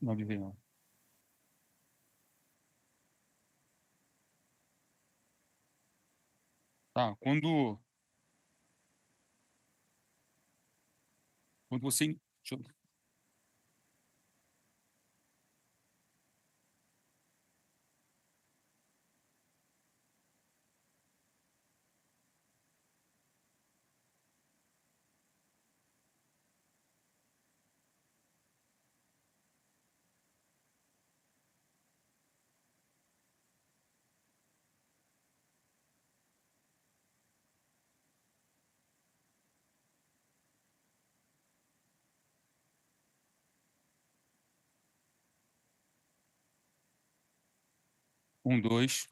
Não avisei, não. Tá, quando você... deixa eu- 2.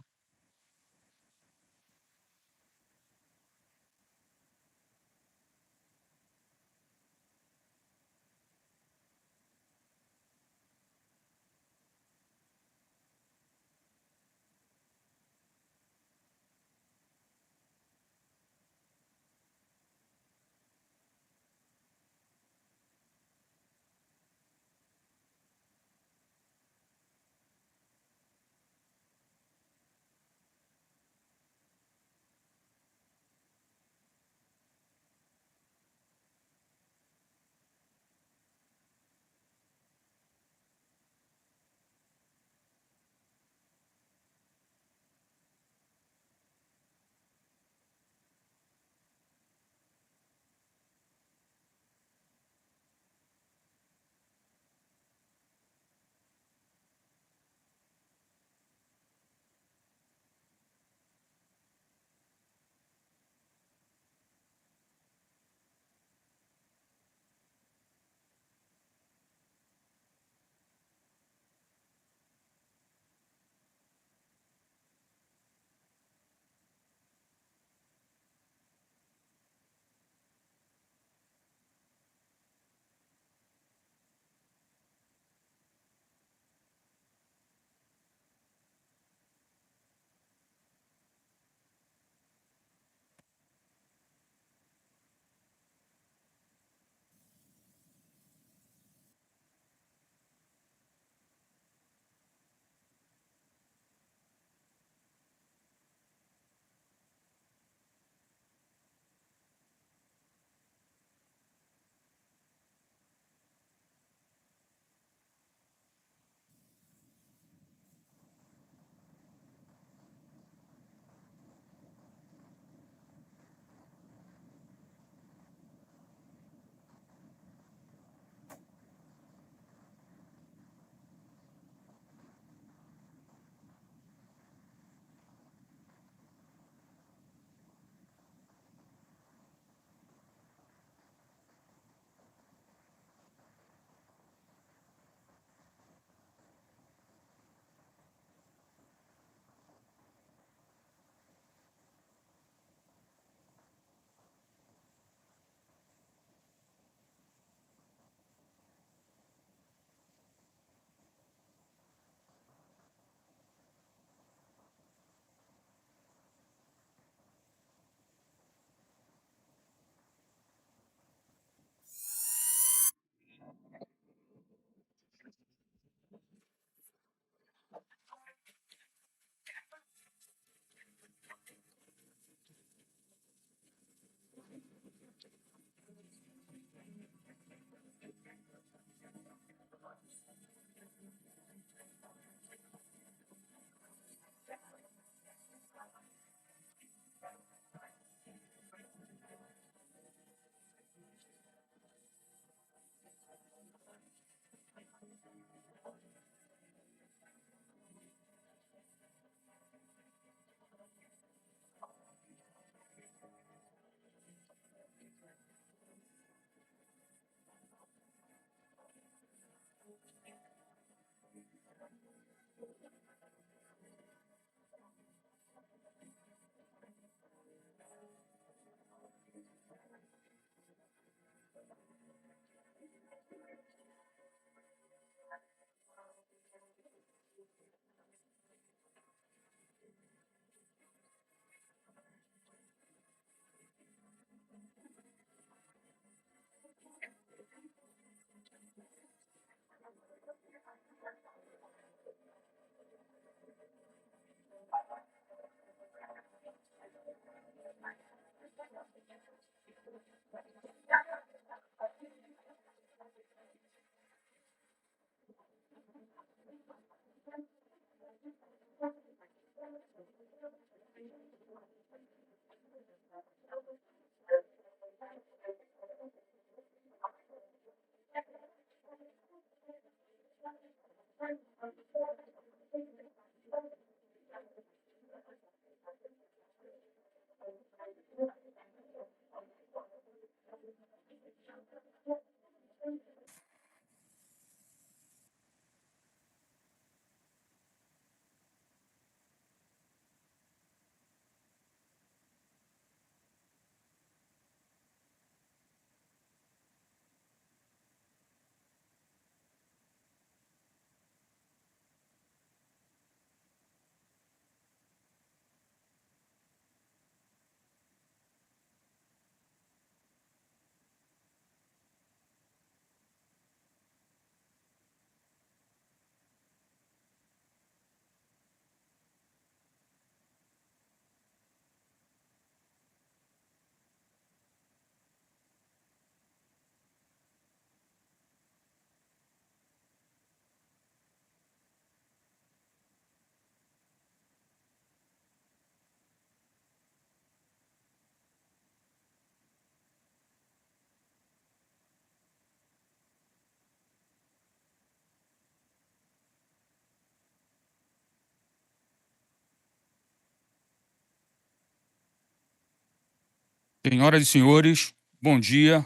Senhoras e senhores, bom dia.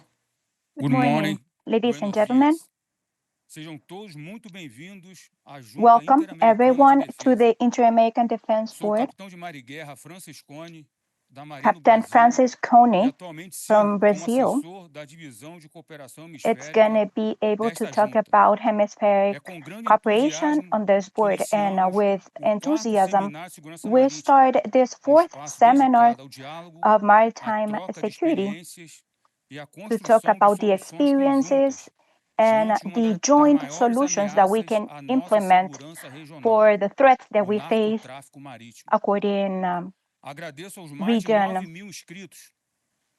Good Good morning. morning, ladies and Buenos gentlemen. dias. Sejam todos muito bem-vindos à Junta Welcome Interamericana everyone de to Defesa. the Inter-American Defense Sou o Board. capitão de mar e guerra Francis Cone, da Marinha do Captain Brasil, Francis e Coney atualmente from sirvo como Brazil. assessor da Divisão de Cooperação It's Hemisférica going to be able to desta talk junta. about hemispheric É com grande cooperation entusiasmo on this que board, and iniciamos with o quarto enthusiasm, seminário de segurança we marítima, start this fourth espaço seminar dedicado ao diálogo, of à maritime troca de security experiências e à to talk construção de about the soluções experiences conjuntas and diante de uma the das joint maiores solutions that we ameaças can à nossa implement segurança regional, for the threats that o we face narcotráfico marítimo. according Agradeço aos mais de region 9.000 inscritos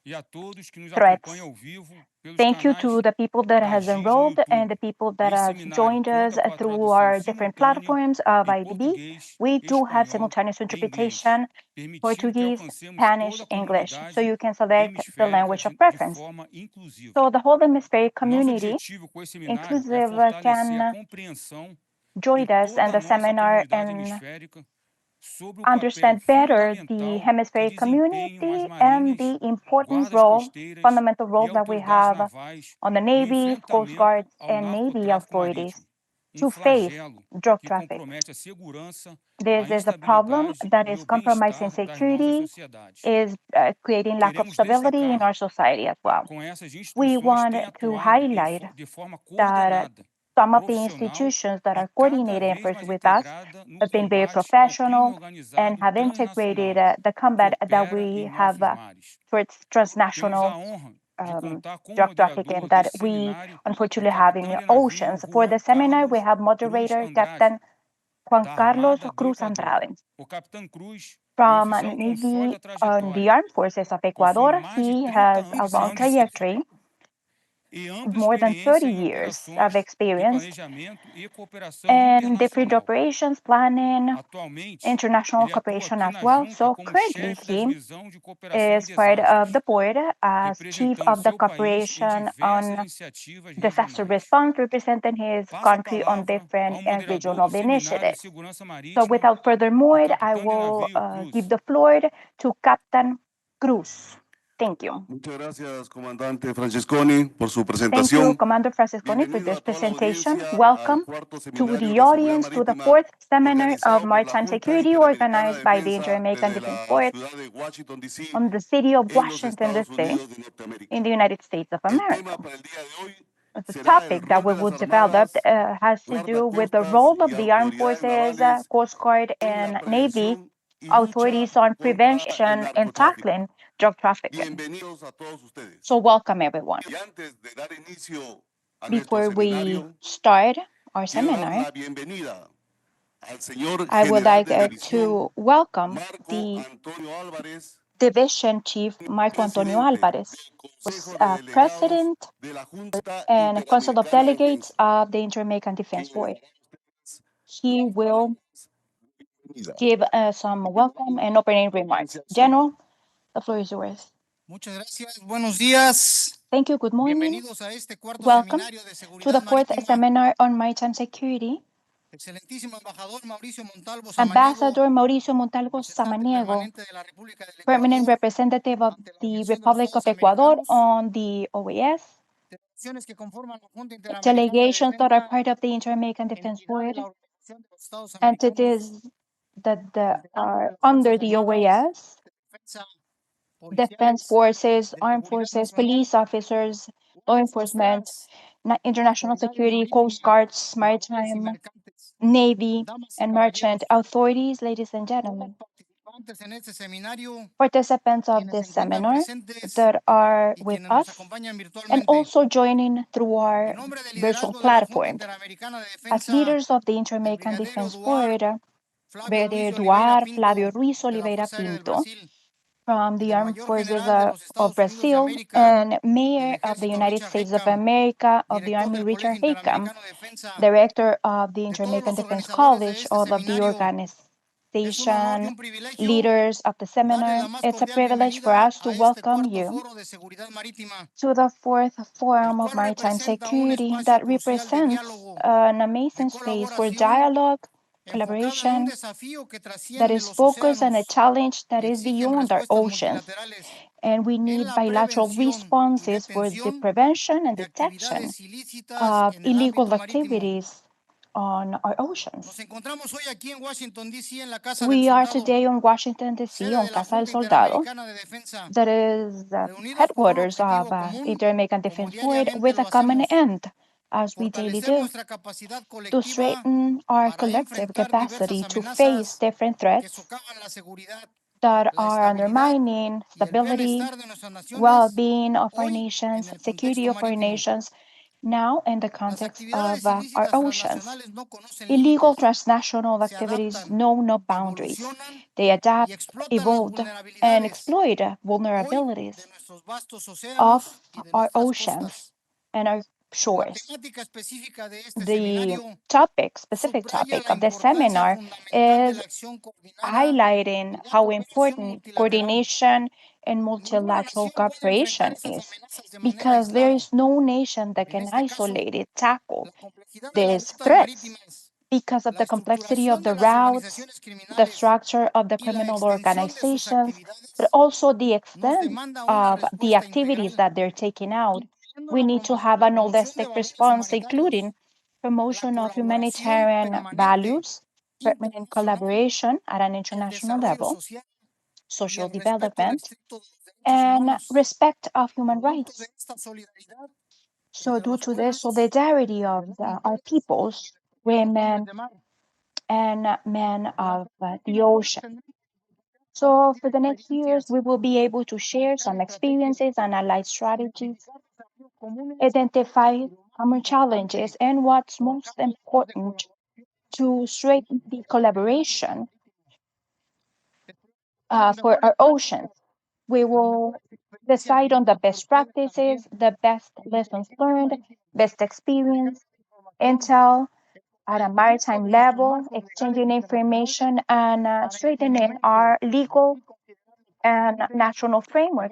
e a todos que nos threats. acompanham ao vivo pelos Thank you canais to the people that da has GIS no enrolled and YouTube. the people that Esse have seminário joined us conta com a through tradução our different simultânea platforms of em IADB. português, We do have espanhol simultaneous e inglês, interpretation, permitindo que Portuguese, alcancemos Spanish, toda a English, so comunidade you can select the hemisférica language of de preference. forma inclusiva. So the whole hemispheric O nosso community, objetivo com esse seminário é inclusive, fortalecer a can compreensão join em us in toda a the nossa seminar comunidade and hemisférica sobre o papel understand better the fundamental que hemispheric desempenham as community and marinhas, the important guardas role, costeiras fundamental e roles that we autoridades have navais on the no Navy, Coast enfrentamento Guards, ao and Navy narcotráfico authorities marítimo, to face flagelo drug que traffic. compromete a segurança, This a is a problem estabilidade that e is o compromising bem-estar das nossas security, sociedades. is creating lack of Queremos stability in destacar our society as well. com essas We instituições want têm to atuado highlight de forma that coordenada, some of the profissional institutions that e are cada coordinating vez efforts mais with us integrada no have been very combate ao crime professional and organizado have integrated transnacional the que combat that opera we em have nossos mares. towards Temos a transnational honra de contar com o drug trafficking moderador that desse we seminário, o unfortunately have in capitão the de navio oceans. For the Juan seminar, we Carlos have Cruz moderator Andrade, Captain Juan da Carlos Armada do Cruz Equador. Andrade. O capitão Cruz é um From oficial com Navy sólida on the trajetória, Armed Forces of possui Ecuador, mais de he 30 has a anos long de trajectory, e ampla more than 30 experiência em years operações of de experience planejamento e cooperação and different internacional. operations, planning, Atualmente, international ele atua cooperation aqui as na well. junta So como currently chefe da he divisão de cooperação em is part of desastres, the board as chief representando of the seu país em cooperation diversas on iniciativas disaster regionais. response, representing his Passo a country on palavra different ao and moderador regional do seminário de initiatives. segurança So marítima, without further o more, I capitão de will navio Cruz. give the floor to Captain Cruz. Thank you. Muchas gracias, comandante Francesconi, por su Thank you, presentación. Commander Francisconi, for Bienvenido this a toda la presentation. audiencia Welcome al cuarto to seminario the de seguridad audience to the marítima fourth seminar of organizado por la Maritime Junta Security Interamericana de organized by the Defensa Inter-American desde Defense la Board ciudad de Washington, D.C., on the city of en los Washington, Estados D.C., Unidos de Norteamérica. in the United States of El America. tema para el día de hoy The será el topic that rol we de las will develop armadas, has to do with the guardacostas role y of the armed autoridades forces, navales Coast Guard, en la and Navy prevención y lucha authorities on contra el prevention and narcotráfico. tackling drug trafficking. Bienvenidos a todos ustedes. So welcome everyone. Y antes de dar inicio a nuestro Before we seminario, start our quiero dar seminar, la bienvenida al señor I would general like de división to welcome Marco the Antonio Álvarez, Division Chief Marco Antonio Álvarez, who's President and Council of Delegates of the Inter-American Defense Board. He will give some welcome and opening remarks. General, the floor is yours. Muchas gracias. Buenos días. Thank you. Good morning. Bienvenidos a este cuarto Welcome seminario de to seguridad the fourth marítima. seminar on maritime security. Excelentísimo embajador Mauricio Montalvo Samaniego, Ambassador Mauricio Montalvo representante Samaniego, permanente de la República del permanent Ecuador representative of ante la the Organización de los Republic of Estados Ecuador Americanos, on the OAS, delegaciones que conforman la Junta Interamericana de delegations that are Defensa, part of the Inter-American Defense entidad de Board, la Organización de los Estados Americanos, entities that are veteranos de las under Fuerzas the Armadas, OAS, de defensa, defense policiales, forces, de armed seguridad forces, nacional, police officers, law guardias enforcement, costeras, international autoridades security, coast marítimas, guards, navales y maritime, mercantes, navy, damas y and merchant caballeros, authorities, ladies and todos gentlemen, participantes en este seminario, participants of quienes this se encuentran seminar presentes that are y with quienes nos us acompañan and virtualmente. also joining through our En nombre del virtual liderazgo de la Junta platform. Interamericana de As Defensa, leaders of the el Inter-American brigadiero Defense Duar, Board, Flavio Brigadier Ruiz Oliveira Duar Flavio Pinto, Ruiz de la Oliveira Fuerza Aérea del Pinto Brasil, from y the del Armed Mayor Forces General de los of Estados Unidos de Brazil América, and del Mayor of the Ejército United Richard States of Hickam, America of the director Army del Richard Colegio Hickam, Interamericano de Defensa, Director of the de todos Inter-American los Defense organizadores de College, este all of the seminario. Es un honor y organization un privilegio leaders of the darles seminar. la más It's a cordial privilege for bienvenida us to a este welcome cuarto you foro de seguridad marítima, to the fourth el forum of cual maritime representa un security espacio that crucial de represents diálogo, an de amazing space for colaboración, dialogue, enfocado en un collaboration desafío que that trasciende is los focused on a océanos challenge that y is exigen beyond our respuestas oceans. multilaterales And we en need la bilateral prevención y responses for the detención prevention and de detection actividades ilícitas of en el illegal ámbito marítimo. activities on our Nos oceans. encontramos hoy aquí en Washington, D.C., en la Casa del We are Soldado, today on Washington, D.C., sede on de la Casa del Junta Soldado, Interamericana de Defensa, that is the reunidos por un headquarters of objetivo común, Inter-American como Defense Board, diariamente with lo a common hacemos, end, as we daily fortalecer do, nuestra capacidad to colectiva strengthen our para collective enfrentar capacity diversas to face amenazas different que threats socavan la seguridad, that la are estabilidad undermining y el stability, bienestar de nuestras naciones well-being of our hoy en nations, el security contexto of our marítimo. nations, now in the Las context actividades of our ilícitas oceans. transnacionales no conocen Illegal límites, transnational se activities adaptan, know no boundaries. evolucionan They y adapt, explotan las evolve, and vulnerabilidades exploit hoy vulnerabilities de nuestros vastos of océanos y de our nuestras oceans costas. and our La shores. temática específica de este The seminario specific subraya topic la of the importancia seminar fundamental de is la acción coordinada highlighting y la how cooperación important multilateral. coordination and Ninguna multilateral nación puede enfrentar cooperation estas is, amenazas de manera because there aislada. is no nation that En can este caso, isolate tackle la complejidad de las these rutas threats marítimas, because of la the complexity of estructuración de the las routes, organizaciones the criminales structure of the y la criminal extensión de sus organizations, but actividades also the nos extent demanda una of the respuesta activities integral, that they're taking out. incluyendo We la need to promoción have an de holistic valores response, humanitarios, including la promotion of colaboración humanitarian permanente values, permanent internacional, collaboration at an el international desarrollo level, social y social el respeto development, estricto de los derechos and humanos. respect of human Producto de rights. esta solidaridad So, entre due los to the pueblos, solidarity of our peoples, women, de mar, and men of the ocean. So, for the next years, we will be able to share some experiences, analyze strategies, identify common challenges, and what's most important to strengthen the collaboration for our oceans. We will decide on the best practices, the best lessons learned, best experience, intel at a maritime level, exchanging information and strengthening our legal and national framework.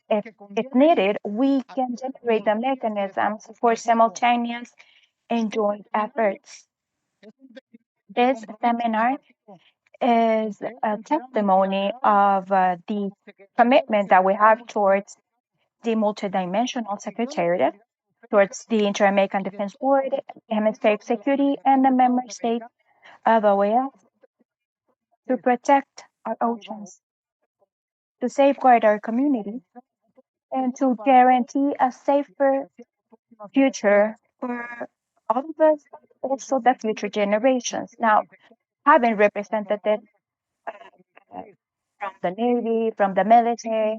If needed, we can generate the mechanisms for simultaneous and joint efforts. This seminar is a testimony of the commitment that we have towards the multidimensional secretariat, towards the Inter-American Defense Board, Hemispheric Security, and the member states of OAS to protect our oceans, to safeguard our communities, and to guarantee a safer future for all of us, also the future generations. Now, having representatives from the Navy, from the military,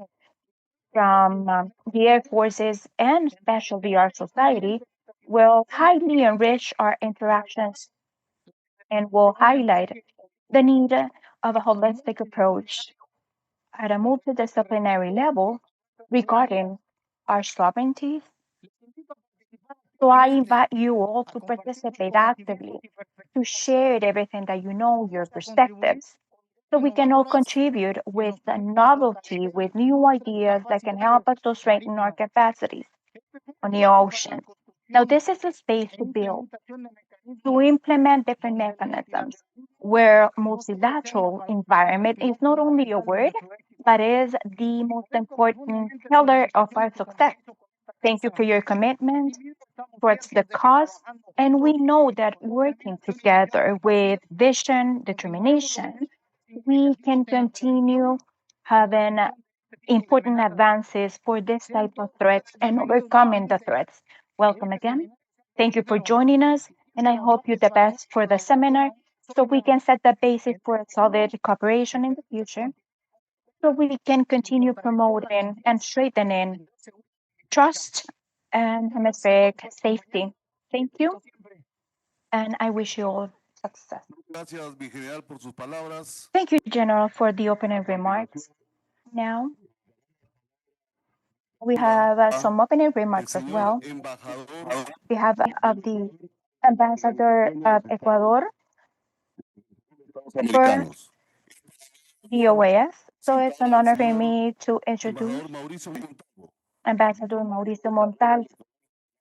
from the Air Forces, and especially our society, will highly enrich our interactions and will highlight the need of a holistic approach at a multidisciplinary level regarding our sovereignty. So I invite you all to participate actively, to share everything that you know, your perspectives, so we can all contribute with a novelty, with new ideas that can help us to strengthen our capacities on the ocean. Now, this is a space to build, to implement different mechanisms where multilateral environment is not only a word, but is the most important pillar of our success. Thank you for your commitment towards the cause. And we know that working together with vision, determination, we can continue having important advances for this type of threats and overcoming the threats. Welcome again. Thank you for joining us, and I hope you the best for the seminar so we can set the basis for a solid cooperation in the future, so we can continue promoting and strengthening trust and hemispheric safety. Thank you, and I wish you all success. Gracias, mi general, por sus palabras. Thank you, General, for the opening remarks. Now, we have some opening El remarks as señor well. embajador We have of the Ambassador of Ecuador for americanos. the OAS. So it's an honor for me to introduce Embajador Mauricio Montalvo, Ambassador Mauricio Montal,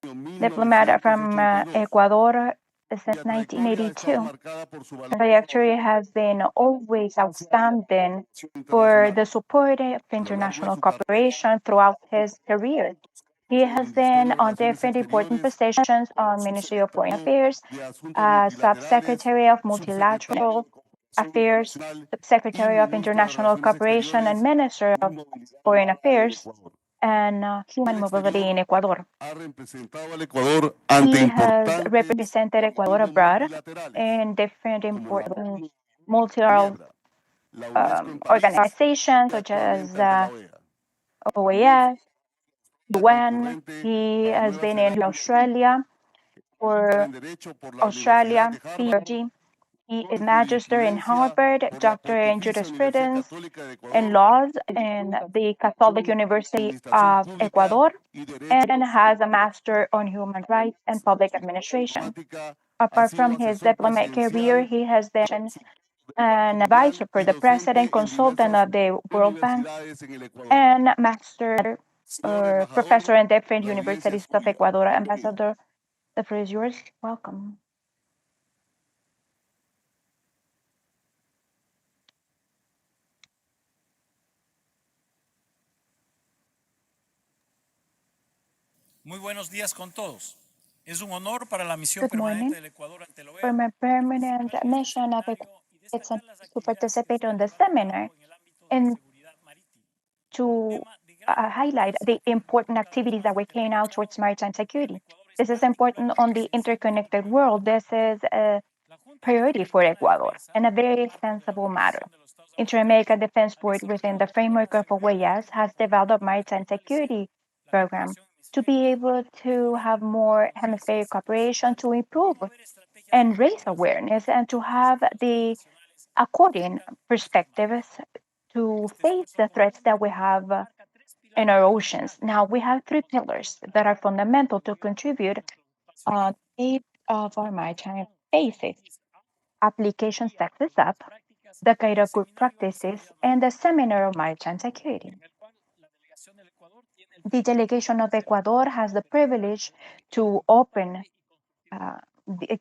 año diplomat from 1982. Ecuador since Cuya trayectoria ha estado 1982. marcada por su His trajectory has been always outstanding for the support of international cooperation throughout his career. He has been on different important positions on Ministry of Foreign Affairs, Subsecretary of Multilateral Affairs, Subsecretary of International Cooperation, and Minister of Foreign Affairs and Human Mobility in Ecuador. Ha representado al Ecuador ante He has importantes represented Ecuador abroad multilaterales in different como la important multilateral la UNESCO en París, organizations y such as actualmente ante la OEA. OAS, UN. Concurrente He para has Nueva been in Zelanda, Australia for en Derecho por la Australia, Universidad de Harvard, PhD. He is y Magister in jurisprudencia Harvard, por la Doctor in Pontificia Universidad Jurisprudence Católica de and Ecuador, Laws in the Catholic University Administración of Pública Ecuador, y Derecho and has a Master on Human Rights and Public Administration. Diplomática. Ha Apart sido from his asesor diplomatic career, presidencial, he has been an Mundial advisor for y the docente president, en consultant diversas of the World Bank, universidades en el Ecuador. and master Señor embajador, professor in different la audiencia es universities of suya. Ecuador. Bienvenido. Ambassador, the floor is yours. Welcome. Muy buenos días con todos. Es un honor para la misión Good morning. permanente del Ecuador ante la For OEA my permanent mission of Ecuador, it's to participate on the seminar and to highlight the important activities that we're carrying out towards maritime security. This is important on the interconnected world. This is a priority for Ecuador and a very sensible matter. Inter-American Defense Board, within the framework of OAS, has developed maritime security program to be able to have more hemispheric cooperation to improve and raise awareness and to have the according perspectives to face the threats that we have in our oceans. Now, we have three pillars that are fundamental to contribute on eight of our maritime spaces: application success up, the guide of good practices, and the seminar of maritime security. The delegation of Ecuador has the privilege to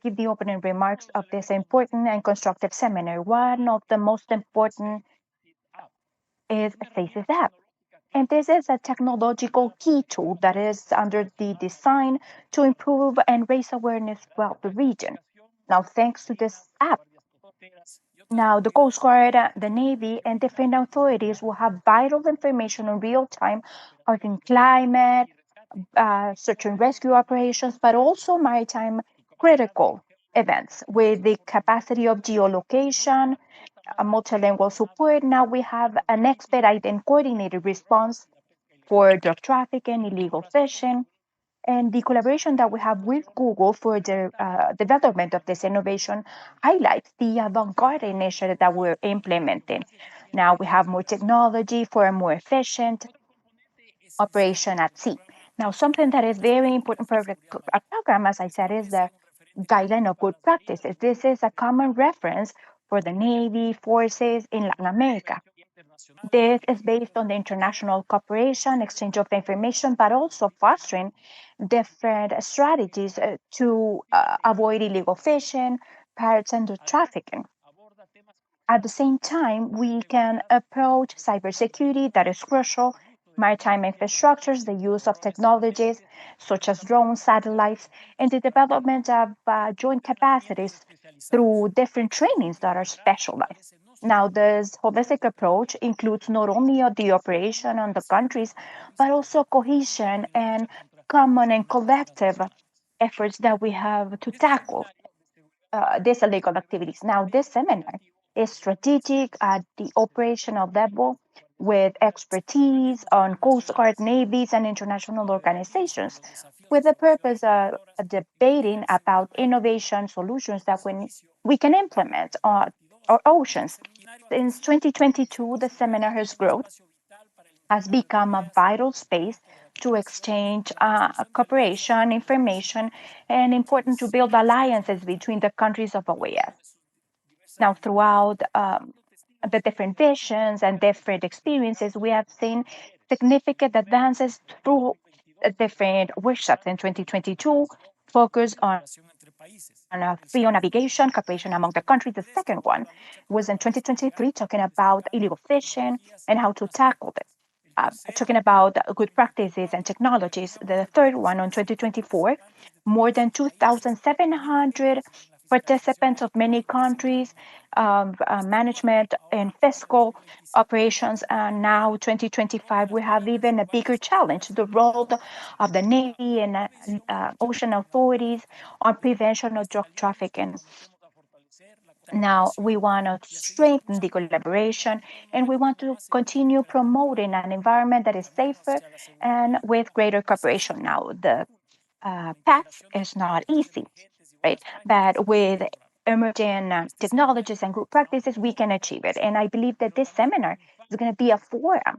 give the opening remarks of this important and constructive seminar. One of the most important is SACES app. And this is a technological key tool that is under the design to improve and raise awareness throughout the region. Now, thanks to this app, now the Coast Guard, the Navy, and different authorities will have vital information in real time on climate, search and rescue operations, but also maritime critical events with the capacity of geolocation, a multilingual support. Now we have an expedited and coordinated response for drug trafficking, illegal fishing, and the collaboration that we have with Google for the development of this innovation highlights the avant-garde initiative that we're implementing. Now we have more technology for a more efficient operation at sea. Now, something that is very important for a program, as I said, is the guideline of good practices. This is a common reference for the Navy forces in Latin America. This is based on the international cooperation, exchange of information, but also fostering different strategies to avoid illegal fishing, pirates, and trafficking. At the same time, we can approach cybersecurity that is crucial, maritime infrastructures, the use of technologies such as drones, satellites, and the development of joint capacities through different trainings that are specialized. Now, this holistic approach includes not only the operation on the countries, but also cohesion and common and collective efforts that we have to tackle these illegal activities. Now, this seminar is strategic at the operational level with expertise on Coast Guard navies and international organizations with the purpose of debating about innovation solutions that we can implement on our oceans. Since 2022, the seminar has become a vital space to exchange cooperation, information, and important to build alliances between the countries of OAS. Now, throughout the different visions and different experiences, we have seen significant advances through different workshops in 2022, focused on free navigation, cooperation among the countries. The second one was in 2023, talking about illegal fishing and how to tackle it. Talking about good practices and technologies. The third one on 2024, more than 2,700 participants of many countries, management and fiscal operations. And now 2025, we have even a bigger challenge, the role of the Navy and ocean authorities on prevention of drug trafficking. Now we want to strengthen the collaboration and we want to continue promoting an environment that is safer and with greater cooperation. Now the path is not easy, right? But with emerging technologies and good practices, we can achieve it. And I believe that this seminar is going to be a forum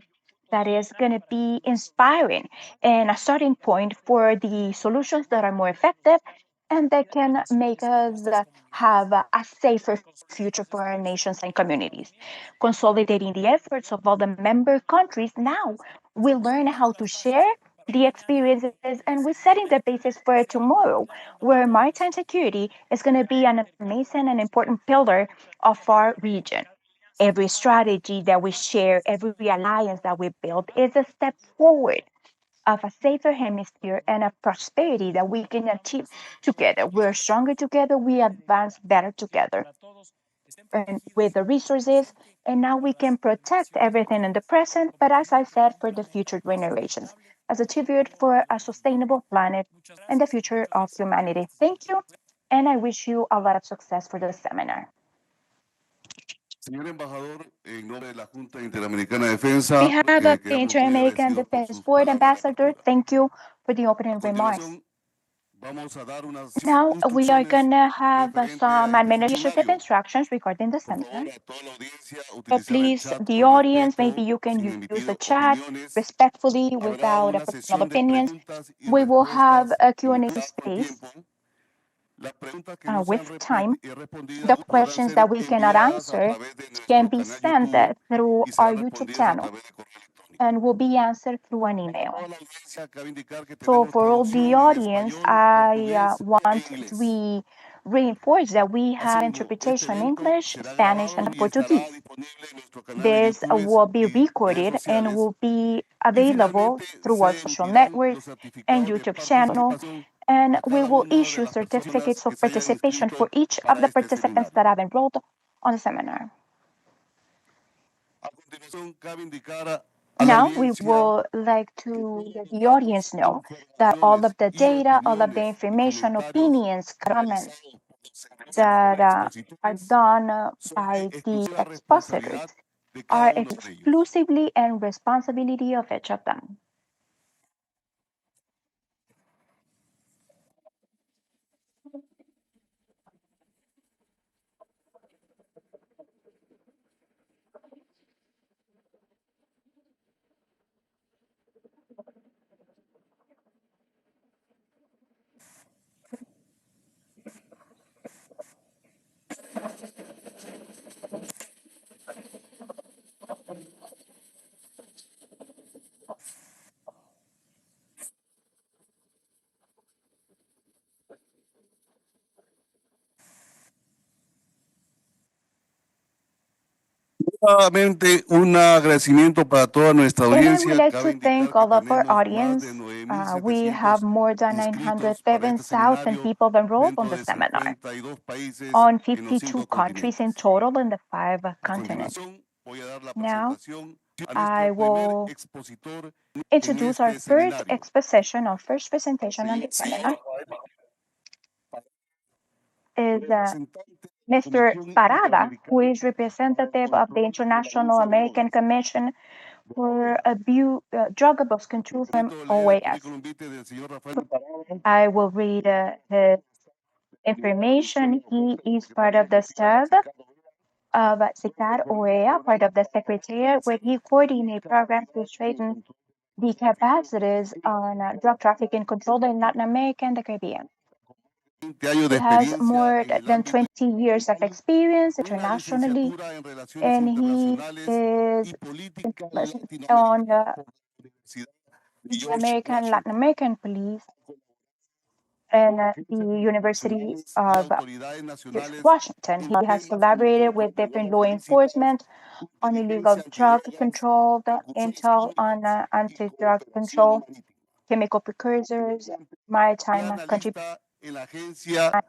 that is going to be inspiring and a starting point for the solutions that are more effective and that can make us have a safer future for our nations and communities. Consolidating the efforts of all the member countries, now we learn how to share the experiences and we're setting the basis for tomorrow where maritime security is going to be an amazing and important pillar of our region. Every strategy that we share, every alliance that we build is a step forward of a safer hemisphere and a prosperity that we can achieve together. We're stronger together, we advance better together. And with the resources, and now we can protect everything in the present, but as I said, for the future generations, as a tribute for a sustainable planet and the future of humanity. Thank you, and I wish you a lot of success for the seminar. Señor embajador, en nombre de la Junta On Interamericana de Defensa, behalf of the quedamos muy Inter-American agradecidos por Defense sus Board palabras de Ambassador, apertura. thank you for the A opening remarks. continuación, vamos a dar unas Now we are instrucciones going to have referente some a este administrative seminario. instructions regarding the Por seminar. favor, a toda la audiencia, So utilizar el please, chat the con audience, maybe respeto, you can sin use the emitir chat opiniones. respectfully Habrá without una personal sesión de opinions. preguntas y We will have respuestas a Q&A limitada por space tiempo. Las preguntas que no sean with time. respondidas The podrán questions ser that we cannot enviadas a answer través de can nuestro be canal sent YouTube through y our serán YouTube respondidas a channel través de correo electrónico. and will be answered through an Para email. toda la audiencia, cabe indicar que So tenemos for all the traducción en audience, español, I portugués e want inglés. to reinforce that we have Asimismo, este interpretation in evento English, será Spanish, grabado and y estará Portuguese. disponible en nuestro canal de This YouTube will be y redes recorded and sociales. will be Y available finalmente, through our se social emitirán networks los and certificados de YouTube channel. participación And a we cada will una de issue las personas certificates que of se hayan participation for inscrito each of para the este participants seminario. that have enrolled on the seminar. A continuación, cabe indicar a la Now, we audiencia would like to let the audience know that all of the y data, all of the opiniones y information, comentarios opinions, comments realizados por los that are expositores done son de by the exclusiva expositors responsabilidad de are cada uno de ellos. exclusively and responsibility of each of them. Nuevamente, un agradecimiento para toda nuestra And I would audiencia. like Cabe to indicar thank que all of our tenemos más audience. de We have 9,700 more than inscritos para este 907,000 seminario people enrolled on dentro the de seminar 52 países on en los 52 5 countries in continentes. total in the 5 A continents. continuación, voy a dar la Now, presentación a I nuestro primer will expositor en introduce our este first seminario. exposition, our first presentation on the seminar is Representante de la Mr. Comisión Parada, who Interamericana is representative of the International American Commission for Drug Abuse Control from Permito leer el OAS. currículum vitae del señor Rafael Parada. I will read his information. He is part of the staff of SICAR OEA, part of the Secretariat, where he coordinates programs to strengthen the capacities on drug trafficking control in Latin America and the Caribbean. 20 años de He has experiencia more en el than ámbito 20 years of experience con una internationally, licenciatura en Relaciones and he Internacionales is y Política Latinoamericana on the por la Universidad de George American, Latin Washington. American Police and the University Nacionales y of autoridades George nacionales Washington. en He has temas collaborated como with different law drogas ilícitas, enforcement on illegal inteligencia drug antidrogas, control, the recursos intel on químicos y anti-drug cooperación control, marítima. chemical precursors, Fue maritime analista en la Agencia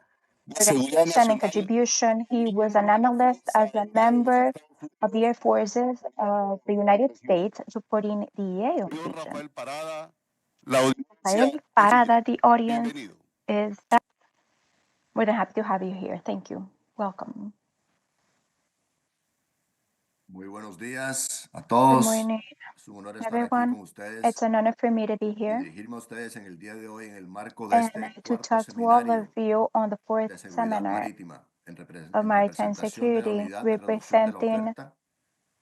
de Seguridad organization and Nacional contribution. He y was miembro an de la analyst Fuerza as a Aérea de los member Estados of the Unidos. Air Forces of the United States supporting the EA Señor operation. Rafael Parada, la audiencia Rafael es Parada, suya. the audience Bienvenido. is more than happy to have you here. Thank you. Welcome. Muy buenos días a Good todos. morning, Es un honor estar aquí everyone. con ustedes It's an honor for me to be y here dirigirme a ustedes en el día de hoy en el marco de and este to cuarto talk to all seminario of you on the fourth de seguridad seminar marítima of en maritime representación de la security, unidad de reducción de la representing oferta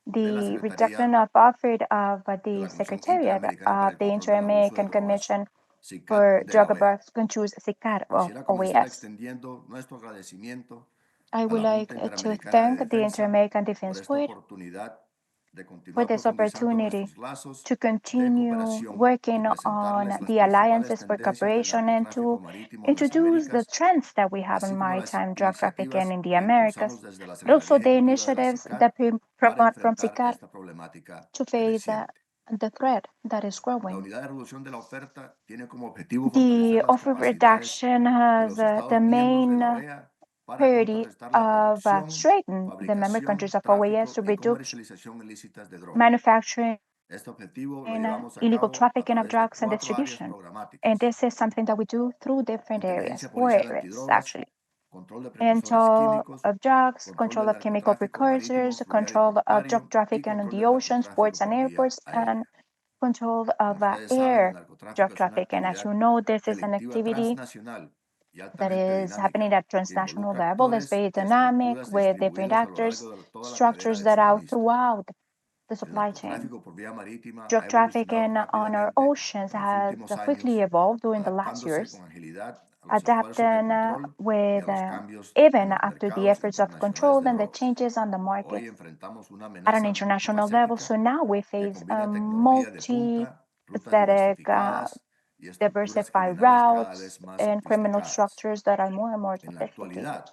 de la the Secretaría reduction of offered of de the la Comisión Secretariat Interamericana para of el the Control del Abuso de Inter-American Drogas, Commission SICAD for de la Drug OEA. Abuse Control, SICAR of Quisiera comenzar OAS. extendiendo nuestro agradecimiento I a would la like Junta to Interamericana de thank the Defensa Inter-American por Defense esta Board oportunidad de for continuar this profundizando opportunity nuestros lazos to de continue cooperación y working presentarles on las the principales alliances for tendencias del cooperation and narcotráfico to marítimo en las introduce the Américas, trends that we have así in como las maritime drug trafficking iniciativas in the que Americas, impulsamos desde la but also Secretaría the Ejecutiva de la initiatives SICAD that para promote from enfrentar SICAR esta problemática to face creciente. the threat that is La growing. unidad de reducción de la oferta tiene como objetivo The fortalecer las offer capacidades reduction de has los Estados the miembros de main la OEA para priority contrarrestar la of producción, strengthening the member fabricación, countries of OAS tráfico to y reduce comercialización ilícitas de drogas. manufacturing Este objetivo lo and llevamos a illegal cabo a trafficking of través de drugs and 4 áreas distribution. And programáticas: this is something that we do through different areas, inteligencia 4 policial areas antidrogas, actually. control de precursores Control químicos, of drugs, control control del of chemical narcotráfico marítimo, precursors, fluvial y control of drug portuario y trafficking on control the del oceans, narcotráfico ports, and por vía airports, aérea. and control of Como ustedes saben, el air narcotráfico drug es una trafficking. As you actividad know, this is an delictiva activity transnacional y that altamente is happening dinámica at que transnational involucra level. It's actores very y dynamic estructuras with different distribuidos a lo actors, largo de toda la cadena structures de that are suministro. throughout the El supply chain. narcotráfico por vía marítima ha Drug evolucionado trafficking on our rápidamente oceans en los has últimos quickly años, evolved during the last adaptándose years, con agilidad a los esfuerzos de adapting control y a with los cambios en even los after the mercados efforts of internacionales control de and the drogas. changes on the Hoy markets enfrentamos una at an amenaza international level. multifacética So now we que face a combina tecnología de punta, rutas multi-aesthetic, diversificadas y estructuras diversified criminales cada routes vez más and criminal sofisticadas. structures that are more and more En la sophisticated. actualidad,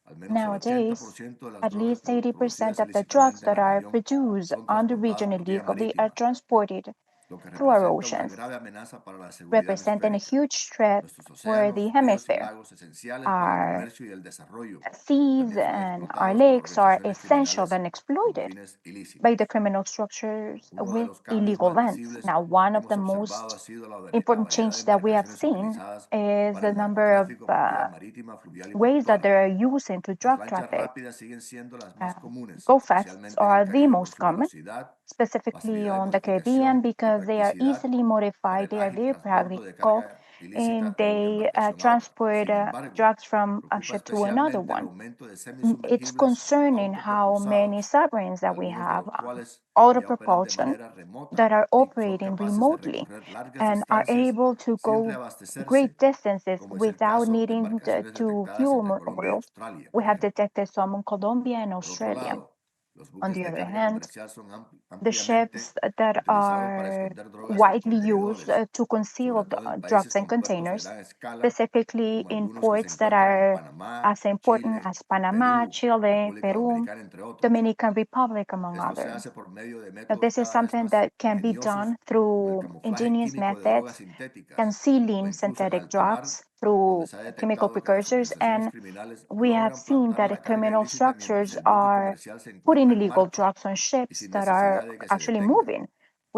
al menos el Nowadays, 80% de las at drogas least 80% producidas of the drugs ilícitamente en that la are región produced son on the transportadas region por vía illegally are marítima, transported lo que through our representa una oceans, grave amenaza para la seguridad representing a hemisférica. huge threat Nuestros for the océanos, ríos y hemisphere. lagos esenciales para el Our comercio y el desarrollo seas también son and our explotados por lakes are organizaciones essential criminales and con exploited fines by the ilícitos. criminal structures Uno de with los cambios illegal más ends. visibles Now, one que of hemos the observado ha most sido la important variedad de change that we have embarcaciones seen utilizadas is para the el number of narcotráfico por vía marítima, fluvial y ways that portuaria. they're using to Las drug lanchas traffic. rápidas siguen siendo las más comunes, Go fasts especialmente en el are the Caribe por most su common, velocidad, specifically facilidad de on the Caribbean, modificación y because they are practicidad easily para modified. el They are ágil very transporte de practical, carga and ilícita de una they embarcación a otra. transport Sin embargo, drugs from a preocupa ship to another especialmente el one. aumento de It's semisumergibles concerning how many autopropulsados, submarines that we algunos de have los cuales auto ya operan de propulsion manera that remota are y son operating capaces de remotely recorrer largas and are distancias able to sin go great reabastecerse, distances como es el without caso de needing embarcaciones to detectadas fuel entre Colombia y oil. Australia, We por have ejemplo. detected some in Colombia and Por otro Australia. lado, Los On buques the de other carga hand, comercial son the ampliamente ships that utilizados para are esconder drogas en widely used contenedores, to conceal sobre todo en drugs países in con puertos de containers, gran escala, specifically como in algunos que se ports that encuentran en are Panamá, as important Chile, as Panama, Perú, Chile, República Peru, Dominicana, entre otros. Dominican Republic, among Esto se others. hace por medio de Now, métodos this is cada vez something más that can be ingeniosos, done como el through camuflaje ingenious químico de drogas methods, sintéticas, o concealing incluso en synthetic alta mar, drugs donde through se ha chemical detectado que las precursors, organizaciones and criminales we have logran seen plantar that la carga criminal ilícita mientras structures el buque are comercial se putting encuentra en illegal marcha drugs on y ships sin that are necesidad de que se actually detenga. moving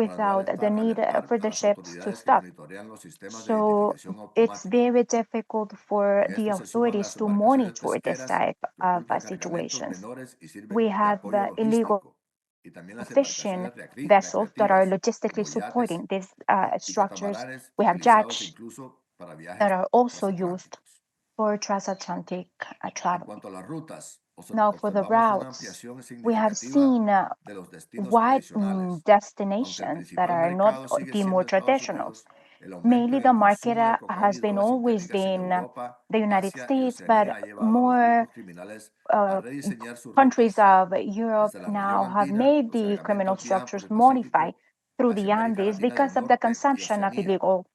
Para no without the need alertar for a the las ships to autoridades que stop. monitorean los sistemas de So identificación it's automática. very difficult for En the esto se suman authorities las to embarcaciones monitor this pesqueras type que of ocultan cargamentos situations. menores y sirven We de have apoyo illegal logístico, y también las fishing embarcaciones vessels that are recreativas logistically como yates supporting these y structures. catamaranes We have utilizados yachts incluso para that viajes are also used transatlánticos. for transatlantic En travel. cuanto a las rutas, Now, for the observamos una routes, ampliación we have significativa seen de los destinos wide tradicionales. Aunque el destinations that principal are not mercado sigue the more siendo Estados traditionals. Unidos, el aumento Mainly, en the el market consumo de cocaína has y been drogas always sintéticas en been Europa, the United Asia y States, but Oceanía ha llevado a los more grupos criminales a rediseñar sus countries rutas. of Europe Desde la región now have andina, made los the criminal cargamentos viajan por structures el modify Pacífico through hacia the América Andes Latina del because of the Norte y consumption of Oceanía, illegal o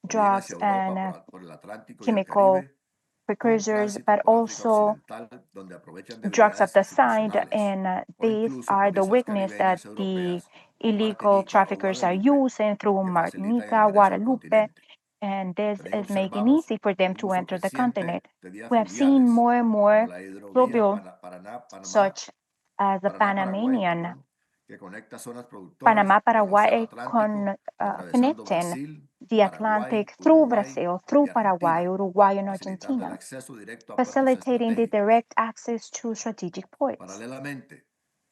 bien drugs hacia Europa and por el Atlántico y el chemical Caribe, con precursors, tránsito but por África also Occidental, donde aprovechan drugs of debilidades the side, institucionales, and o these incluso are por the islas weakness that caribeñas the europeas como illegal Martinica o traffickers are Guadalupe, using through que facilitan el Martinica, ingreso al Guadalupe, continente. and this También is making observamos easy for them un to uso enter the continent. creciente de vías We have seen fluviales, more and como more la hidrovía fluvial, such as the Paraná-Paraguay, Panamanian que conecta zonas productoras Panama con el Océano Paraguay Atlántico, atravesando connecting Brasil, the Paraguay, Atlantic through Uruguay Brazil, y through Paraguay, Argentina, Uruguay, and facilitando el Argentina, acceso directo a puertos facilitating the estratégicos. direct access to strategic ports. Paralelamente,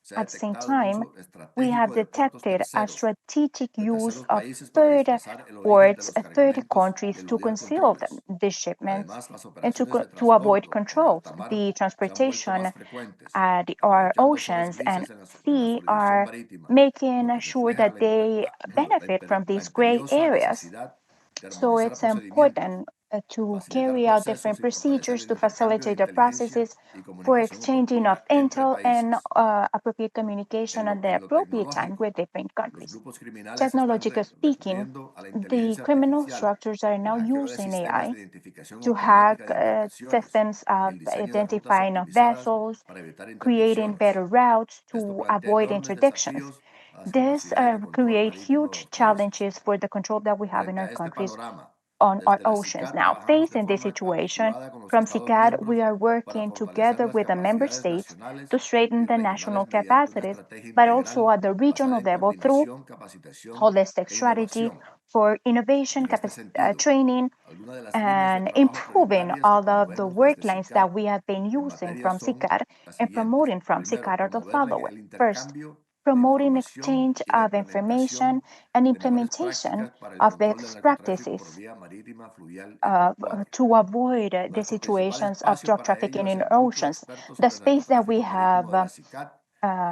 se ha At the same detectado un time, uso we have estratégico de puertos detected a terceros strategic de use terceros of países para third disfrazar el origen de ports, los third cargamentos y countries to eludir conceal controles. the shipments Además, las and operaciones de to avoid transbordo en controls. alta mar The se han vuelto transportation más frecuentes, at our aprovechando zonas oceans and grises en la sea jurisdicción are marítima, making lo que sure refleja that they benefit from la these gray imperiosa areas. necesidad de So armonizar it's procedimientos, important to facilitar carry out procesos different y fortalecer procedures el to intercambio de facilitate the inteligencia processes y for comunicación exchanging of oportuna entre intel and países. appropriate communication at the En lo appropriate time tecnológico, with different los countries. grupos criminales están Technologically speaking, recurriendo a la the inteligencia criminal artificial, structures are el now hackeo de using sistemas AI de identificación to hack automática de embarcaciones, systems of el diseño de rutas identifying of optimizadas vessels, para evitar creating interdicciones. better routes Esto to plantea avoid enormes interdictions. desafíos a las This capacidades de control create marítimo de huge los países. challenges for the control that we have in Frente our a este countries panorama, on our desde la oceans. CICAD Now, trabajamos de facing this forma situation, articulada con los from Estados CICAD, miembros we are para working fortalecer together las with the member capacidades states nacionales to strengthen y the national regionales mediante una capacities, estrategia but also integral at the basada regional en level through coordinación, capacitación holistic e strategy innovación. for innovation, En este sentido, training, algunas de las líneas de and trabajo improving prioritarias que all of the promovemos desde work lines CICAD that we have been en using materia from son CICAD las and siguientes. promoting from Primero, CICAD are the promover following. el First, intercambio de promoting información exchange y la of information implementación and de mejores implementation prácticas para el of control del best narcotráfico por practices vía marítima, fluvial y portuaria. to avoid the Nuestro principal situations of espacio drug para ello trafficking es in el Grupo de oceans. Expertos The sobre space that we Narcotráfico Marítimo have, de la CICAD,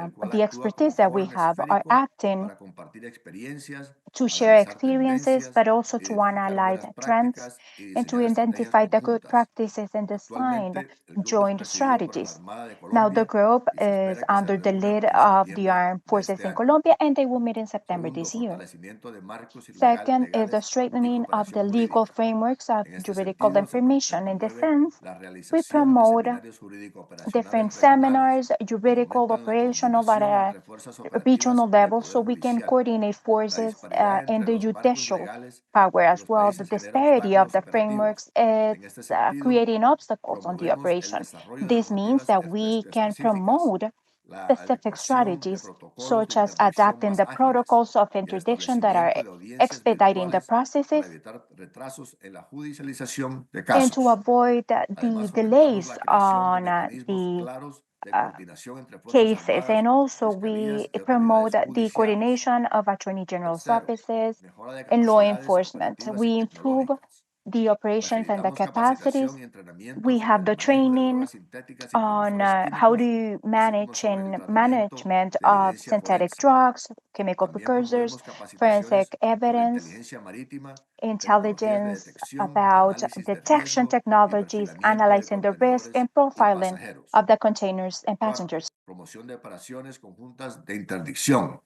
el cual the actúa como expertise that we foro have, are esférico acting para compartir experiencias, to share analizar experiences, tendencias, but also to identificar analyze buenas trends prácticas y and to diseñar estrategias identify the good conjuntas. practices and design Actualmente, el grupo es joint presidido por la strategies. Armada de Now, the Colombia group y se is espera que se under the reúna lead en of the septiembre armed de forces este in año. Colombia, and they will meet in September Segundo, this year. fortalecimiento de marcos Second is the legales y strengthening of the cooperación legal jurídica. frameworks of En este juridical sentido, se information. In this promueve sense, la we realización de promote seminarios jurídico-operacionales different regionales seminars, que juridical, fomentan la operational at coordinación a entre fuerzas regional operativas y el level, so Poder we can Judicial. coordinate La forces disparidad in entre the los marcos judicial legales power de as los well. The países genera disparity of obstáculos the frameworks operativos. is En este sentido, creating obstacles on the promovemos el operation. desarrollo de This means normativas that we can específicas, promote la specific adecuación de strategies, protocolos de such as interdicción adapting más the ágiles protocols of y el interdiction that are establecimiento de audiencias expediting the virtuales para processes evitar retrasos en la judicialización de and to casos. avoid the Además, fomentamos delays la creación de on mecanismos the claros de uh, coordinación entre Fuerzas cases. Armadas, And also, we fiscalías y promote autoridades the judiciales. coordination of attorney general's Tercero, offices mejora de and law capacidades enforcement. operativas y We improve tecnológicas. the operations and the Facilitamos capacities. capacitación y entrenamiento We sobre have el the manejo de training drogas sintéticas y on productos how do químicos, you así como manage sobre el and tratamiento management de of evidencia synthetic forense. drugs, chemical También precursors, promovemos capacitaciones forensic sobre evidence, inteligencia marítima, tecnologías de intelligence detección, about análisis de detection riesgo y technologies, perfilamiento de analyzing the risk, contenedores and y profiling pasajeros. of the containers and Cuarto, passengers. promoción de operaciones conjuntas de interdicción.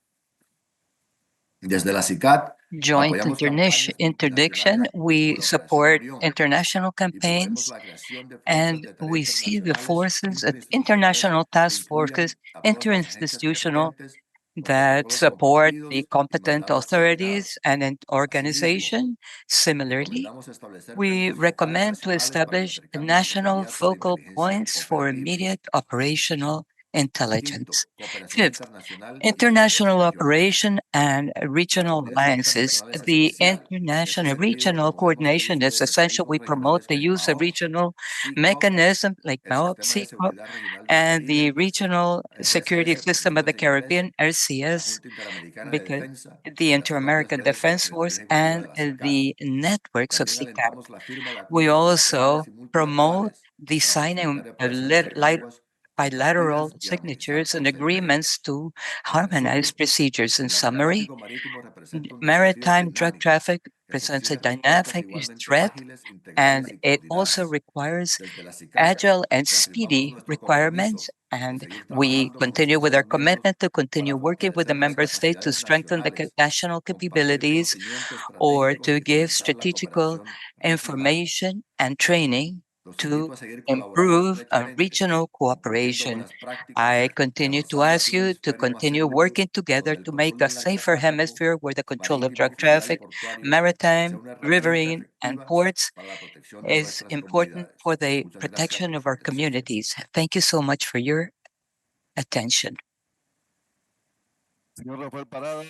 Desde la CICAT Joint apoyamos campañas interdiction, multinacionales we como la support Operación Orión international y promovemos campaigns, la creación de fuerzas and de tarea we see the internacionales forces of interinstitucionales international que task forces, incluyan a todas las agencias interinstitutional, competentes con that protocolos support the compartidos y competent mandatos coordinados. authorities and an Asimismo, organization. Similarly, recomendamos establecer we puntos focales recommend to nacionales para el establish intercambio national inmediato de focal inteligencia points for operativa. immediate operational intelligence. Quinto, cooperación Fifth, internacional y alianzas international regionales. operation and Las regional coordinadas alliances. internacionales es The esencial. En ese international and sentido, regional promovemos el coordination uso is de essential. mecanismos We promote regionales the como use of MAOP, regional CICOP, mechanisms like el MAOP, Sistema de CICOP, Seguridad Regional del and the Caribe, Regional Security RCS por sus System of the siglas en inglés, Caribbean, la RCS, Junta Interamericana de because Defensa the y las propias Inter-American redes de la Defense Secretaría Force Ejecutiva and de la CICAT. the networks of También SICAP. alentamos la firma de We acuerdos bilaterales also y promote multilaterales the para signing facilitar of operaciones en aguas bilateral compartidas y armonizar signatures and procedimientos. agreements to En harmonize resumen, procedures. In el summary, narcotráfico marítimo representa un desafío maritime drug dinámico traffic que se presents a exige respuestas dynamic igualmente threat, ágiles, integrales and y it also coordinadas. requires Desde la CICAT agile and reafirmamos speedy nuestro requirements, compromiso de and seguir we trabajando con los continue with our Estados miembros commitment to para continue working with the fortalecer las member states to capacidades strengthen the nacionales, national compartir capabilities conocimiento or estratégico to y give fomentar la strategical cooperación regional. information and training Los invito to a seguir colaborando improve estrechamente, regional compartiendo cooperation. buenas prácticas I y continue to avanzando ask hacia un you to hemisferio más continue seguro, working together donde el to make control a del safer narcotráfico hemisphere where the control of marítimo, drug fluvial y traffic, portuario sea maritime, una herramienta riverine, and efectiva ports para la protección de is nuestras important comunidades. for the Muchas gracias protection por of su our atención. communities. Thank you so much for your attention. Señor Rafael Parada,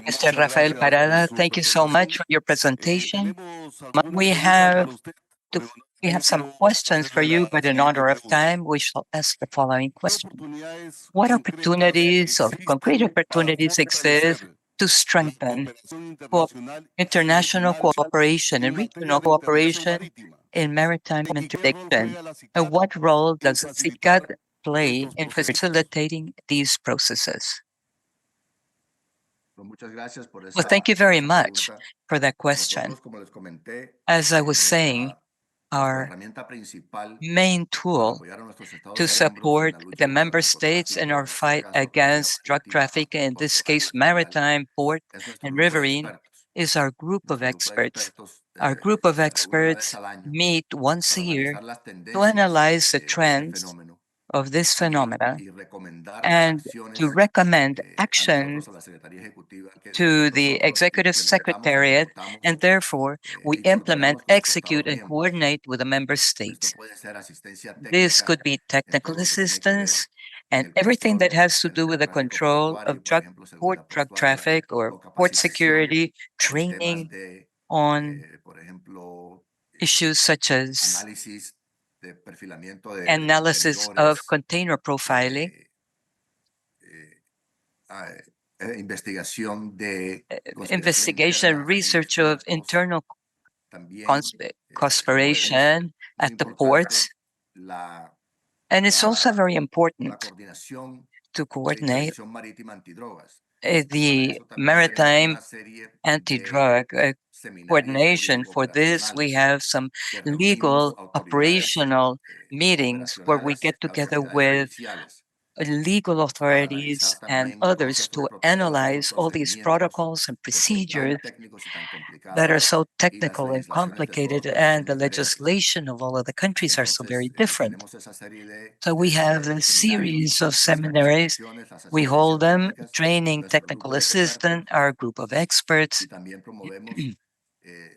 Mr. muchas Rafael gracias por Parada, su thank you so presentación. much for your presentation. Tenemos But algunas we preguntas para have usted. to, Por el honor we have some quiero questions for hacerle you, la but in siguiente honor of pregunta. time, we shall ask the following ¿Qué question. oportunidades What concretas opportunities of concrete existen para opportunities exist fortalecer to la strengthen cooperación internacional y international regional cooperation en and materia regional de interdicción cooperation marítima? in maritime ¿Y qué rol interdiction? juega la And CICAT what role en does CICAD facilitar play estos in procesos? facilitating these processes? Muchas gracias por Well, thank you por very esa much pregunta. for that question. Nosotros, como les comenté, As I was saying, nuestra our herramienta principal main para tool apoyar a nuestros to Estados miembros en support la lucha the contra member el states in narcotráfico, our en este fight caso la vía against drug marítima, traffic, in this portuaria case, y fluvial, maritime, port, es nuestro and grupo de riverine, expertos. is our group of Nuestro grupo de experts. expertos Our group of se reúne una vez experts al año meet once a para year analizar las to tendencias analyze the de este trends fenómeno of this phenomena y recomendar and to acciones recommend a actions nosotros, a la Secretaría Ejecutiva, que to the nosotros Executive implementamos, Secretariat, ejecutamos and therefore we y implement, coordinamos con los execute, Estados and miembros. coordinate with the member Esto states. puede ser asistencia This técnica could be en todo technical lo que tiene que ver assistance en and el everything that control has to del do with the tráfico control of portuario, por ejemplo, port seguridad drug portuaria traffic or o port capacitación security, en temas training de, on por ejemplo, issues such as análisis de perfilamiento de analysis of contenedores, container profiling, eh, eh, ah, investigación de conspiración investigation, interna en los research of puertos, internal también promovemos, conspiration muy at the ports. importante, la, And it's also la, very la important coordinación to de coordinate interdicción marítima antidrogas. Y para the eso también tenemos maritime una serie de anti-drug seminarios coordination. For this, we jurídico-operacionales have some que reunimos legal autoridades operational meetings where we operacionales get y a las together autoridades with judiciales legal para analizar authorities and también others consejos de to protocolo y los analyze all these procedimientos protocols and que son tan procedures técnicos y tan that are complicados so y las technical and legislaciones de todos los complicated, países and son the diferentes. legislation of all of the countries are so very Entonces, different. tenemos esa serie So we have a seminarios, series of las seminaries. capacitaciones, las We asistencias hold them, técnicas de training nuestro technical grupo de expertos assistant, our group of experts, y también promovemos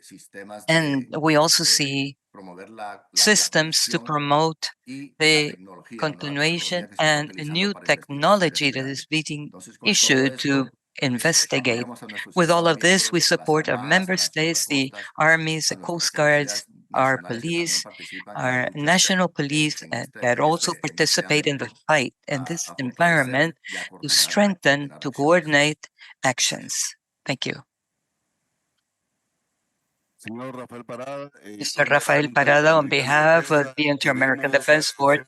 sistemas and we also de see promover la systems to conexión promote y la the tecnología, la nueva continuation tecnología que se está and a utilizando new para technology that is investigaciones. being Entonces, con todo issued to esto, investigate. apoyamos a nuestros With all Estados of this, we miembros, a las support our armadas, a member las states, the guardacostas, armies, the a nuestras coast guards, policías our nacionales que también police, participan en las our luchas national police that also en este participate in the ámbito fight in this a environment fortalecer y a to strengthen, coordinar to acciones. coordinate actions. Thank you. Señor Rafael Parada, Mr. Rafael Parada, on behalf of the Inter-American Defense Board,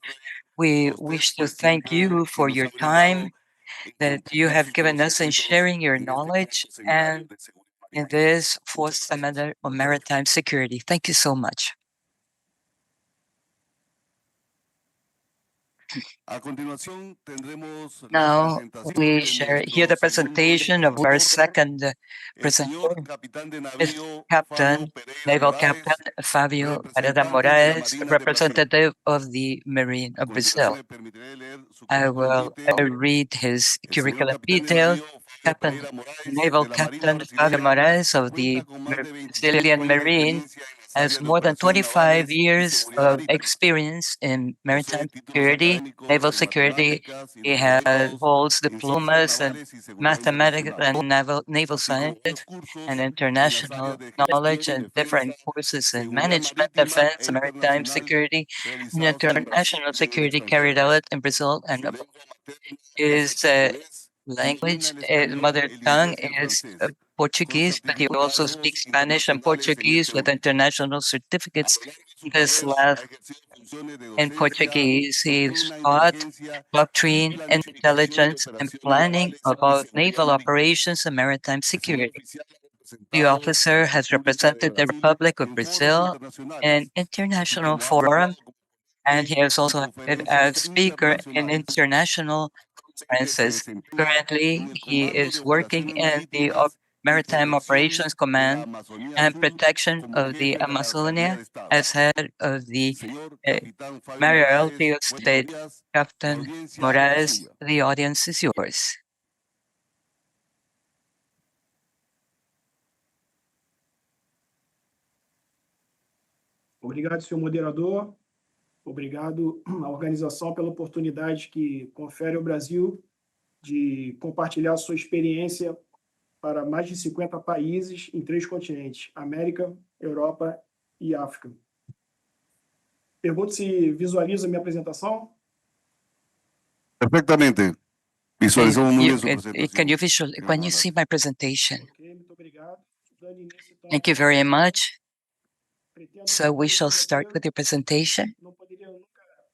we wish to thank you for your time that you have given us in sharing your knowledge and in this fourth seminar on maritime security. Thank you so much. A continuación tendremos la Now presentación we de hear the nuestro presentation of segundo our expositor, second el presenter, señor capitán de is navío Captain, Fabio Pereira Naval Moraes, Captain Fabio Pereira representante de la Moraes, Marina de Brasil. representative of the Marine A of continuación Brazil. le permitiré leer su I currículum will vitae. read his El señor curriculum capitán de details. navío Fabio Captain, Pereira Moraes Naval de la Marina Captain Fabio brasileña Moraes of the cuenta con más de 25 Brazilian años de Marine experiencia en las has áreas de more than operaciones 25 navales y years seguridad of marítima. experience in Posee maritime títulos security, académicos naval en security. matemáticas y He doctorados holds en ciencias diplomas in navales y seguridad mathematics internacional, and naval así como varios science cursos and en las international áreas de knowledge gestión, and defensa, different courses in seguridad management, marítima e defense, maritime internacional security, and realizados en Brasil international y en el security carried extranjero. out in Brazil and Su abroad. lengua materna es His el portugués y domina language, el his español, mother el tongue inglés y el is francés, con Portuguese, but he also certificados speaks Spanish and internacionales en Portuguese este with orden. international A certificates. lo largo de su This carrera ha last ejercido funciones de in docencia, Portuguese, he's doctrina, taught inteligencia y doctrine, planificación de intelligence, and operaciones planning navales y about seguridad naval marítima. operations and maritime El señor security. oficial ha The representado officer a la has República de represented the Brasil Republic of en foros Brazil in internacionales, así international como ha actuado forum, como and he has en also acted as conferencias speaker in internacionales. international Que se conferences. desempeña en Currently, el he Comando de is working Operaciones in the Marítimas y Maritime Protección Operations de la Command Amazonía and Sur Protection como of the jefe de la Guardia Amazonia de Estado. as head of the Señor uh, Capitán Fabio Moraes, Mayoralty of buenos State. días. La Captain audiencia es Moraes, suya. the audience is yours. Obrigado, senhor moderador. Obrigado à organização pela oportunidade que confere ao Brasil de compartilhar sua experiência para mais de 50 países em 3 continentes: América, Europa e África. Pergunto se visualiza minha apresentação. Perfectamente. Visualizamos muy bien su Can presentación. you visual, señor can you comandante. see my presentation? Ok, muito obrigado. Dando início, então, Thank you very much. pretendo So we shall concluir start roteiro. with the presentation. Não poderia nunca,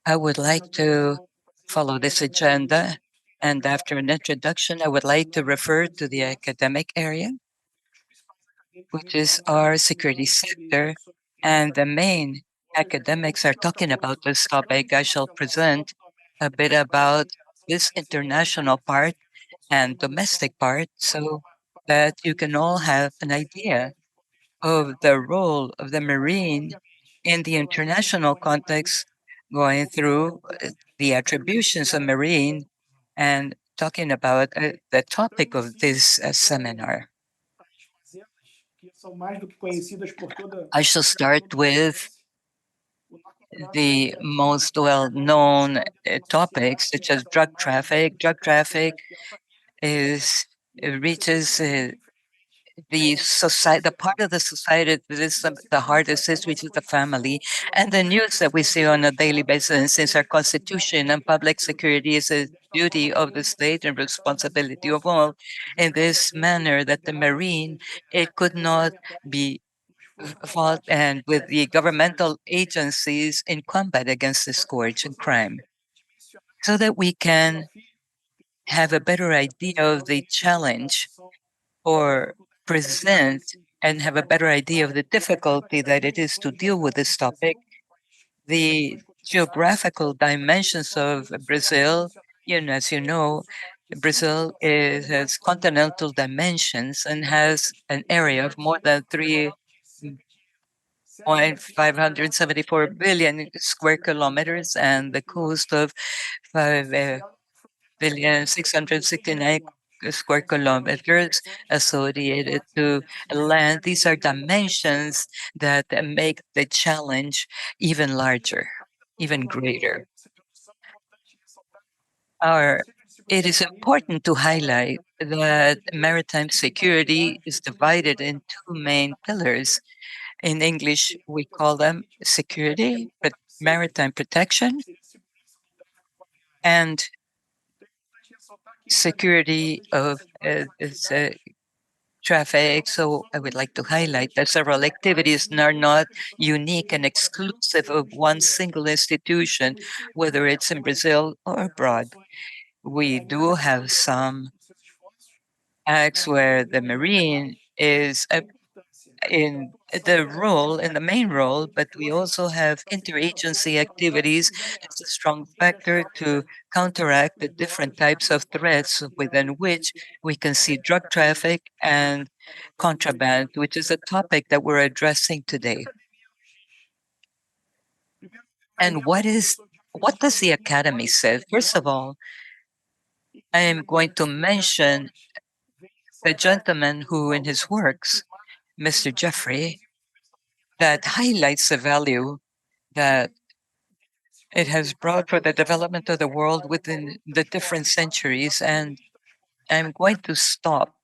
I would like to fazer follow uma this breve análise agenda, and after an introduction, I would like to refer to the academic area, which is our security sector, and the main academics are talking about this topic. I shall present a bit about this international part and domestic part so that you can all have an idea of the role of the Marine in the international context, going through the attributions of Marine and talking about the topic of this seminar. que são mais do que conhecidas por toda I shall start with the most well-known topics, such as drug traffic. Drug traffic is reaches the society, the part of the society that is the hardest hit, which is the family, and the news that we see on a daily basis. And since our constitution and public security is a duty of the state and responsibility of all, in this manner that the Marine, it could not be fought and with the governmental agencies in combat against the scourge and crime, so that we can have a better idea of the challenge or present and have a better idea of the difficulty that it is to deal with this topic. The geographical dimensions of Brazil, as you know, Brazil has continental dimensions and has an area of more than 3.574 billion square kilometers and the coast of 5,669 square kilometers associated to land. These are dimensions that make the challenge even larger, even greater. It is important to highlight that maritime security is divided in two main pillars. In English, we call them security, maritime protection, and security of traffic. So I would like to highlight that several activities are not unique and exclusive of one single institution, whether it's in Brazil or abroad. We do have some acts where the Marine is in in the main role, but we also have interagency activities as a strong factor to counteract the different types of threats within which we can see drug traffic and contraband, which is a topic that we're addressing today. And what does the Academy say? First of all, I am going to mention the gentleman who, in his works, Mr. Jeffrey, that highlights the value that it has brought for the development of the world within the different centuries. And I'm going to stop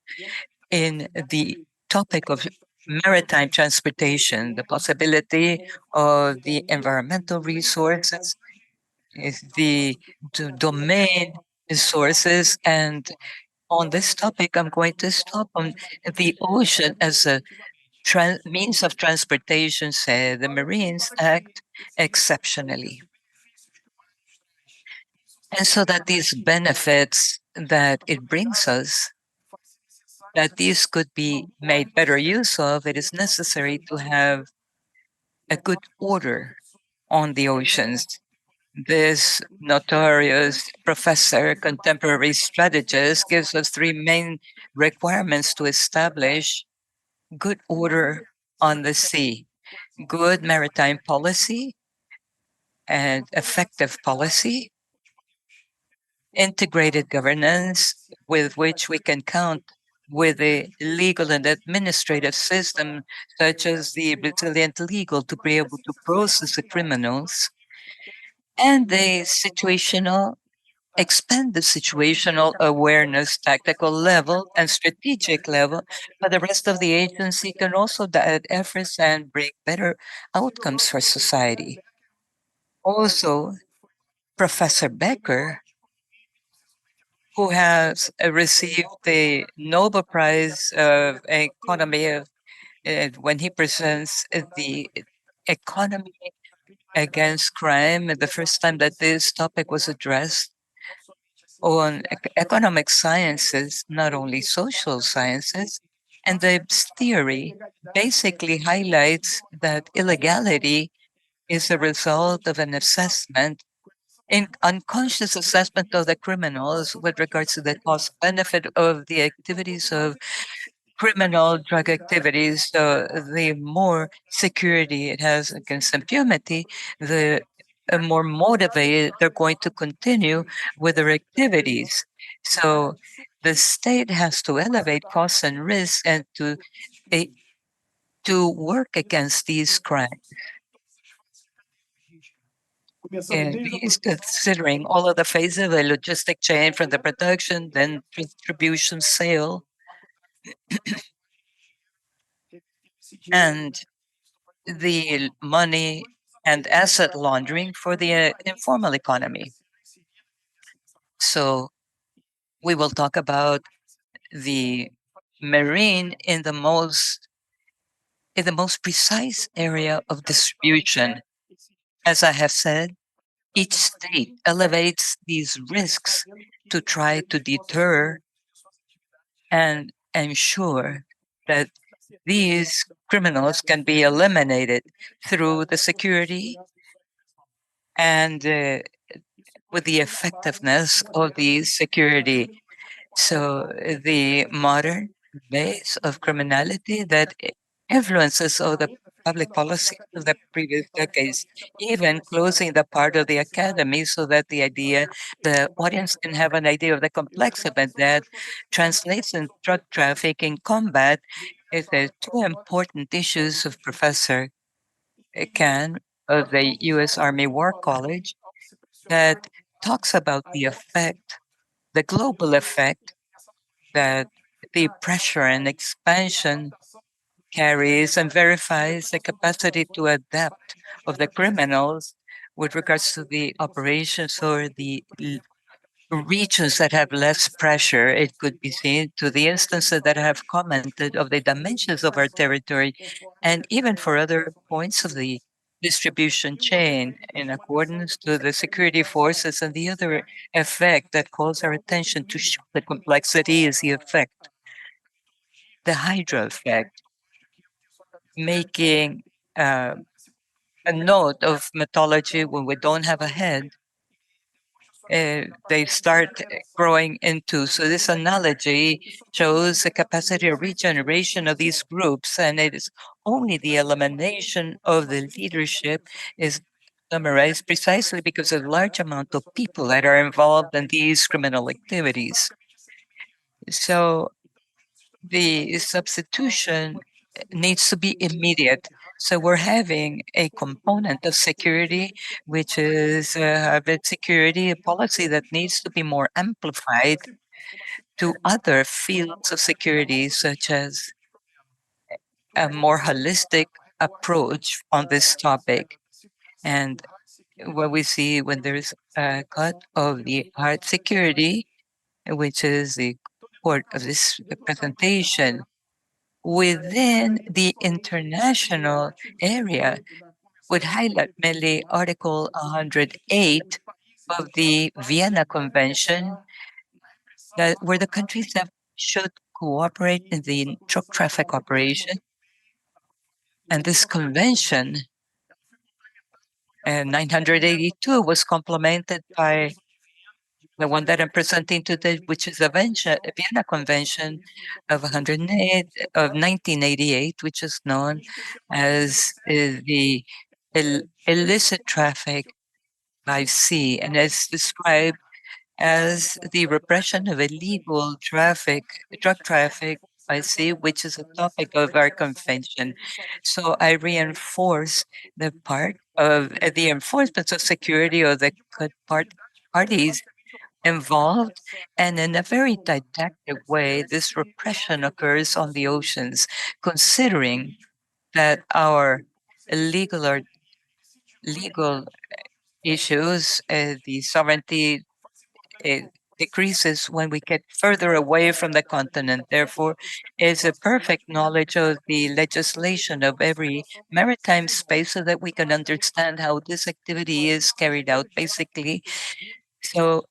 in the topic of maritime transportation, the possibility of the environmental resources, is the domain sources. And on this topic, I'm going to stop on the ocean as a means of transportation. Say the Marines act exceptionally. And so that these benefits that it brings us, that these could be made better use of, it is necessary to have a good order on the oceans. This notorious professor, contemporary strategist, gives us three main requirements to establish good order on the sea: good maritime policy and effective policy, integrated governance with which we can count with a legal and administrative system such as the resilient legal to be able to process the criminals, and the situational expand the situational awareness tactical level and strategic level, but the rest of the agency can also add efforts and bring better outcomes for society. Also, Professor Becker, who has received the Nobel Prize of Economy when he presents the economy against crime, the first time that this topic was addressed on economic sciences, not only social sciences. And the theory basically highlights that illegality is a result of an assessment, in unconscious assessment of the criminals with regards to the cost benefit of the activities of criminal drug activities. So the more security it has against impunity, the more motivated they're going to continue with their activities. So the state has to elevate costs and risks and eh, to work against these crimes. And he's considering all of the phases of the logistic chain from the production, then distribution, sale, and the money and asset laundering for the informal economy. So we will talk about the marine in the most precise area of distribution. As I have said, each state elevates these risks to try to deter and ensure that these criminals can be eliminated through the security and with the effectiveness of the security. So the modern base of criminality that influences of the public policy of the previous decades, even closing the part of the academy so that the audience can have an idea of the complexity that translates in drug trafficking combat is the two important issues of Professor Khan of the U.S. Army War College that talks about the effect, the global effect that the pressure and expansion carries and verifies the capacity to adapt of the criminals with regards to the operations or the regions that have less pressure, it could be seen to the instances that I have commented of the dimensions of our territory, and even for other points of the distribution chain in accordance to the security forces. And the other effect that calls our attention to the complexity is the effect, the hydro effect, making a note of mythology when we don't have a head, they start growing into. So this analogy shows the capacity of regeneration of these groups, and it is only the elimination of the leadership is summarized precisely because of the large amount of people that are involved in these criminal activities. So the substitution needs to be immediate. So we're having a component of security, which is hybrid security, a policy that needs to be more amplified to other fields of security, such as a more holistic approach on this topic. And what we see when there's a cut of the hard security, which is the core of this presentation, within the international area would highlight mainly Article 108 of the Vienna Convention, that where the countries that should cooperate in the drug traffic operation. And this convention, 982, was complemented by the one that I'm presenting today, which is the Vienna Convention of 108 of 1988, which is known as the illicit traffic by sea, and is described as the repression of illegal traffic, drug traffic by sea, which is a topic of our convention. So I reinforce the part of the enforcement of security of the parties involved, and in a very didactic way, this repression occurs on the oceans, considering that our legal or legal issues, the sovereignty uh, decreases when we get further away from the continent. Therefore, is a perfect knowledge of the legislation of every maritime space so that we can understand how this activity is carried out, basically. So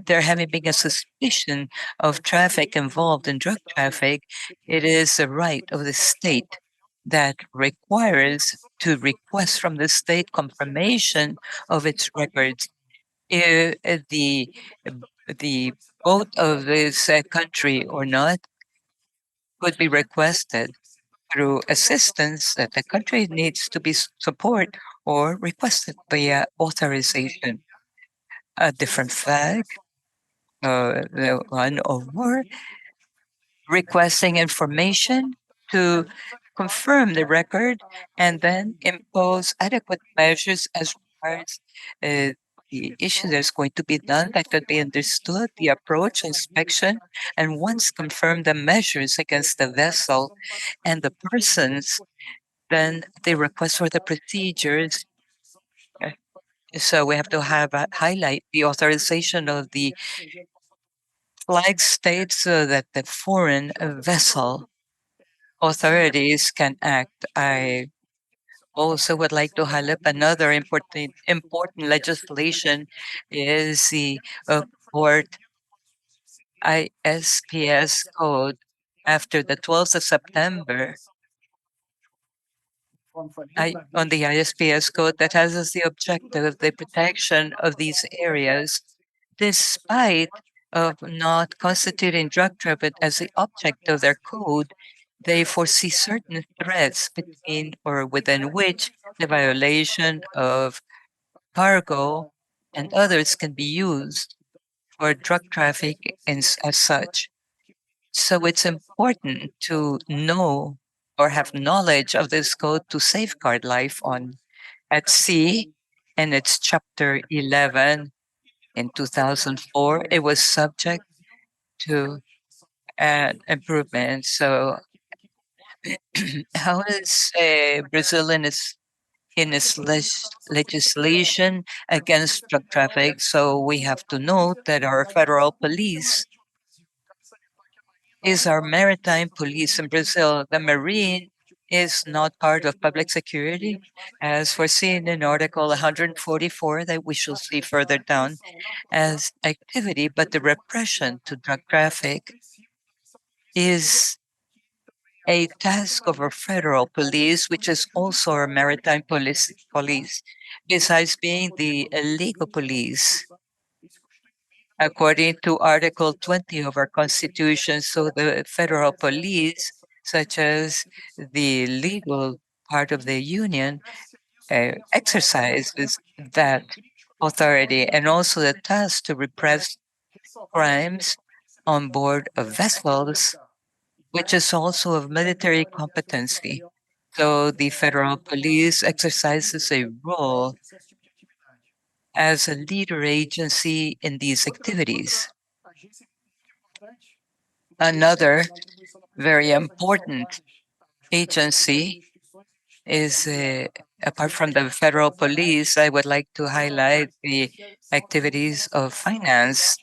there having been a suspicion of traffic involved in drug traffic, it is a right of the state that requires to request from the state confirmation of its records. The boat of this country or not could be requested through assistance that the country needs to be support or requested via authorization. A different flag, the one of war, requesting information to confirm the record and then impose adequate measures as regards the issue that's going to be done that could be understood, the approach, inspection, and once confirmed the measures against the vessel and the persons, then the request for the procedures. uh, So we have to have highlight the authorization of the flag state so that the foreign vessel authorities can act. I also would like to highlight another important legislation is the port ISPS code after the 12th of September. On the ISPS code that has as the objective the protection of these areas, despite of not constituting drug traffic as the object of their code, they foresee certain threats between or within which the violation of cargo and others can be used for drug traffic as such. So it's important to know or have knowledge of this code to safeguard life on at sea. And it's chapter 11 in 2004. It was subject to an improvement. So how is Brazil in its in its legislation against drug traffic. So we have to note that our federal police is our maritime police in Brazil. The Marine is not part of public security, as foreseen in Article 144 that we shall see further down as activity, but the repression to drug traffic is a task of our federal police, which is also our maritime police, besides being the legal police, according to Article 20 of our Constitution. So the federal police, such as the legal part of the union, exercises that authority and also the task to repress crimes on board of vessels, which is also of military competency. So the federal police exercises a role as a leader agency in these activities. Another very important agency is, apart from the federal police, I would like to highlight the activities of finance.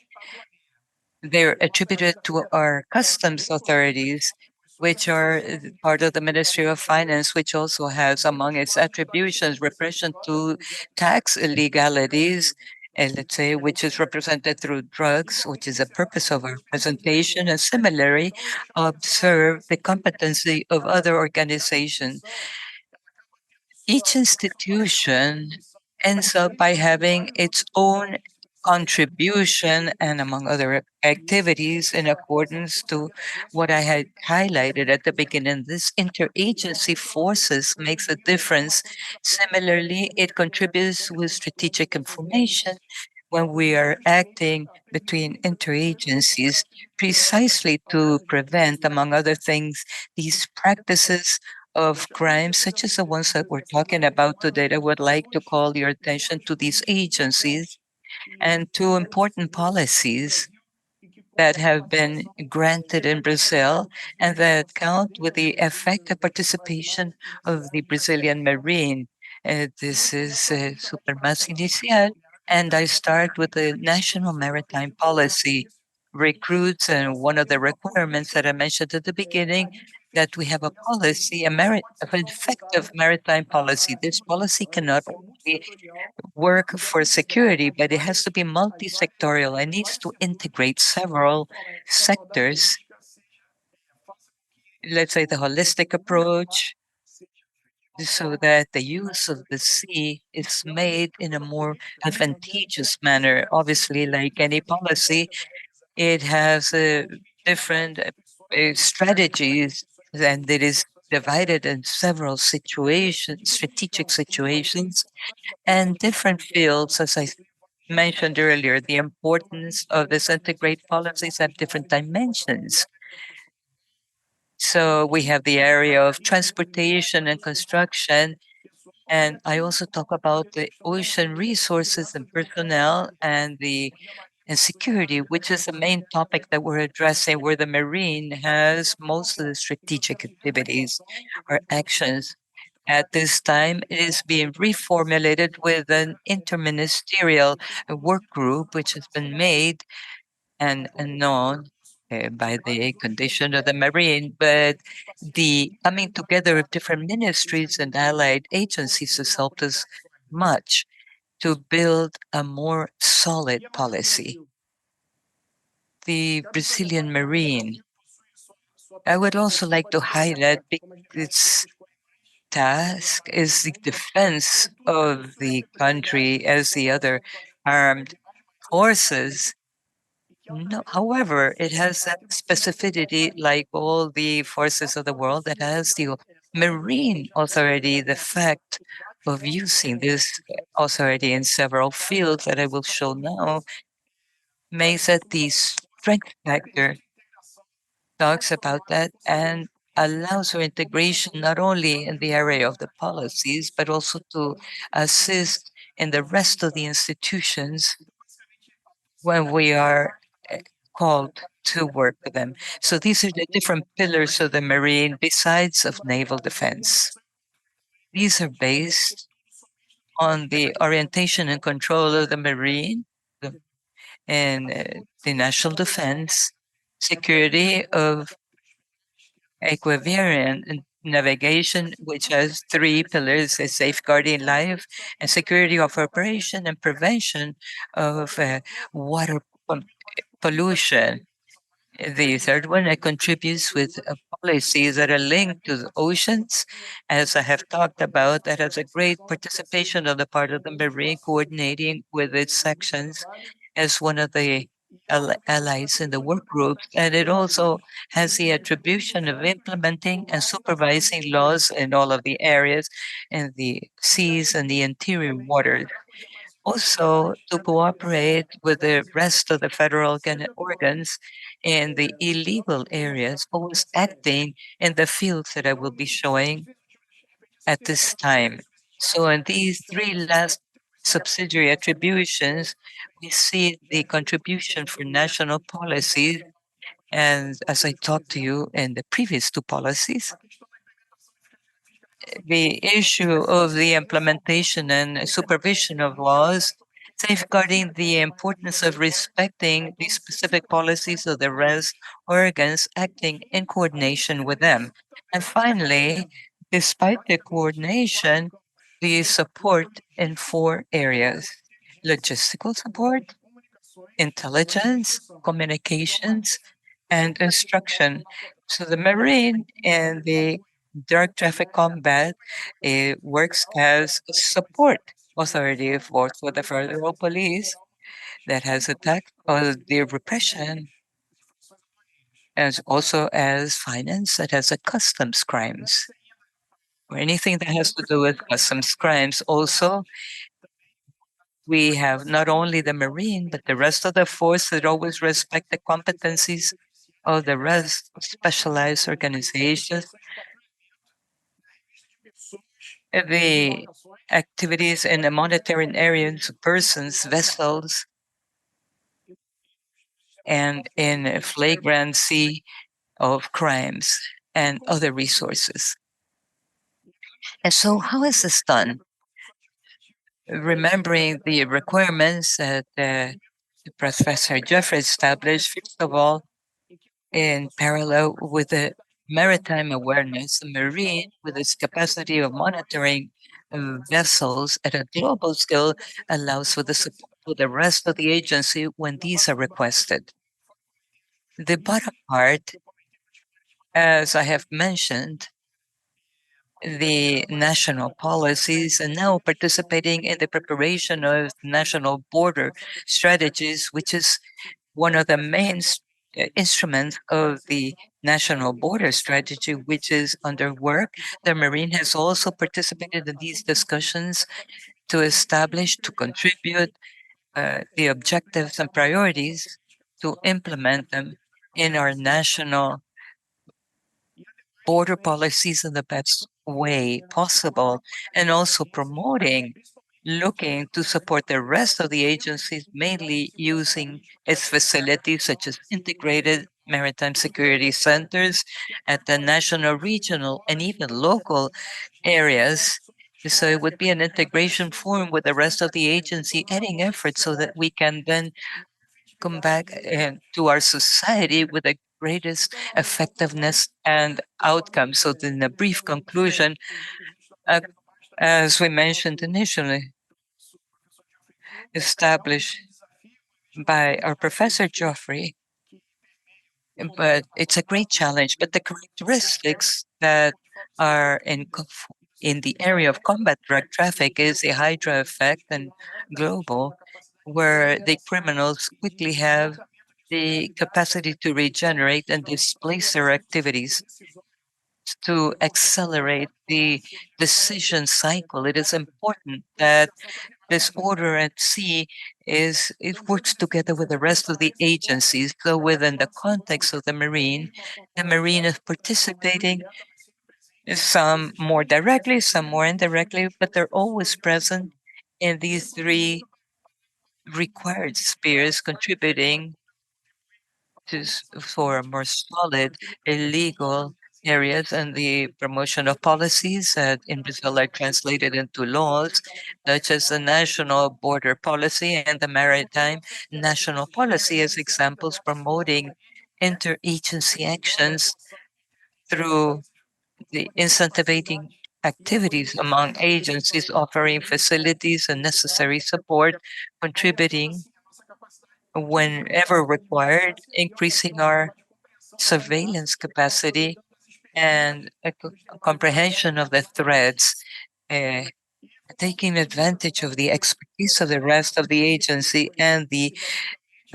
They're attributed to our customs authorities, which are part of the Ministry of Finance, which also has among its attributions repression to tax illegalities, and let's say, which is represented through drugs, which is the purpose of our presentation, and similarly observe the competency of other organizations. Each institution ends up by having its own contribution and among other activities in accordance to what I had highlighted at the beginning. This interagency forces makes a difference. Similarly, it contributes with strategic information when we are acting between interagencies precisely to prevent, among other things, these practices of crimes such as the ones that we're talking about today. I would like to call your attention to these agencies and to important policies that have been granted in Brazil and that count with the effective participation of the Brazilian Marine. This is Supermas Inicial, and I start with the National Maritime Policy recruits, and one of the requirements that I mentioned at the beginning, that we have a policy, an effective maritime policy. This policy cannot only work for security, but it has to be multi-sectorial and needs to integrate several sectors. Let's say the holistic approach, so that the use of the sea is made in a more advantageous manner. Obviously, like any policy, it has different strategies, and it is divided in several situations, strategic situations, and different fields. As I mentioned earlier, the importance of this integrated policies have different dimensions. So we have the area of transportation and construction, and I also talk about the ocean resources and personnel and security, which is the main topic that we're addressing, where the Marine has most of the strategic activities or actions. At this time, it is being reformulated with an interministerial work group, which has been made and known by the condition of the Marine, but the coming together of different ministries and allied agencies has helped us much to build a more solid policy. The Brazilian Marine, I would also like to highlight its task is the defense of the country as the other armed forces. No, however, it has that specificity like all the forces of the world that has the marine authority, the fact of using this authority in several fields that I will show now makes it the strength factor, talks about that, and allows for integration not only in the area of the policies, but also to assist in the rest of the institutions when we are called to work with them. So these are the different pillars of the Marine besides of naval defense. These are based on the orientation and control of the marine and the national defense, security of equatorial navigation, which has three pillars: safeguarding life and security of operation and prevention of water pollution. The third one, it contributes with policies that are linked to the oceans, as I have talked about, that has a great participation on the part of the Marine, coordinating with its sections as one of the allies in the work groups. And it also has the attribution of implementing and supervising laws in all of the areas in the seas and the interior waters, also to cooperate with the rest of the federal organs in the illegal areas, always acting in the fields that I will be showing at this time. So in these three last subsidiary attributions, we see the contribution for national policies. And as I talked to you in the previous two policies, the issue of the implementation and supervision of laws, safeguarding the importance of respecting the specific policies of the rest organs acting in coordination with them. And finally, despite the coordination, the support in four areas: logistical support, intelligence, communications, and instruction. So the Marine and the drug traffic combat works as a support authority for the federal police that has attacked the repression, as also as finance that has a customs crimes or anything that has to do with customs crimes. Also, we have not only the Marine, but the rest of the force that always respect the competencies of the rest of specialized organizations. The activities in the monitoring areas, persons, vessels, and in flagrancy of crimes and other resources. And so how is this done? Remembering the requirements that Professor Jeffrey established, first of all, in parallel with the maritime awareness, the Marine, with its capacity of monitoring vessels at a global scale, allows for the support of the rest of the agency when these are requested. The bottom part, as I have mentioned, the national policies and now participating in the preparation of national border strategies, which is one of the main instruments of the national border strategy, which is under work. The Marine has also participated in these discussions to establish, to contribute the objectives and priorities, to implement them in our national border policies in the best way possible, and also promoting, looking to support the rest of the agencies, mainly using its facilities such as integrated maritime security centers at the national, regional, and even local areas. So it would be an integration forum with the rest of the agency, adding effort so that we can then come back to our society with the greatest effectiveness and outcome. So, in a brief conclusion, uh, as we mentioned initially, established by our Professor Geoffrey, but it's a great challenge. But the characteristics that are in the area of combat drug traffic is a hydra effect and global, where the criminals quickly have the capacity to regenerate and displace their activities to accelerate the decision cycle. It is important that this order at sea it works together with the rest of the agencies. So within the context of the Marine is participating, some more directly, some more indirectly, but they're always present in these three required spheres, contributing for a more solid, legal, areas and the promotion of policies that in Brazil are translated into laws, such as the national border policy and the maritime national policy as examples promoting interagency actions through the incentivizing activities among agencies offering facilities and necessary support, contributing whenever required, increasing our surveillance capacity and comprehension of the threats, uh, taking advantage of the expertise of the rest of the agency and the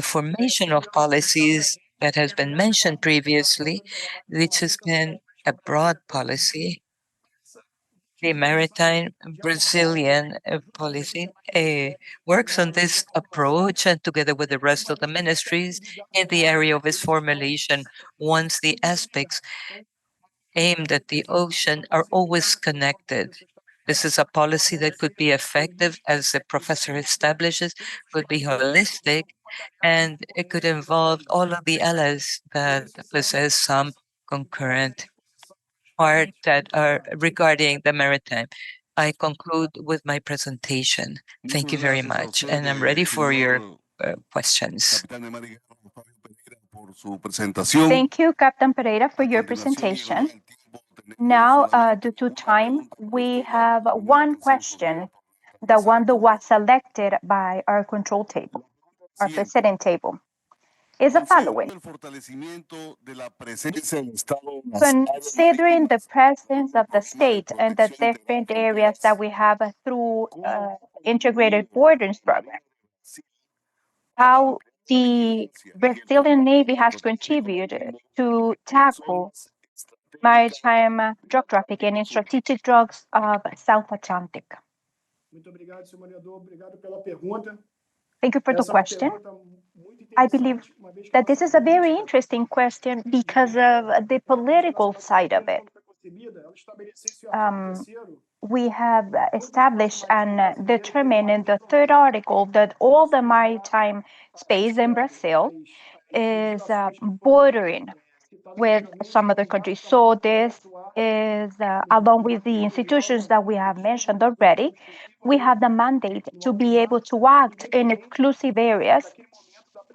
formation of policies that has been mentioned previously, which has been a broad policy. The maritime Brazilian policy works on this approach and together with the rest of the ministries in the area of its formulation, once the aspects aimed at the ocean are always connected. This is a policy that could be effective, as the professor establishes, could be holistic, and it could involve all of the allies that possess some concurrent part that are regarding the maritime. I conclude with my presentation. Thank you very much, and I'm ready for your questions. Thank you, Captain Pereira, for your presentation. Now, due to time, we have one question, the one that was selected by our control table, our president table. Is the following. Considering the presence of the state and the different areas that we have through integrated borders program, how the Brazilian Navy has contributed to tackle maritime drug trafficking and strategic drugs of South Atlantic. Thank you for the question. I believe that this is a very interesting question because of the political side of it. We have established and determined in the third article that all the maritime space in Brazil is bordering with some other countries. So this is, along with the institutions that we have mentioned already, we have the mandate to be able to act in exclusive areas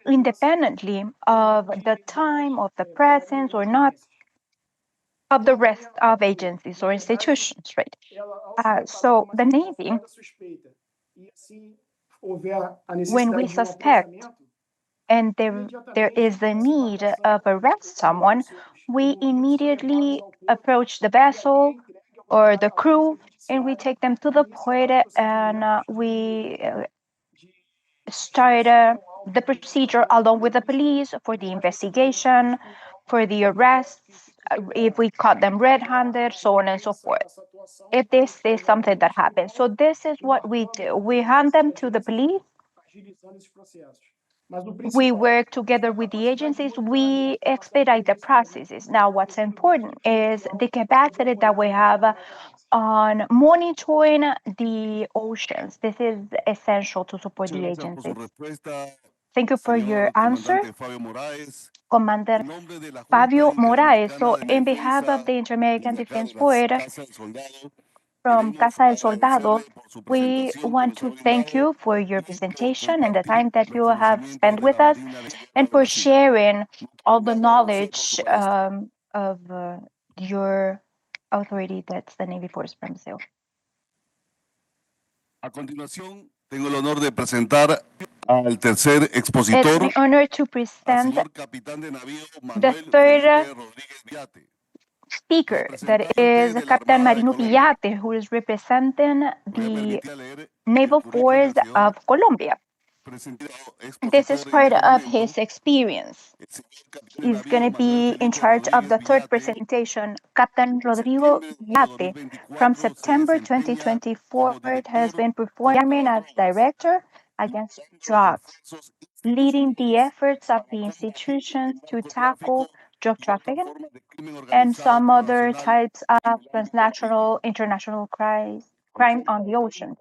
independently of the time, of the presence or not of the rest of agencies or institutions, right? So the Navy, when we suspect and there is the need of arrest someone, we immediately approach the vessel or the crew and we take them to the port and we start the procedure along with the police for the investigation, for the arrests, if we caught them red-handed, so on and so forth. If this is something that happens. So this is what we do. We hand them to the police. We work together with the agencies. We expedite the processes. Now, what's important is the capacity that we have on monitoring the oceans. This is essential to support the agencies. Thank you for your answer, Commander Fabio Moraes. So, in behalf of the Inter-American Defense Board, from Casa del Soldado, we want to thank you for your presentation and the time that you have spent with us and for sharing all the knowledge of your authority, that's the Navy Force from Brazil. A continuación, tengo el honor de presentar al tercer It's expositor, my honor to al present señor capitán de navío the Manuel third Felipe Rodríguez Villate. speaker, that is Captain Marino Villate, who is representing Me voy a the permitir leer el Naval currículum Force del señor of Colombia. This is part of his experience. El señor capitán de Is navío going to be Manuel in Felipe charge of the Rodríguez third Villate, presentation. Captain Rodrigo Villate, from September 2024, has been performing as director against drugs, leading the efforts of the institutions to tackle drug trafficking and some other types of transnational, international crime on the ocean.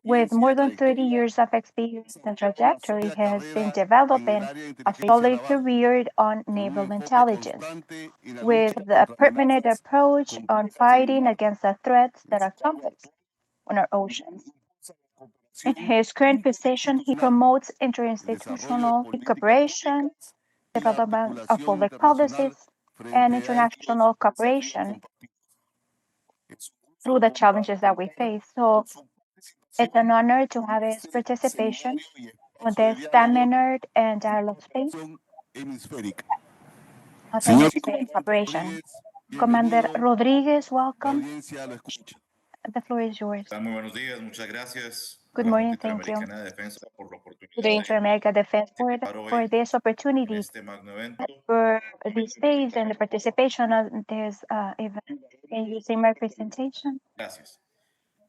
with more than 30 years of experience and trajectory, has been developing a solid career on naval intelligence, with a permanent approach on fighting against the threats that are complex on our oceans. In his current position, he promotes interinstitutional cooperation, development of public policies, and international cooperation through the challenges that we face. So it's an honor to have his participation on this seminar and dialogue space of hemispheric cooperation. Commander Rodriguez, welcome. The floor is yours. Muy buenos días, muchas gracias. Good a la morning, Junta thank you. Interamericana de Defensa por la oportunidad To the Inter-America Defense Board for this en opportunity, este magno evento. for this phase and the participation of this event. Can you see my presentation? Gracias.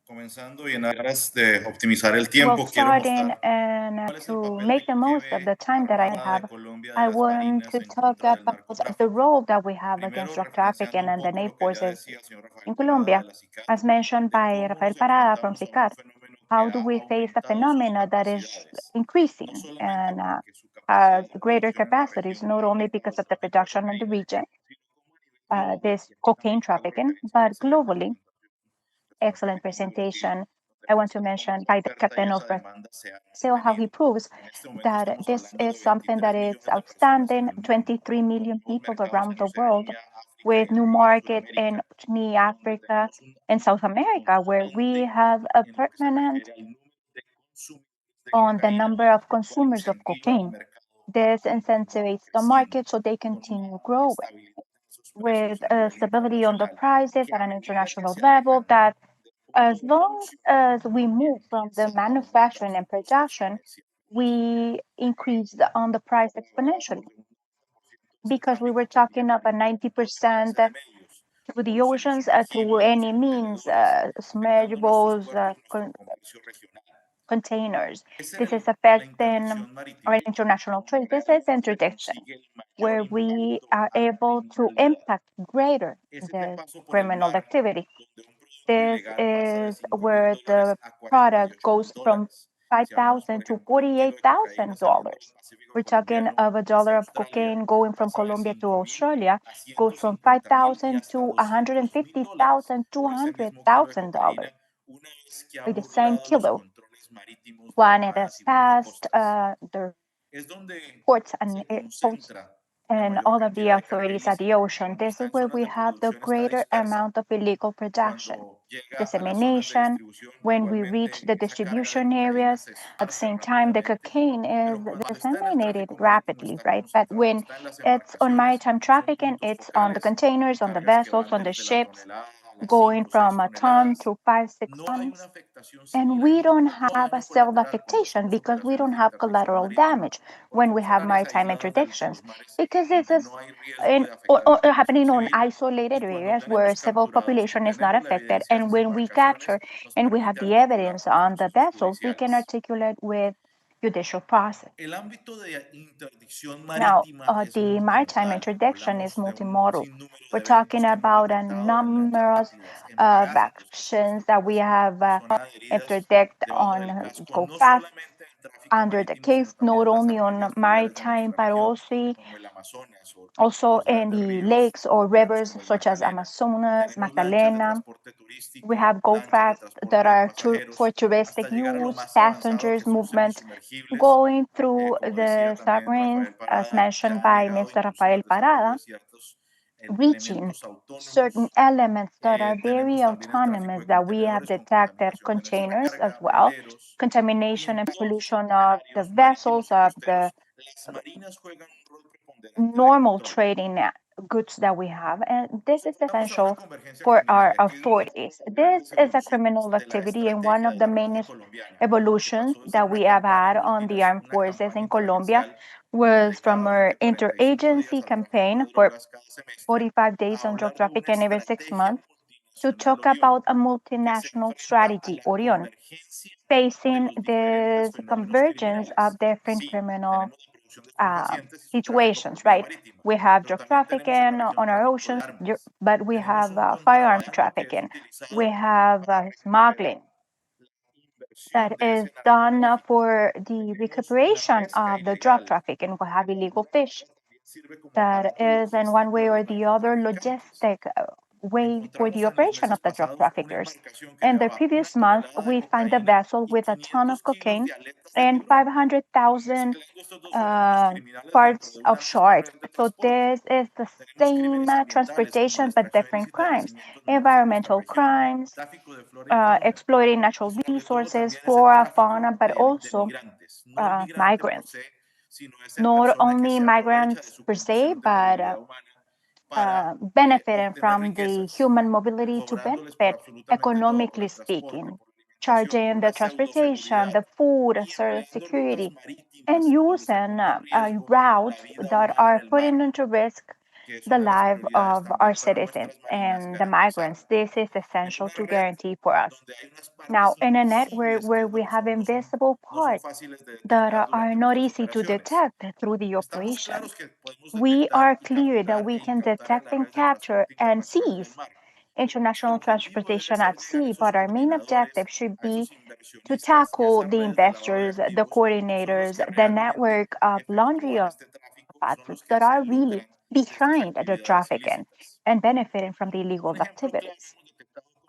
Comenzando y en aras de optimizar el Well, tiempo, quiero starting mostrar and cuál es el to papel make que the most of the lleve time that I Armada de have. Colombia de I las want Marinas to en talk contra del about the narcotráfico. role that we have Primero, against drug referenciando trafficking un and the poco naval lo que ya forces decía el señor Rafael in Parada Colombia, de la CICAR, as mentioned de by cómo Rafael nos Parada from enfrentamos a un SICAR. fenómeno que How ha do we face a aumentado sus phenomena that is capacidades, increasing no solamente and porque su has capacidad de greater producción en la capacities, región not only because of the production in the region, this cocaine trafficking, but globally? Excellent presentation. I want to mention by the captain of Brazil how he proves that this is something that is outstanding. 23 million people around the world, with new market in Africa and South America, where we have a permanent on the number of consumers of cocaine. This incentivizes the market so they continue growing with stability on the prices at an international level, that as long as we move from the manufacturing and production, we increase on the price exponentially, because we were talking of a 90% through the oceans, through any means, submersibles, containers. This is affecting our international trade. This is interdiction, where we are able to impact greater the criminal activity. This is where the product goes from $5,000 to $48,000. We're talking of a dollar of cocaine going from Colombia to Australia goes from $5,000 to $150,000, $200,000 for the same kilo. When it is passed, the ports and airports and all of the authorities at the ocean, this is where we have the greater amount of illegal production, dissemination. When we reach the distribution areas, at the same time, the cocaine is disseminated rapidly, right? But when it's on maritime trafficking, it's on the containers, on the vessels, on the ships, going from a ton to 5-6 tons. And we don't have a self-affectation because we don't have collateral damage when we have maritime interdictions, because this is happening on isolated areas where civil population is not affected. And when we capture and we have the evidence on the vessels, we can articulate with judicial process. Now, the maritime interdiction is multimodal. We're talking about a numerous actions that we have interdict on go fast under the case, not only on maritime, but also in the lakes or rivers such as Amazonas, Magdalena. We have go fast that are for touristic use, passengers movement, going through the submarines, as mentioned by Mr. Rafael Parada, reaching certain elements that are very autonomous that we have detected, containers as well, contamination and pollution of the vessels, of the normal trading goods that we have. And this is essential for our authorities. This is a criminal activity, and one of the main evolutions that we have had on the armed forces in Colombia was from our interagency campaign for 45 days on drug trafficking every 6 months to talk about a multinational strategy, Orion, facing the convergence of different criminal situations, right? We have drug trafficking on our oceans, but we have firearms trafficking, we have smuggling, that is done for the recuperation of the drug traffic, and we have illegal fish that is in one way or the other logistic way for the operation of the drug traffickers. In the previous month, we find a vessel with a ton of cocaine and 500,000 parts of sharks. So this is the same transportation but different crimes, environmental crimes, exploiting natural resources, flora, fauna, but also migrants. Not only migrants per se, but benefiting from the human mobility to benefit economically speaking, charging the transportation, the food, security, and using routes that are putting into risk the life of our citizens and the migrants. This is essential to guarantee for us. Now, in a network where we have invisible parts that are not easy to detect through the operation, we are clear that we can detect and capture and seize international transportation at sea, but our main objective should be to tackle the investors, the coordinators, the network of laundry of assets that are really behind the trafficking and benefiting from the illegal activities.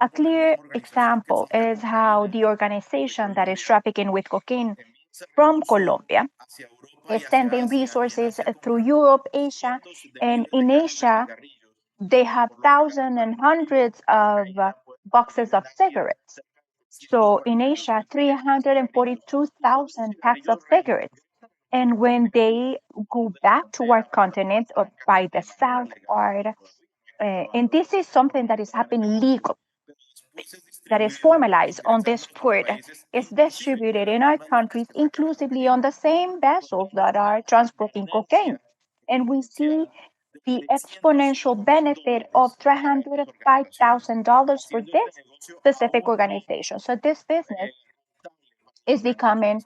A clear example is how the organization that is trafficking with cocaine from Colombia is sending resources through Europe, Asia, and in Asia, they have thousands and hundreds of boxes of cigarettes. So in Asia, 342,000 packs of cigarettes. And when they go back to our continent or by the south part, and this is something that is happening legal, that is formalized on this port, is distributed in our countries inclusively on the same vessels that are transporting cocaine. And we see the exponential benefit of $305,000 for this specific organization. So this business is becoming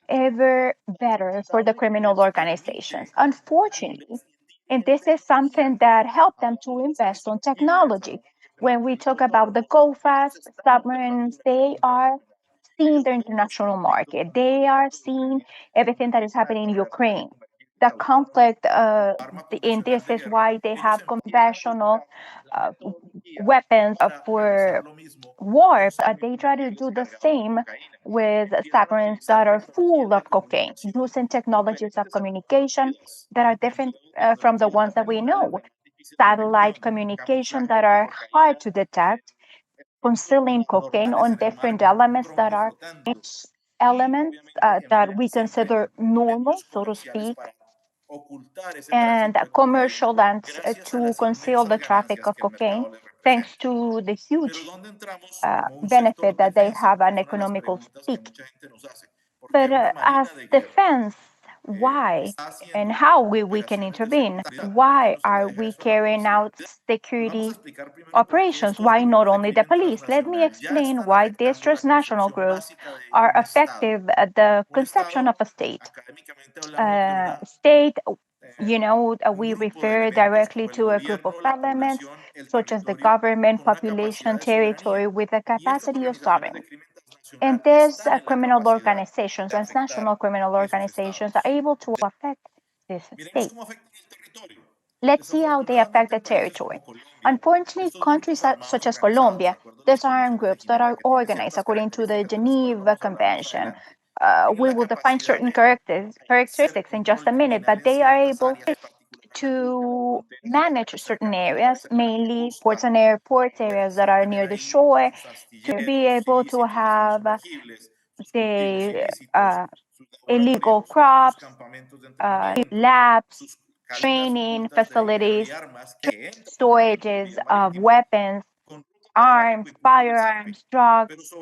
ever better for the criminal organizations. Unfortunately, and this is something that helped them to invest on technology. When we talk about the go fast submarines, they are seeing the international market. They are seeing everything that is happening in Ukraine. The conflict, and this is why they have conventional uh, weapons for war, but they try to do the same with submarines that are full of cocaine, using technologies of communication that are different from the ones that we know. Satellite communication that are hard to detect, concealing cocaine on different elements that are elements that we consider normal, so to speak, and commercial lengths to conceal the traffic of cocaine, thanks to the huge benefit that they have an economical speak. But as defense, why and how we can intervene? Why are we carrying out security operations? Why not only the police? Let me explain why these transnational groups are effective at the conception of a state. State, we refer directly to a group of elements, such as the government, population, territory, with the capacity of sovereignty. And these criminal organizations, transnational criminal organizations, are able to affect this state. Let's see how they affect the territory. Unfortunately, countries such as Colombia, these armed groups that are organized according to the Geneva Convention. We will define certain characteristics in just a minute, but they are able to manage certain areas, mainly ports and airports, areas that are near the shore, to be able to have the illegal crops, labs, training facilities, storages of weapons, arms, firearms, drugs,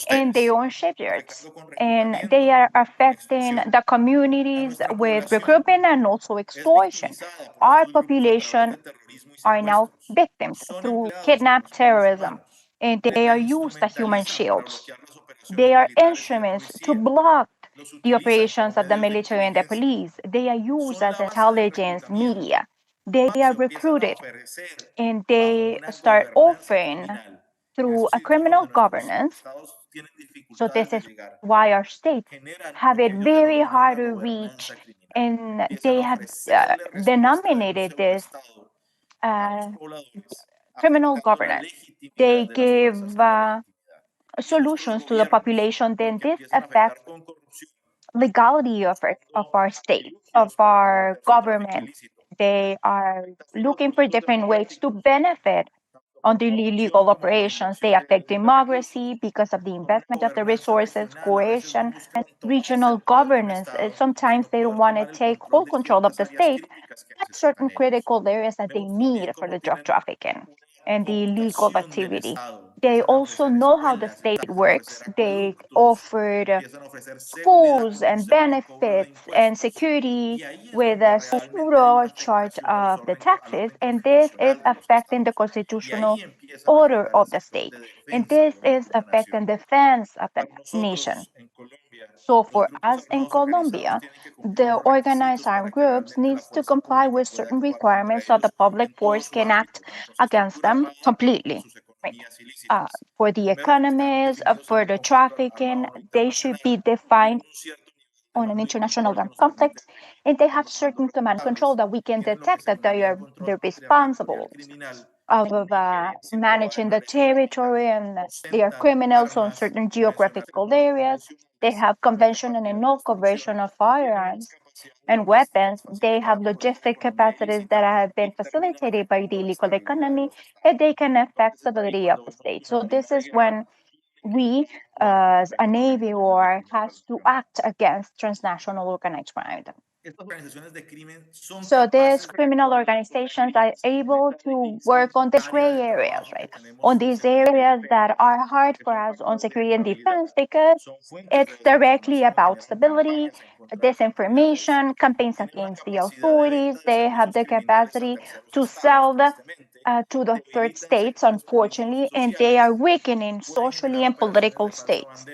in their own shipyards. And they are affecting the communities with recruitment and also extortion. Our population are now victims through kidnap terrorism, and they are used as human shields. They are instruments to block the operations of the military and the police. They are used as intelligence media. They are recruited and they start offering through a criminal governance. So this is why our states have it very hard to reach, and they have denominated this criminal governance. They give solutions to the population. Then this affects legality of our states, of our government. They are looking for different ways to benefit on the illegal operations. They affect democracy because of the investment of the resources, coercion, regional governance. Sometimes they don't want to take whole control of the state at certain critical areas that they need for the drug trafficking and the illegal activity. They also know how the state works. They offered schools and benefits and security with a pseudo charge of the taxes, and this is affecting the constitutional order of the state, and this is affecting defense of the nation. So for us in Colombia, the organized armed groups needs to comply with certain requirements so the public force can act against them completely. Right. For the economies, for the trafficking, they should be defined on an international conflict, and they have certain command control that we can detect that they're responsible of managing the territory, and they are criminals on certain geographical areas. They have conventional and no conventional of firearms and weapons. They have logistic capacities that have been facilitated by the illegal economy, and they can affect stability of the state. So this is when we, as a Navy war, has to act against transnational organized crime. So these criminal organizations are able to work on these gray areas, right? On these areas that are hard for us on security and defense because it's directly about stability, disinformation, campaigns against the authorities. They have the capacity to sell to the third states, unfortunately, and they are weakening socially and political states.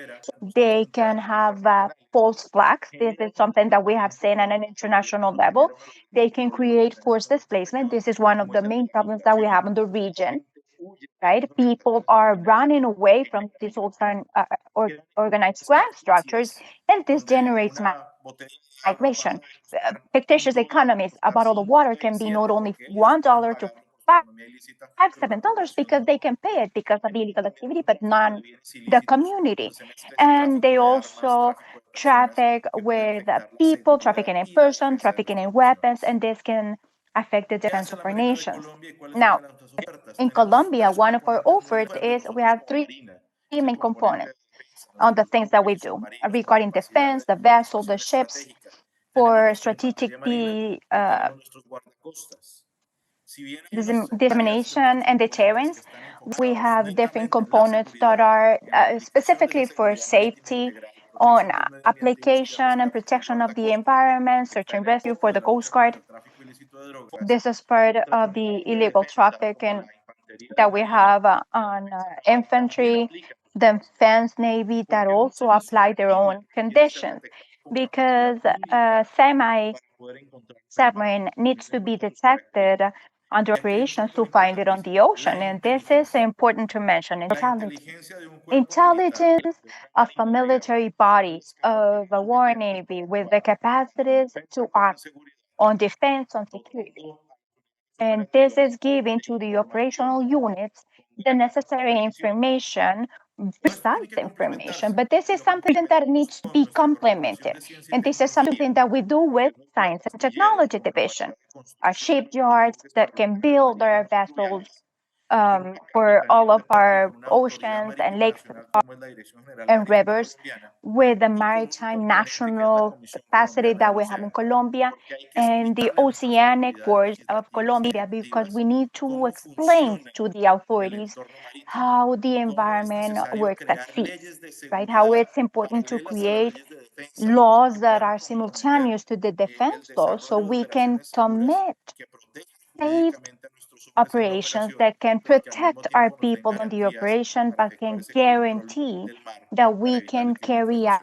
They can have false flags. This is something that we have seen at an international level. They can create forced displacement. This is one of the main problems that we have in the region, right? People are running away from these organized crime structures, and this generates migration. Fictitious economies. A bottle of water can be not only $1 to $7 because they can pay it because of the illegal activity, but not the community. And they also traffic with people, trafficking in person, trafficking in weapons, and this can affect the defense of our nations. Now, in Colombia, one of our offers is we have three main components on the things that we do regarding defense, the vessel, the ships, for strategic dissemination and deterrence. We have different components that are specifically for safety on application and protection of the environment, search and rescue for the Coast Guard. This is part of the illegal trafficking that we have on infantry, defense, Navy that also apply their own conditions because semi-submarine needs to be detected under operations to find it on the ocean. And this is important to mention. Intelligence of a military body, of a war navy with the capacities to act on defense, on security. And this is given to the operational units the necessary information, precise information. But this is something that needs to be complemented. And this is something that we do with Science and Technology Division. Our shipyards that can build our vessels for all of our oceans and lakes and rivers with the maritime national capacity that we have in Colombia and the oceanic force of Colombia, because we need to explain to the authorities how the environment works at sea, right? How it's important to create laws that are simultaneous to the defense law so we can commit safe operations that can protect our people in the operation, but can guarantee that we can carry out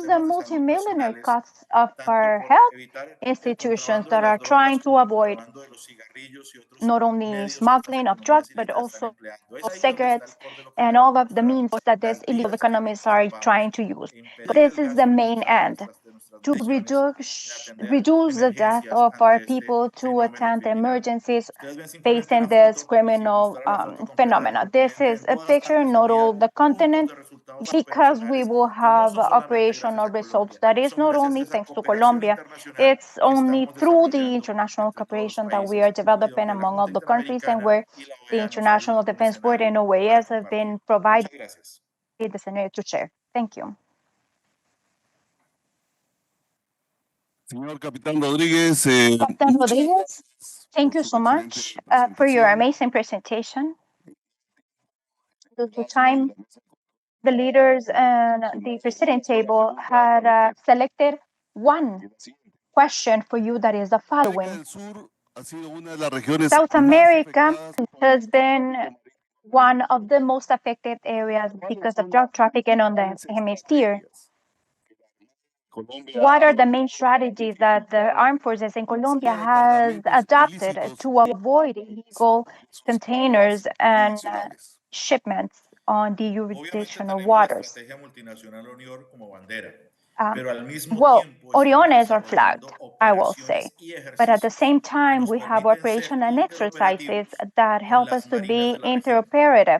use the multimillionaire costs of our health institutions that are trying to avoid not only smuggling of drugs, but also cigarettes and all of the means that these illegal economies are trying to use. This is the main end. to reduce the death of our people, to attend emergencies facing this criminal phenomena. This is a picture, not all the continent, because we will have operational results. That is not only thanks to Colombia, it's only through the international cooperation that we are developing among all the countries, and where the International Defense Board and OAS have been provided the scenario to share. Thank you. Señor Capitán Rodríguez, Captain Rodriguez, thank you so much for your amazing presentation. Due to time, the leaders and the president table had selected one question for you that is the following. South America has been one of the most affected areas because of drug trafficking on the hemisphere. What are the main strategies that the armed forces in Colombia has adopted to avoid illegal containers and shipments on the jurisdictional waters? Well, Oriones are flagged, I will say. But at the same time, we have operation and exercises that help us to be interoperative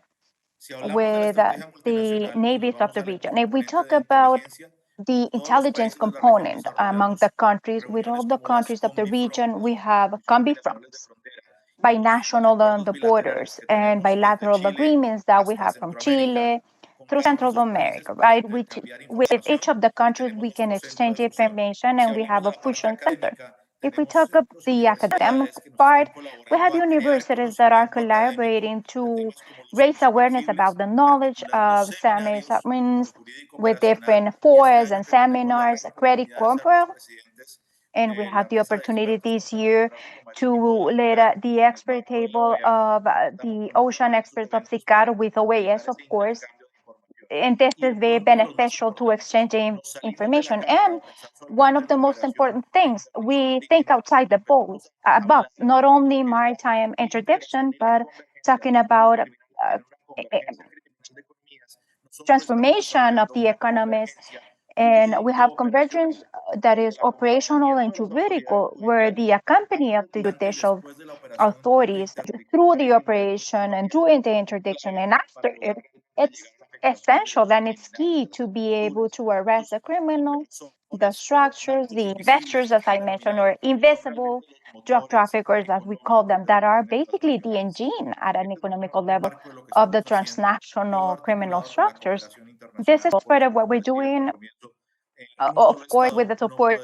with the navies of the region. If we talk about the intelligence component among the countries, with all the countries of the region, we have combi fronts, binational on the borders, and bilateral agreements that we have from Chile through Central America, right? With each of the countries, we can exchange information, and we have a fusion center. If we talk of the academic part, we have universities that are collaborating to raise awareness about the knowledge of submarines with different forums and seminars, credit corporate. And we had the opportunity this year to lead the expert table of the ocean experts of SICAR with OAS, of course. And this is very beneficial to exchanging information. And one of the most important things, we think outside the box, not only maritime interdiction, but talking about transformation of the economies. And we have convergence that is operational and juridical, where the accompany of the judicial authorities through the operation and during the interdiction and after it, it's essential and it's key to be able to arrest the criminal, the structures, the investors, as I mentioned, or invisible drug traffickers, as we call them, that are basically the engine at an economical level of the transnational criminal structures. This is part of what we're doing, of course, with the support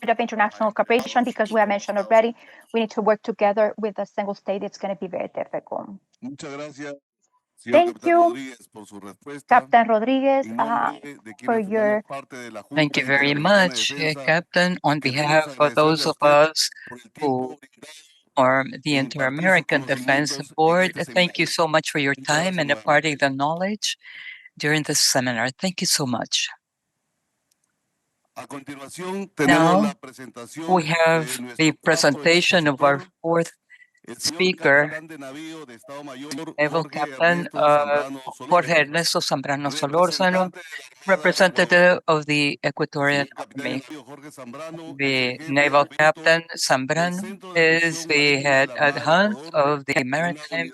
of international cooperation, because we have mentioned already, we need to work together with a single state. It's going to be very difficult. Thank you, Captain Rodriguez, for your. Thank you very much, Captain. On behalf of those of us who form the Inter-American Defense Board, thank you so much for your time and imparting the knowledge during this seminar. Thank you so much. Now, we have the presentation of our fourth speaker, Naval Captain Jorge Ernesto Zambrano Solórzano, representative of the Ecuadorian Army. The Naval Captain Zambrano is the head adjutant of the Maritime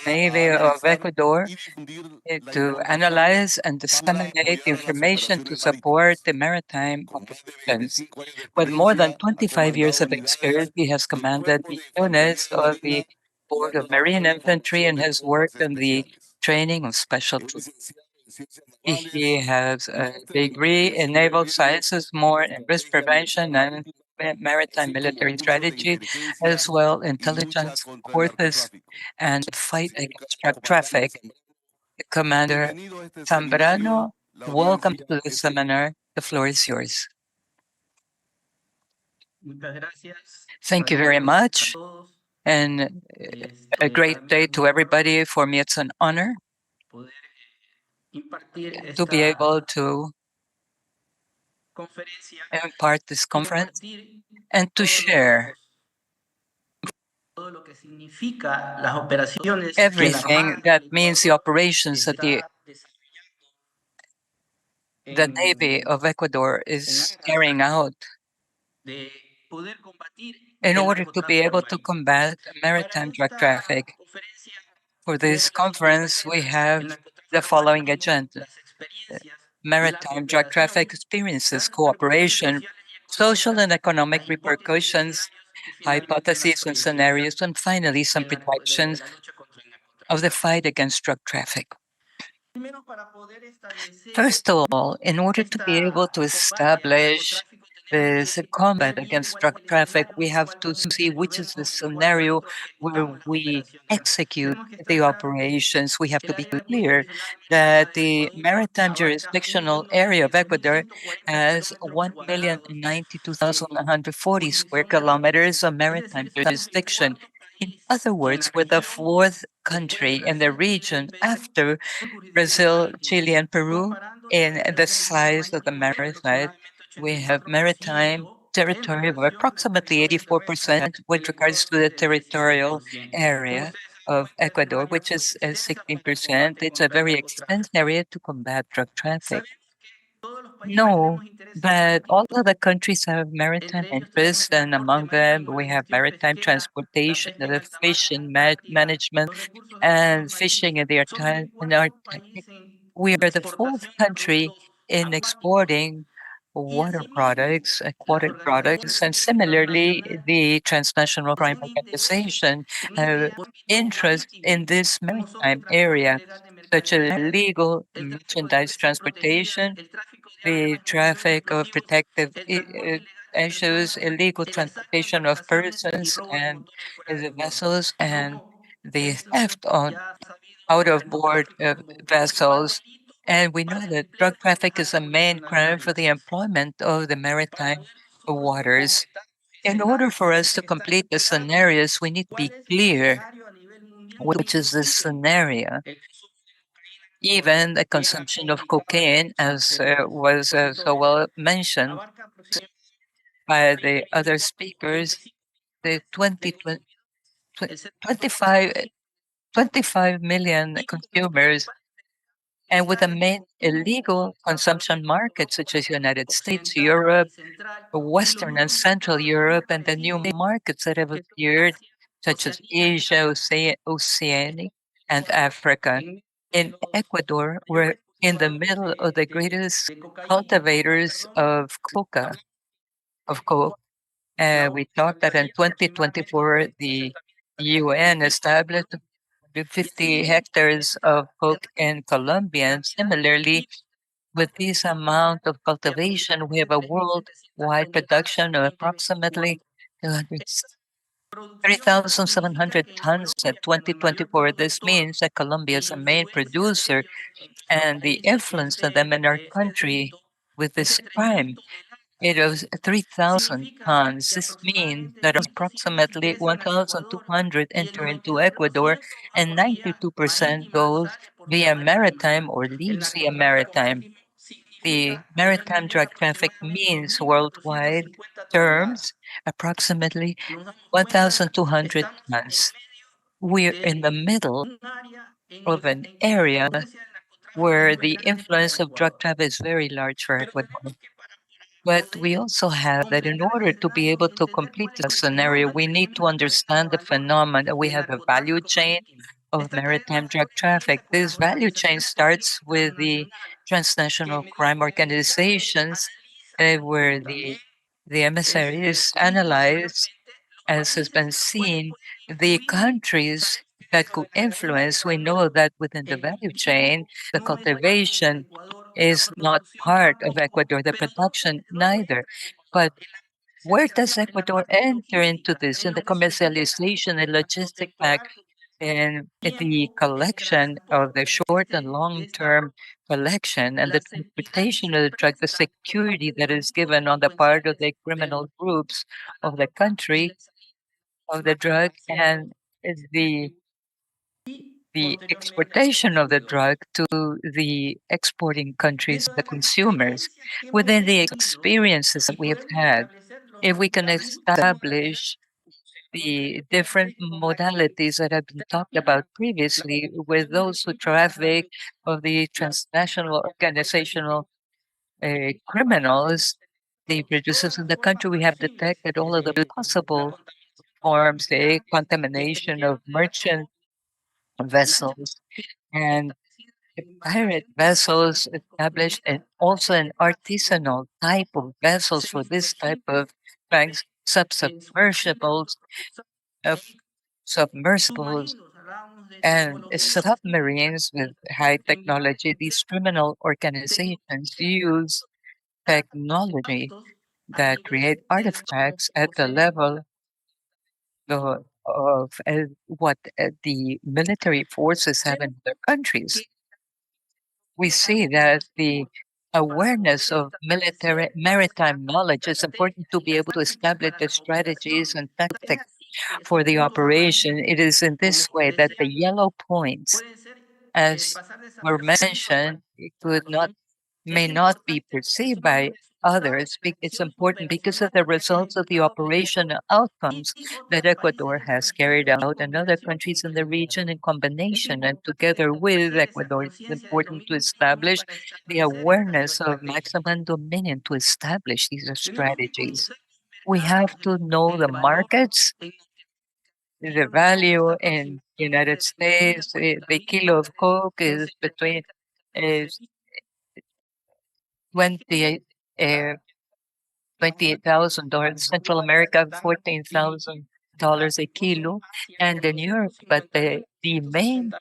Navy of Ecuador to analyze and disseminate information to support the maritime operations. With more than 25 years of experience, he has commanded the units of the Board of Marine Infantry and has worked in the training of special troops. He has a degree in naval sciences, more in risk prevention and maritime military strategy, as well intelligence courses and fight against drug traffic. Commander Zambrano, welcome to the seminar. The floor is yours. Thank you very much, and a great day to everybody. For me, it's an honor to be able to impart this conference and to share everything that means the operations that the the Navy of Ecuador is carrying out in order to be able to combat maritime drug traffic. For this conference, we have the following agenda: maritime drug traffic experiences, cooperation, social and economic repercussions, hypotheses and scenarios, and finally, some projections of the fight against drug traffic. First of all, in order to be able to establish this combat against drug traffic, we have to see which is the scenario where we execute the operations. We have to be clear that the maritime jurisdictional area of Ecuador has 1,092,140 square kilometers of maritime jurisdiction. In other words, we're the fourth country in the region after Brazil, Chile, and Peru in the size of the maritime. We have maritime territory of approximately 84% with regards to the territorial area of Ecuador, which is 16%. It's a very extensive area to combat drug traffic. No, but all of the countries have maritime interests, and among them we have maritime transportation, the fish and management, and fishing in the Arctic. We are the fourth country in exporting water products, aquatic products, and similarly, the transnational crime organization have interest in this maritime area, such as illegal merchandise transportation, the traffic of protective issues, illegal transportation of persons and the vessels, and the theft on out of board vessels. And we know that drug traffic is a main crime for the employment of the maritime waters. In order for us to complete the scenarios, we need to be clear which is the scenario. Even the consumption of cocaine, as was so well mentioned by the other speakers, the 25, 25 million consumers, and with the main illegal consumption markets such as United States, Europe, Western and Central Europe, and the new markets that have appeared, such as Asia, Oceania, and Africa. In Ecuador, we're in the middle of the greatest cultivators of coke. We thought that in 2024, the UN established 50 hectares of coke in Colombia. And similarly, with this amount of cultivation, we have a worldwide production of approximately 3,700 tons in 2024. This means that Colombia is a main producer, and the influence of them in our country with this crime, it was 3,000 tons. This means that approximately 1,200 enter into Ecuador, and 92% goes via maritime or leaves via maritime. The maritime drug traffic means worldwide terms approximately 1,200 tons. We're in the middle of an area where the influence of drug traffic is very large for Ecuador. But we also have that in order to be able to complete the scenario, we need to understand the phenomenon. We have a value chain of maritime drug traffic. This value chain starts with the transnational crime organizations, where the emissaries analyze, as has been seen, the countries that could influence. We know that within the value chain, the cultivation is not part of Ecuador, the production neither. But where does Ecuador enter into this? In the commercialization and logistic pack, in the collection of the short and long term collection and the transportation of the drug, the security that is given on the part of the criminal groups of the country of the drug, and is the exportation of the drug to the exporting countries, the consumers. Within the experiences that we have had, if we can establish the different modalities that have been talked about previously with those who traffic of the transnational organizational criminals, the producers in the country. We have detected all of the possible forms, the contamination of merchant vessels and pirate vessels established, and also an artisanal type of vessels for this type of banks, submersibles, uh, submersibles, and submarines with high technology. These criminal organizations use technology that create artifacts at the level of what the military forces have in their countries. We see that the awareness of military maritime knowledge is important to be able to establish the strategies and tactics for the operation. It is in this way that the yellow points, as were mentioned, it could not may not be perceived by others. It's important because of the results of the operational outcomes that Ecuador has carried out and other countries in the region in combination and together with Ecuador. It's important to establish the awareness of maximum dominion to establish these strategies. We have to know the markets, the value in United States. The kilo of coke is between is 28 uh, $28,000. Central America, $14,000 a kilo, and in Europe, but the main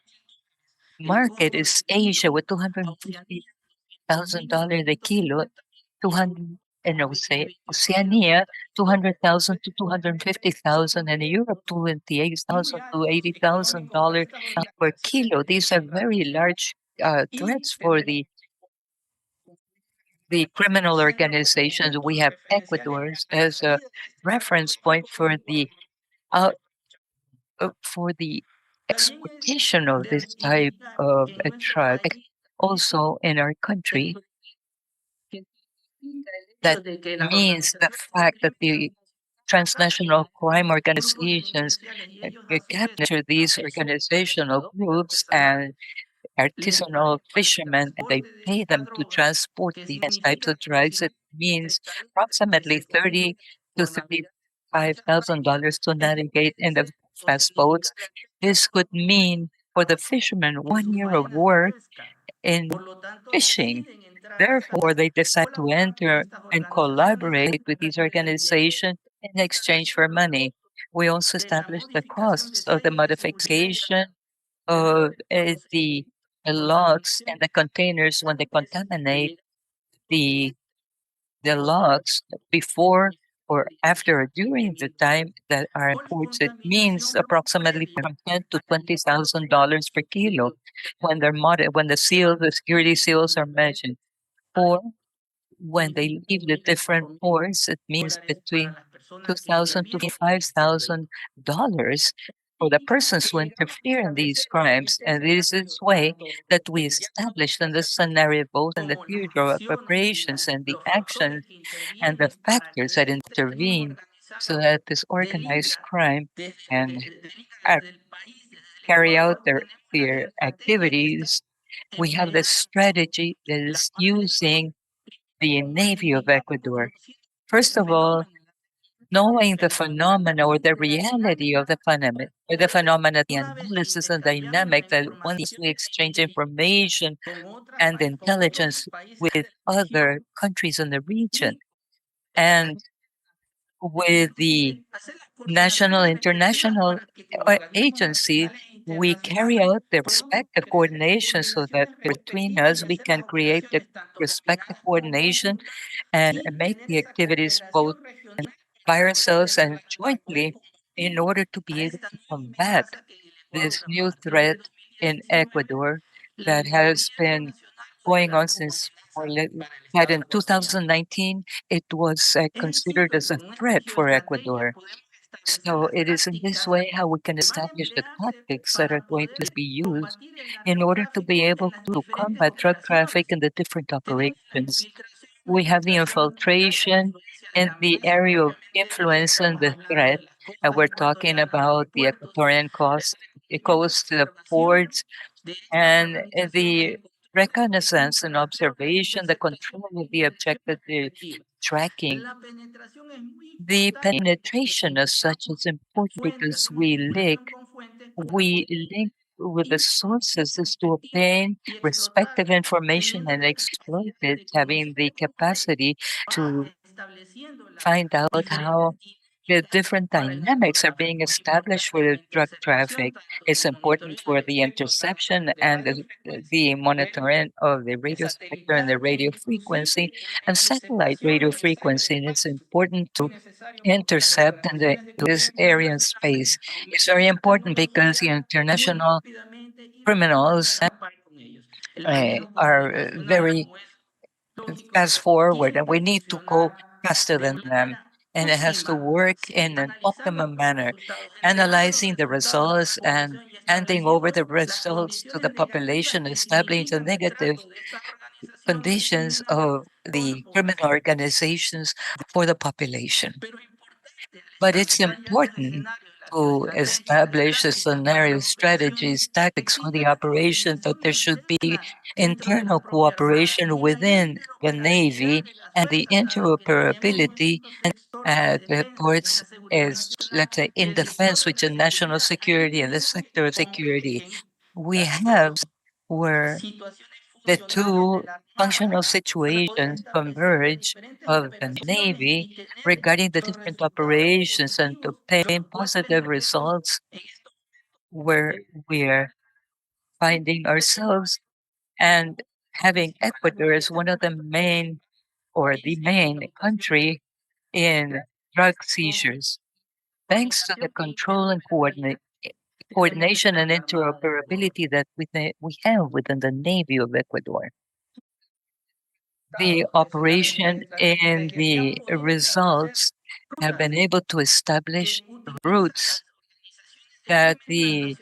market is Asia with $250,000 a kilo, 200, and I would say Oceania, 200,000 to 250,000, and Europe, 28,000 to $80,000 per kilo. These are very large threats for the criminal organizations. We have Ecuador as a reference point uh, for the exportation of this type of a drug. Also in our country, that means the fact that the transnational crime organizations capture these organizational groups and artisanal fishermen, and they pay them to transport these types of drugs. It means approximately 30 to $35,000 to navigate in the fast boats. This could mean for the fishermen 1 year of work in fishing. Therefore, they decide to enter and collaborate with these organizations in exchange for money. We also established the costs of the modification of the logs and the containers when they contaminate the logs before or after or during the time that are imports. It means approximately from $10,000 to $20,000 per kilo when when the security seals are measured, or when they leave the different ports. It means between $2,000 to $5,000 for the persons who interfere in these crimes. And it is this way that we established in this scenario, both in the theater of operations and the actions and the factors that intervene, so that this organized crime can act, carry out their activities. We have this strategy that is using the Navy of Ecuador. First of all, knowing the phenomena or the reality of the phenomena, the analysis and dynamic that once we exchange information and intelligence with other countries in the region and with the national, international agency, we carry out the respective coordination so that between us we can create the respective coordination and make the activities both by ourselves and jointly in order to be able to combat this new threat in Ecuador that has been going on since that in 2019 it was considered as a threat for Ecuador. So it is in this way how we can establish the tactics that are going to be used in order to be able to combat drug traffic in the different operations. We have the infiltration in the area of influence and the threat. And we're talking about the Equatorian coast, the ports, and the reconnaissance and observation, the control of the objective, the tracking. The penetration as such is important because we link with the sources is to obtain respective information and exploit it, having the capacity to find out how the different dynamics are being established with drug traffic. It's important for the interception and the monitoring of the radio spectrum and the radio frequency and satellite radio frequency. And it's important to intercept in this area and space. It's very important because the international criminals are very fast forward, and we need to go faster than them. And it has to work in an optimum manner, analyzing the results and handing over the results to the population, establishing the negative conditions of the criminal organizations for the population. But it's important to establish a scenario, strategies, tactics for the operation, that there should be internal cooperation within the Navy and the interoperability at the ports is, let's say, in defense, which is national security and the sector of security. We have where the two functional situations converge of the Navy regarding the different operations and to obtain positive results where we're finding ourselves and having Ecuador as one of the main or the main country in drug seizures. Thanks to the control and coordination and interoperability that we have within the Navy of Ecuador. The operation and the results have been able to establish routes that the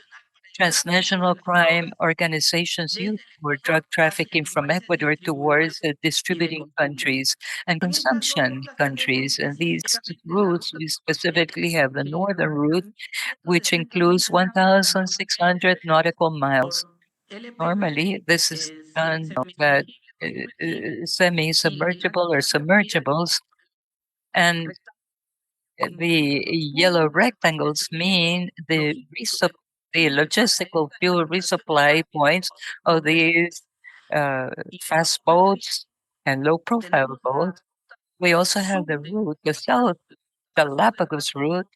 transnational crime organizations use for drug trafficking from Ecuador towards the distributing countries and consumption countries. And these routes, we specifically have the northern route, which includes 1,600 nautical miles. Normally, this is done by semi-submergible or submergibles, and the yellow rectangles mean the logistical fuel resupply points of these fast boats and low-profile boats. We also have the route, the South Galapagos route.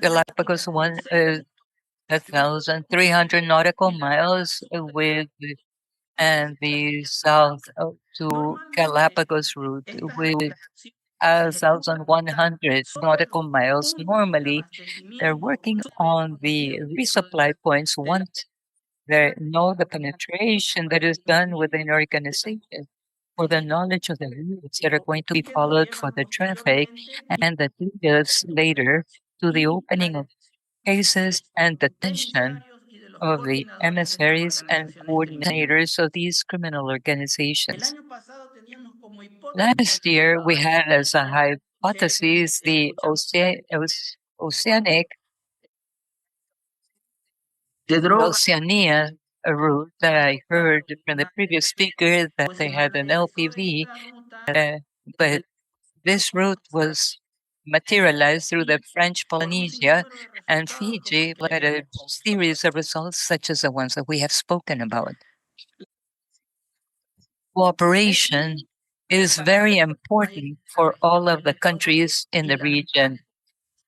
Galapagos 1,300 nautical miles with and the south to Galapagos route with 1,100 nautical miles. Normally, they're working on the resupply points once they know the penetration that is done within organization for the knowledge of the routes that are going to be followed for the traffic, and that leads us later to the opening of cases and detention of the emissaries and coordinators of these criminal organizations. Last year, we had as a hypothesis the Oceania route that I heard from the previous speaker that they had an LPV, but this route was materialized through the French Polynesia and Fiji, but a series of results such as the ones that we have spoken about. Cooperation is very important for all of the countries in the region,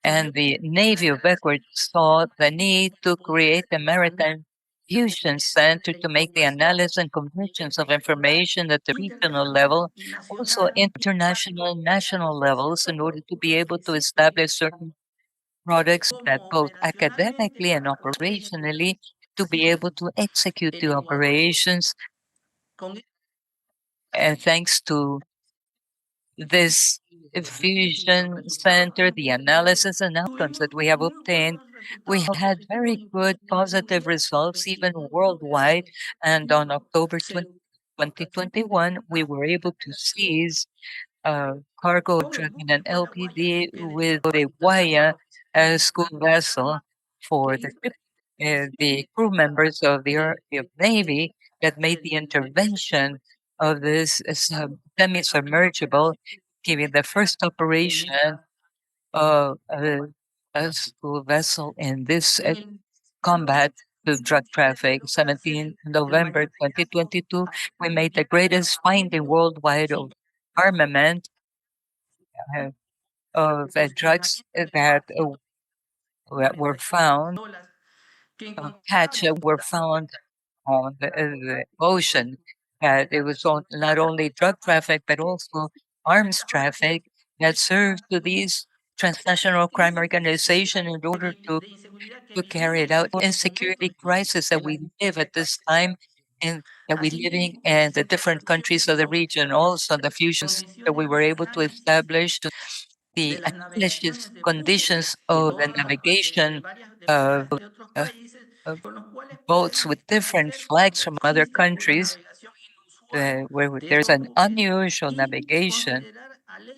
and the Navy of Ecuador saw the need to create a maritime fusion center to make the analysis and convergence of information at the regional level, also international and national levels, in order to be able to establish certain products that both academically and operationally to be able to execute the operations. And thanks to this fusion center, the analysis and outcomes that we have obtained, we had very good positive results, even worldwide. And on October 2021, we were able to seize cargo drug in an LPD with a Waya school vessel for the the crew members of the Navy that made the intervention of this semi-submergible, giving the first operation of a school vessel in this combat to drug traffic. 17 November 2022, we made the greatest finding worldwide of armament uh, of drugs that were found, catch were found on the ocean. That it was not only drug traffic but also arms traffic that served to these transnational crime organization in order to carry it out. Insecurity crisis that we live at this time and that we living in the different countries of the region, also the fusions that we were able to establish the accomplished conditions of the navigation of, of, of boats with different flags from other countries, where there's an unusual navigation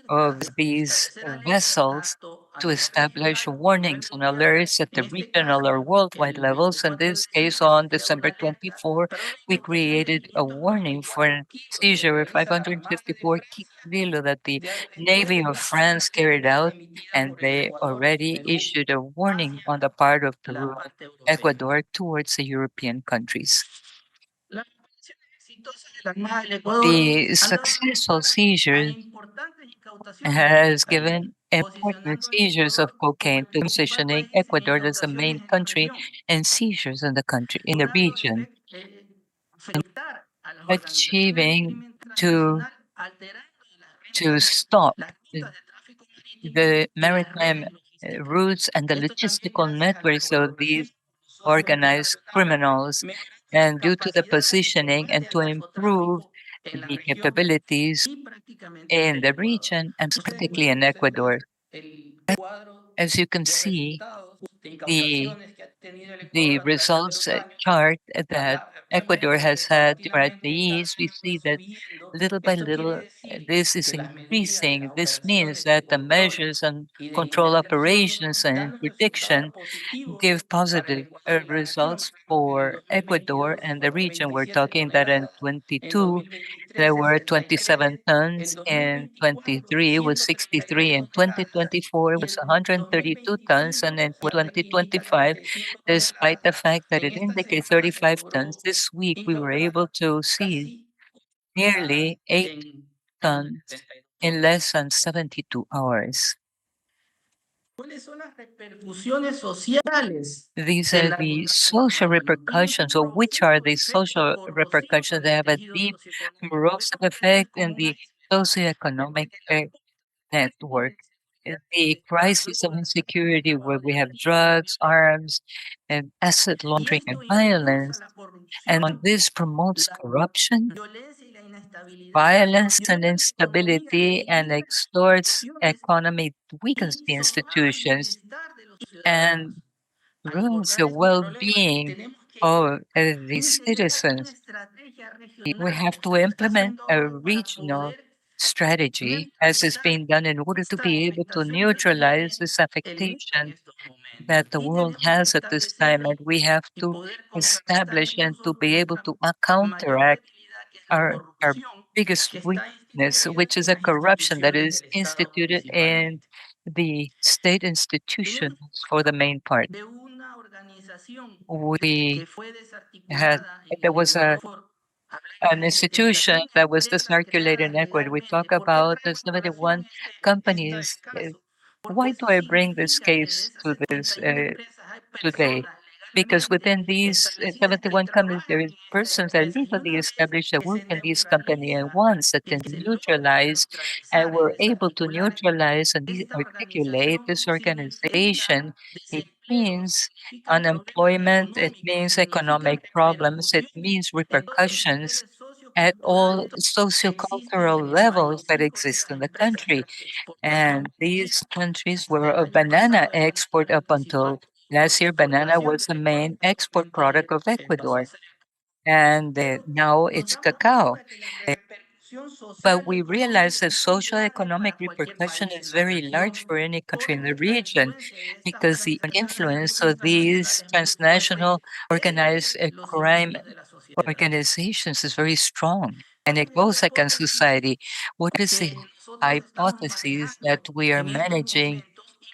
of these vessels to establish warnings and alerts at the regional or worldwide levels. In this case, on December 24, we created a warning for a seizure of 554 kilo that the Navy of France carried out, and they already issued a warning on the part of Peru, Ecuador, towards the European countries. The successful seizure has given important seizures of cocaine to positioning Ecuador as the main country and seizures in the country in the region, achieving to stop the maritime routes and the logistical networks of these organized criminals, and due to the positioning and to improve the capabilities in the region and particularly in Ecuador. As you can see, the results chart that Ecuador has had throughout the years, we see that little by little this is increasing. This means that the measures and control operations and interdiction give positive results for Ecuador and the region. We're talking that in 22 there were 27 tons, in 23 was 63, in 2024 it was 132 tons, and in 2025, despite the fact that it indicates 35 tons, this week we were able to see nearly 8 tons in less than 72 hours. These are the social repercussions, or which are the social repercussions? They have a deep corrosive effect in the socioeconomic network. The crisis of insecurity, where we have drugs, arms, and asset laundering and violence, and this promotes corruption, violence, and instability, and extorts economy, weakens the institutions, and ruins the well-being of the citizens. We have to implement a regional strategy, as is being done, in order to be able to neutralize this affectation that the world has at this time, and we have to establish and to be able to counteract our biggest weakness, which is a corruption that is instituted in the state institutions for the main part. We had there was an institution that was discirculated in Ecuador. We talk about the 71 companies. Why do I bring this case to this today? Because within these 71 companies, there is persons that legally established that work in these companies, and once that can neutralize and were able to neutralize and articulate this organization, it means unemployment, it means economic problems, it means repercussions at all sociocultural levels that exist in the country. And these countries were a banana export up until last year. Banana was the main export product of Ecuador. And now it's cacao. But we realize the social economic repercussion is very large for any country in the region because the influence of these transnational organized crime organizations is very strong and it goes against society. What is the hypothesis that we are managing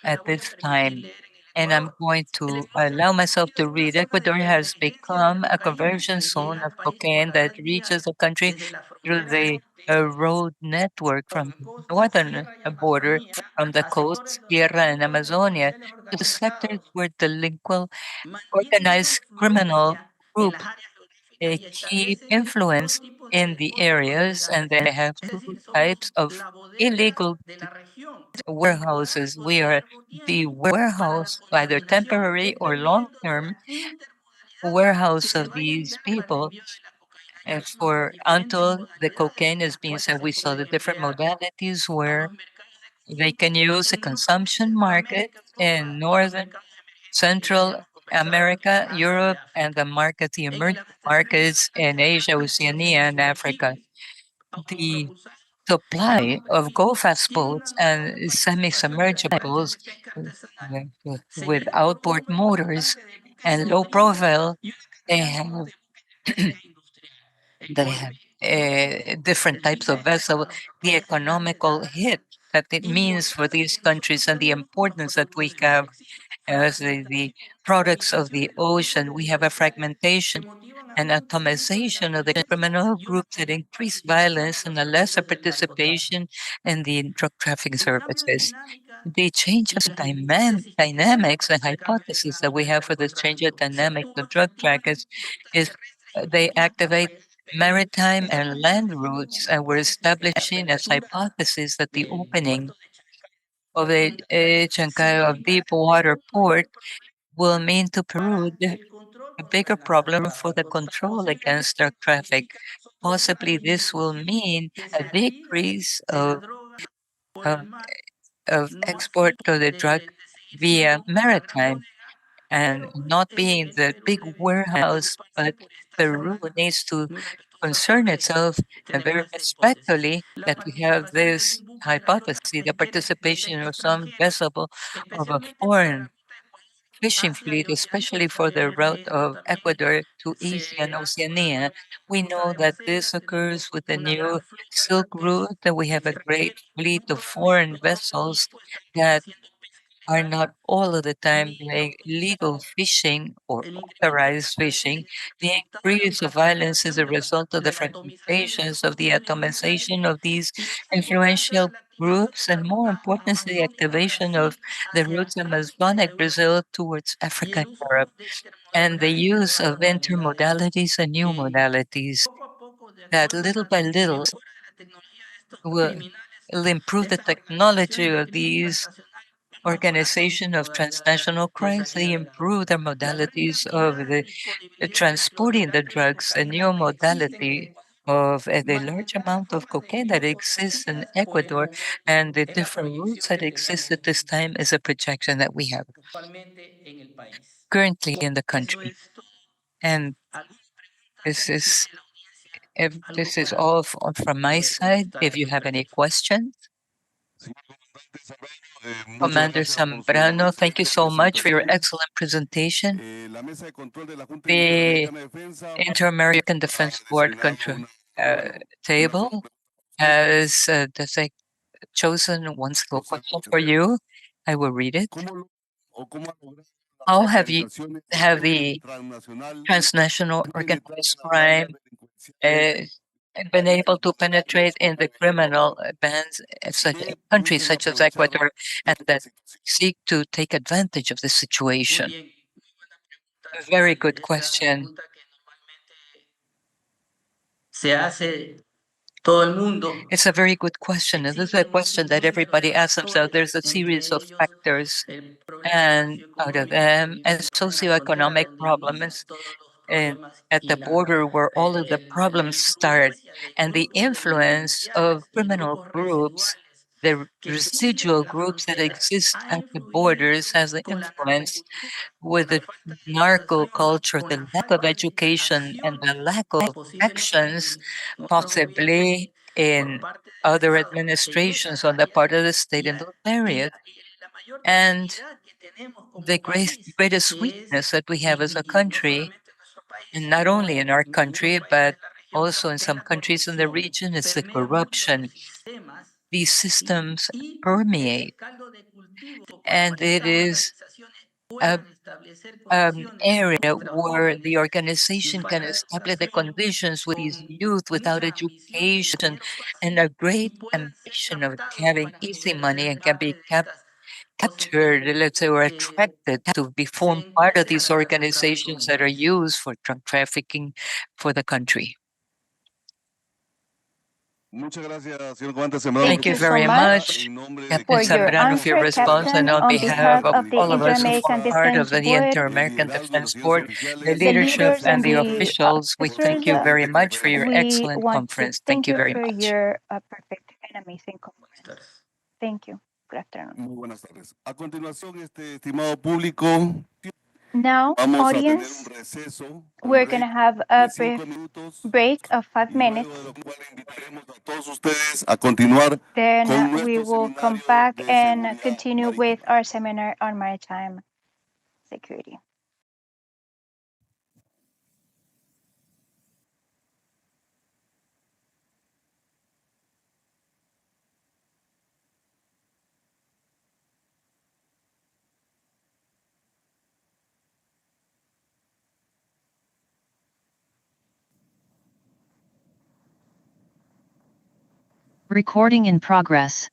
at this time? And I'm going to allow myself to read. Ecuador has become a conversion zone of cocaine that reaches the country through the road network from northern border from the coast, Sierra and Amazonia to the sectors where delinquent organized criminal group keep influence in the areas, and they have two types of illegal warehouses. We are the warehouse, either temporary or long term warehouse of these people. And for until the cocaine is being sent, we saw the different modalities where they can use a consumption market in northern Central America, Europe, and the market, the emerging markets in Asia, Oceania, and Africa. The supply of go-fast boats and semi-submersibles with outboard motors and low profile, they have they have different types of vessel. The economical hit that it means for these countries and the importance that we have as the products of the ocean. We have a fragmentation and atomization of the criminal groups that increase violence and a lesser participation in the drug trafficking services. The change of dynamics and hypothesis that we have for this change of dynamics of drug traffickers is they activate maritime and land routes, and we're establishing as hypothesis that the opening of a Chancay of deep water port will mean to Peru a bigger problem for the control against drug traffic. Possibly this will mean a decrease of, of export of the drug via maritime and not being the big warehouse, but Peru needs to concern itself very respectfully that we have this hypothesis, the participation of some vessel of a foreign fishing fleet, especially for the route of Ecuador to Asia and Oceania. We know that this occurs with the new Silk Route, that we have a great fleet of foreign vessels that are not all of the time doing legal fishing or authorized fishing. The increase of violence is a result of the fragmentations of the atomization of these influential groups, and more importantly, the activation of the routes Amazonic Brazil towards Africa and Europe, and the use of intermodalities and new modalities that little by little will improve the technology of these organization of transnational crimes. They improve their modalities of the transporting the drugs, a new modality of the large amount of cocaine that exists in Ecuador and the different routes that exist at this time is a projection that we have currently in the country. And this is if this is all from my side. If you have any questions, Comandante Commander Zambrano, muchas gracias por su Zambrano, thank you so excelente much for your presentación. excellent presentation. La mesa de control de la Junta The Interamericana de Defensa Inter-American ha Defense Board designado uh, una table has chosen one single question for you. I will read it. ¿Cómo ha logrado How las have the transnacional transnational penetrar organized en las bandas crime delincuenciales been able to penetrate in the criminal bands such que countries busquen such as aprovechar Ecuador and that seek to take advantage of the situation? A very good question. It's a very good question. And this is a question that everybody asks themselves. There's a series of factors, and out of them, a socioeconomic problems and at the border where all of the problems start, and the influence of criminal groups, the residual groups that exist at the borders has an influence with the narco culture, the lack of education and the lack of actions, possibly in other administrations on the part of the state in those areas. And the greatest weakness that we have as a country, and not only in our country, but also in some countries in the region, is the corruption. These systems permeate, and it is an area where the organization can establish the conditions with these youth without education and a great ambition of having easy money and can be captured, let's say, or attracted to be form part of these organizations that are used for drug trafficking for the country. Muchas gracias, señor comandante Zambrano. Thank you you so very much much, En nombre de Captain for your Zambrano, for your answer, response, and Captain, on on behalf behalf of of the all of us who Inter-American form part of Defense the Board, Inter-American liderazgo de los Defense señores Board, the oficiales, the leadership leaders and and the the officials. We thank officers. you very much for your We excellent want to conference. thank Thank you you very for much. your perfect and amazing conference. Thank you. Good afternoon. Muy buenas tardes. A continuación, estimado público, Now, vamos a tener un audience, receso, un we're going to break have de a 5 brief minutos, break of 5 y luego minutes. de lo cual invitaremos a todos ustedes a continuar Then con we nuestro will come seminario back de and seguridad continue with marítima. our seminar on maritime security. Recording in progress.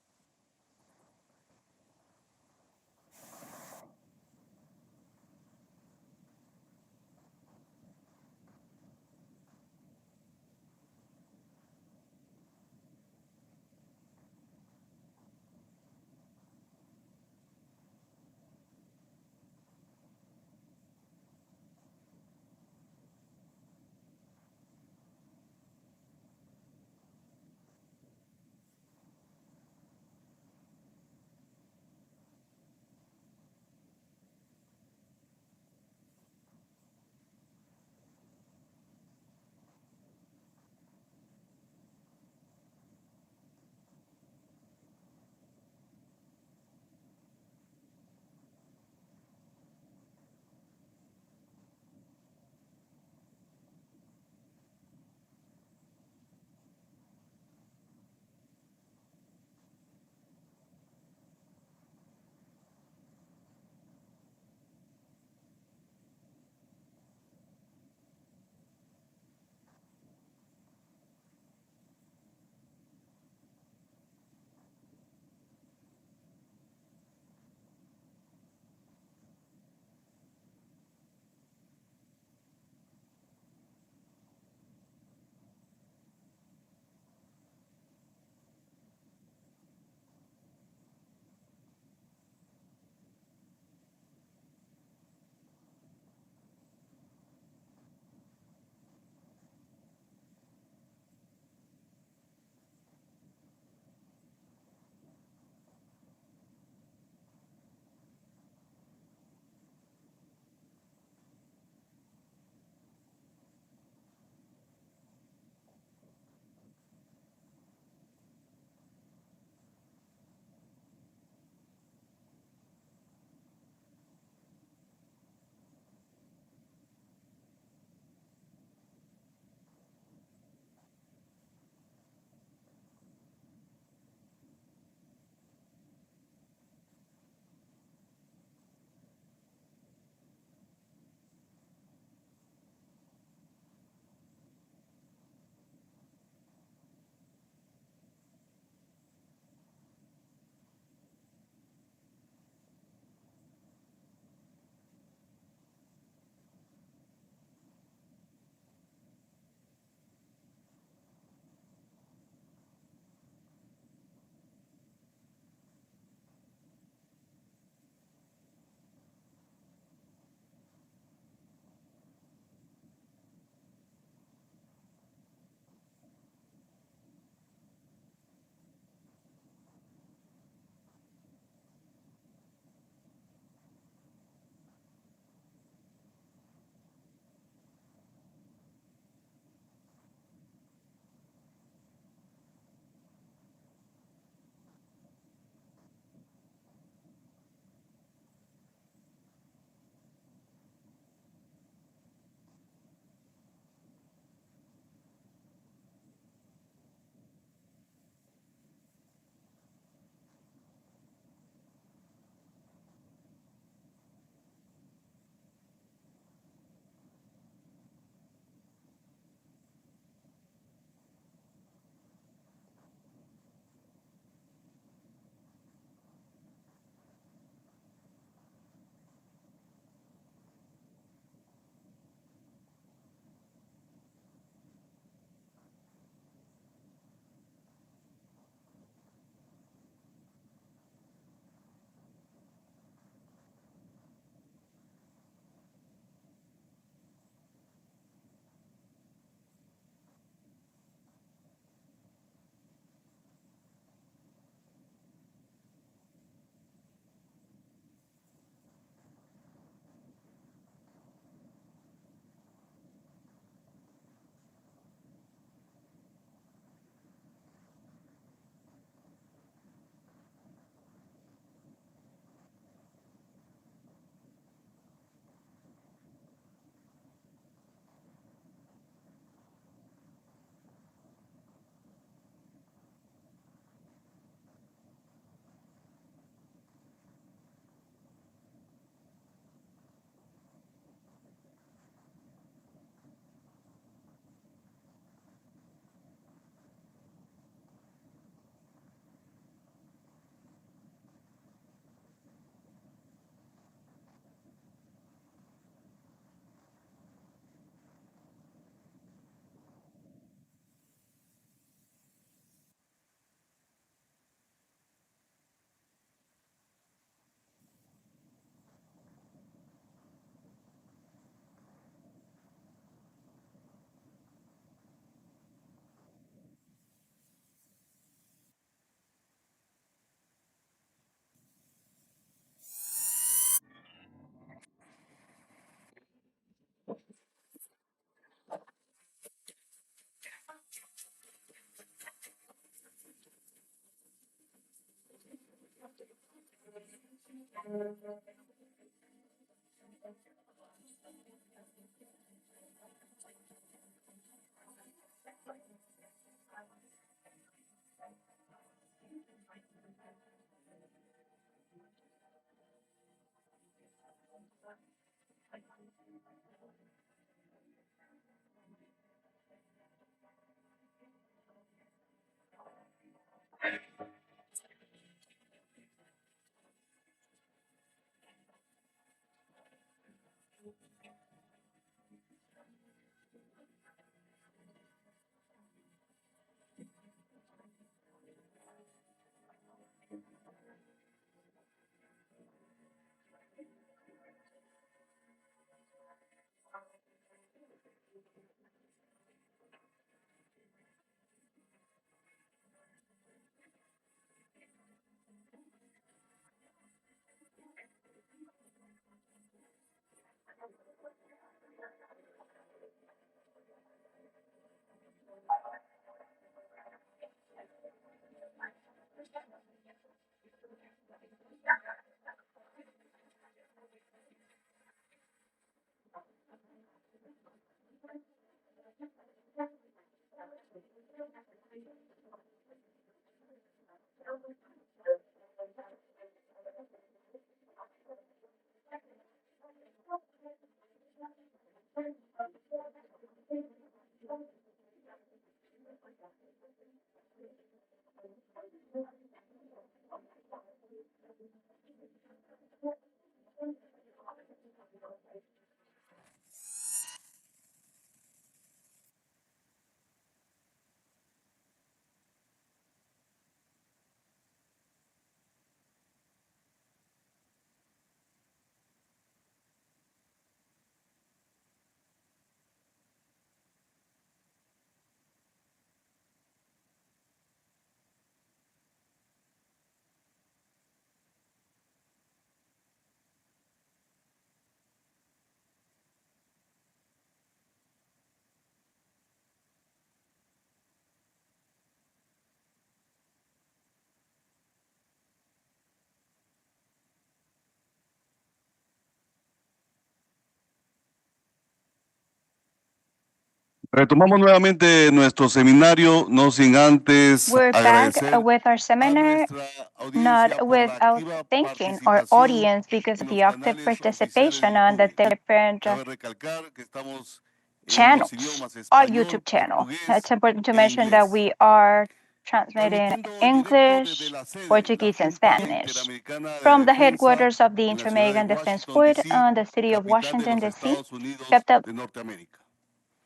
Retomamos nuevamente nuestro seminario, no sin antes We're back agradecer with our a seminar, nuestra audiencia not por la without activa thanking our participación audience because en of los the active canales participation oficiales on de the YouTube. different Cabe recalcar que estamos en los channels, idiomas our español, YouTube channel. portugués It's important to e mention that inglés. we are transmitting Transmitiendo directo desde English, la sede, la Portuguese, and Junta Spanish Interamericana de from the Defensa headquarters of the en la ciudad de Inter-American Defense Washington, Fund D.C., on the city of capital de Washington, los D.C., Estados Unidos capital de Norteamérica.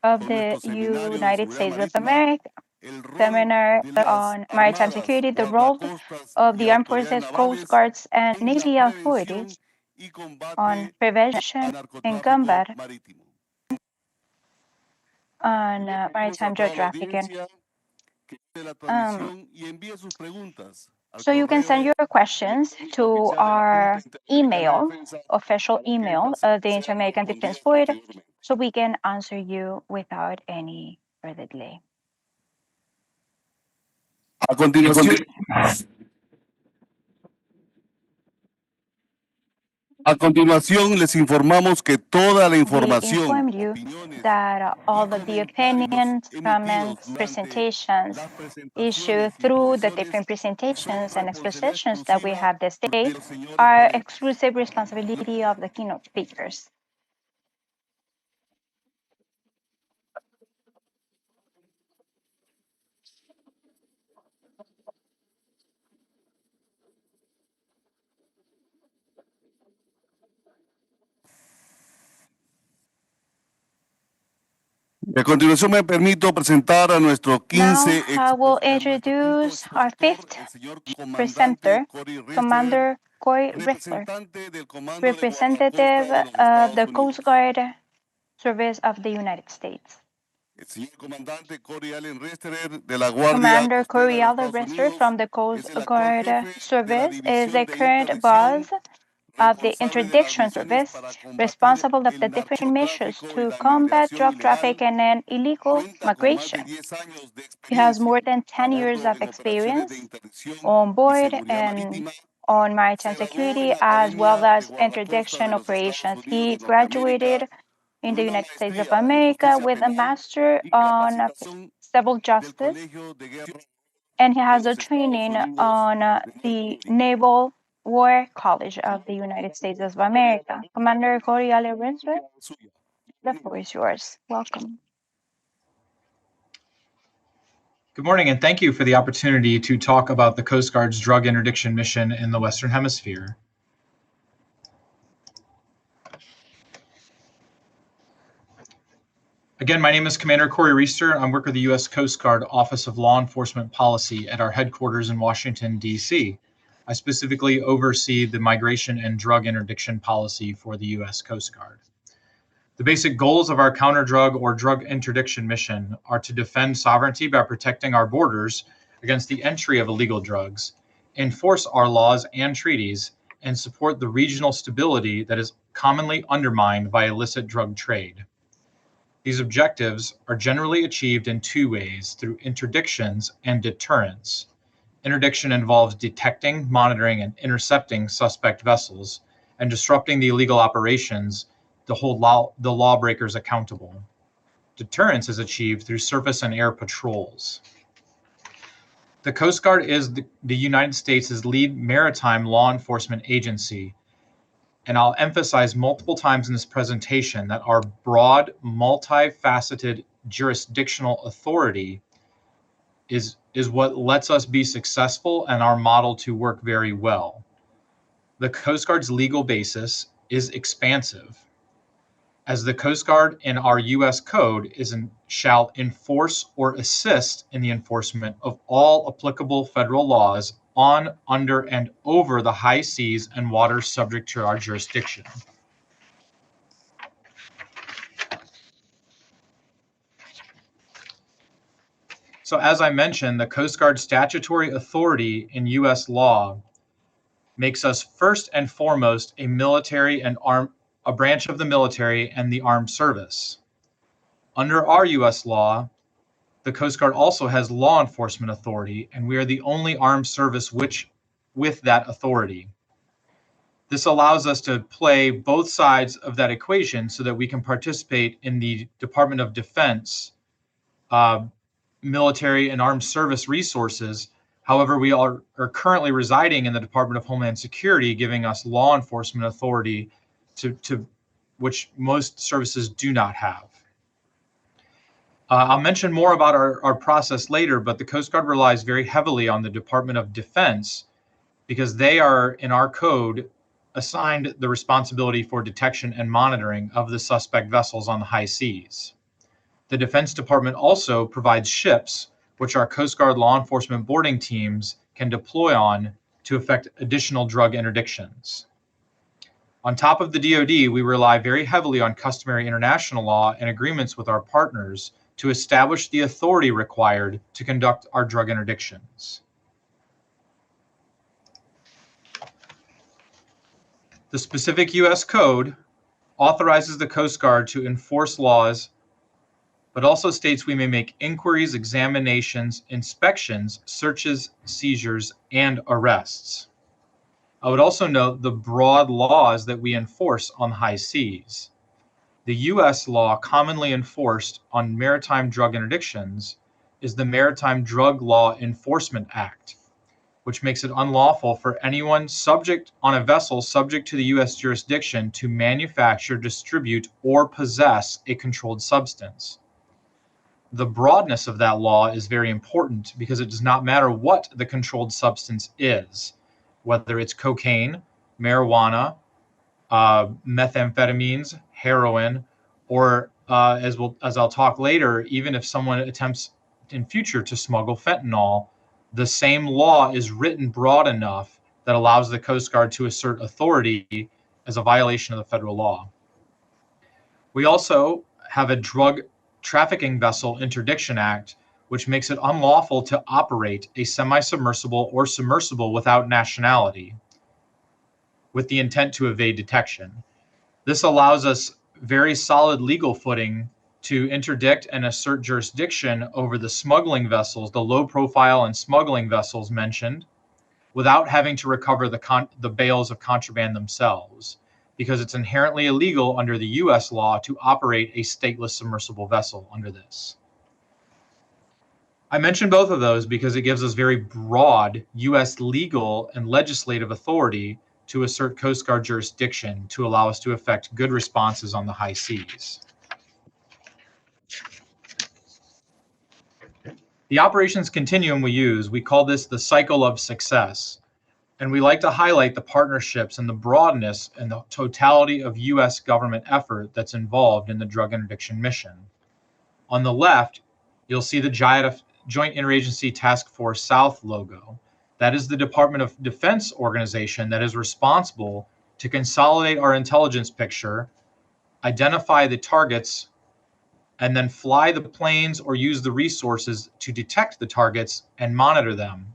of Con the nuestro seminario de United seguridad States of marítima, America. el rol Seminar de las on maritime armadas, security, the role guardacostas of y the armed autoridades forces, coast navales guards, and en la navy prevención authorities y on combate prevention al and narcotráfico combat marítimo. on maritime A drug toda la trafficking. audiencia que ve la Um, transmisión y envíe sus preguntas al so you can send correo your questions to oficial de la our Junta Interamericana de email, Defensa official para que email estas of the sean Inter-American Defense respondidas Fund, posteriormente. so we can answer you without any further delay. A continuación, les informamos que toda la We información, informed you opiniones that y all of the comentarios opinions, emitidos comments, durante presentations las issued presentaciones y through the exposiciones different son presentations and responsabilidad expositions that we exclusiva have this day de los señores are ponentes. exclusive responsibility of the keynote speakers. A continuación me permito presentar a nuestro Now 15 I will a nuestro quinto introduce our expositor, fifth el señor comandante presenter, Cory Risterer, Commander Corey Riffler, representante del Comando de representative Guardacosta de los of Estados the Unidos. Coast Guard Service of the United States. El señor comandante Cory Allen Risterer de la Guardia Commander Costera de Corey los Allen Estados Rister Unidos from the Coast es el actual Guard jefe de la Service is the División de current boss Interdicción, of the responsable de las Interdiction misiones Service, para combatir responsible of the el different measures narcotráfico y to la combat migración drug ilegal. trafficking and illegal Cuenta con más de migration. 10 años de He has experiencia more than a 10 years bordo of en operaciones de experience interdicción on y board seguridad and marítima on maritime security as well as interdiction operations. He graduated in the United States of America with a master on civil justice, and he has a training on the Naval War College of the United States of America. Commander Coriale Rinsler, the floor is yours. Welcome. Good morning, and thank you for the opportunity to talk about the Coast Guard's drug interdiction mission in the Western Hemisphere. Again, my name is Commander Corey Reister. I work with the U.S. Coast Guard Office of Law Enforcement Policy at our headquarters in Washington, D.C. I specifically oversee the migration and drug interdiction policy for the U.S. Coast Guard. The basic goals of our counter-drug or drug interdiction mission are to defend sovereignty by protecting our borders against the entry of illegal drugs, enforce our laws and treaties, and support the regional stability that is commonly undermined by illicit drug trade. These objectives are generally achieved in two ways, through interdictions and deterrence. Interdiction involves detecting, monitoring, and intercepting suspect vessels and disrupting the illegal operations to hold the lawbreakers accountable. Deterrence is achieved through surface and air patrols. The Coast Guard is the United States' lead maritime law enforcement agency, and I'll emphasize multiple times in this presentation that our broad, multifaceted jurisdictional authority is what lets us be successful and our model to work very well. The Coast Guard's legal basis is expansive, as the Coast Guard in our U.S. Code shall enforce or assist in the enforcement of all applicable federal laws on, under, and over the high seas and waters subject to our jurisdiction. So as I mentioned, the Coast Guard statutory authority in U.S. law makes us first and foremost a military and a branch of the military and the armed service. Under our U.S. law, the Coast Guard also has law enforcement authority, and we are the only armed service with that authority. This allows us to play both sides of that equation so that we can participate in the Department of Defense military and armed service resources. However, we are currently residing in the Department of Homeland Security, giving us law enforcement authority to which most services do not have. I'll mention more about our process later, but the Coast Guard relies very heavily on the Department of Defense because they are, in our code, assigned the responsibility for detection and monitoring of the suspect vessels on the high seas. The Defense Department also provides ships, which our Coast Guard law enforcement boarding teams can deploy on to effect additional drug interdictions. On top of the DoD, we rely very heavily on customary international law and agreements with our partners to establish the authority required to conduct our drug interdictions. The specific U.S. Code authorizes the Coast Guard to enforce laws, but also states we may make inquiries, examinations, inspections, searches, seizures, and arrests. I would also note the broad laws that we enforce on the high seas. The U.S. law commonly enforced on maritime drug interdictions is the Maritime Drug Law Enforcement Act, which makes it unlawful for anyone on a vessel subject to the U.S. jurisdiction to manufacture, distribute, or possess a controlled substance. The broadness of that law is very important because it does not matter what the controlled substance is, whether it's cocaine, marijuana, methamphetamines, heroin, or as I'll talk later, even if someone attempts in future to smuggle fentanyl, the same law is written broad enough that allows the Coast Guard to assert authority as a violation of the federal law. We also have a Drug Trafficking Vessel Interdiction Act, which makes it unlawful to operate a semi-submersible or submersible without nationality, with the intent to evade detection. This allows us very solid legal footing to interdict and assert jurisdiction over the smuggling vessels, the low profile and smuggling vessels mentioned, without having to recover the bales of contraband themselves, because it's inherently illegal under the US law to operate a stateless submersible vessel under this. I mention both of those because it gives us very broad US legal and legislative authority to assert Coast Guard jurisdiction to allow us to effect good responses on the high seas. The operations continuum we use, we call this the cycle of success. And we like to highlight the partnerships and the broadness and the totality of US government effort that's involved in the drug interdiction mission. On the left, you'll see the Joint Interagency Task Force South logo. That is the Department of Defense organization that is responsible to consolidate our intelligence picture, identify the targets, and then fly the planes or use the resources to detect the targets and monitor them,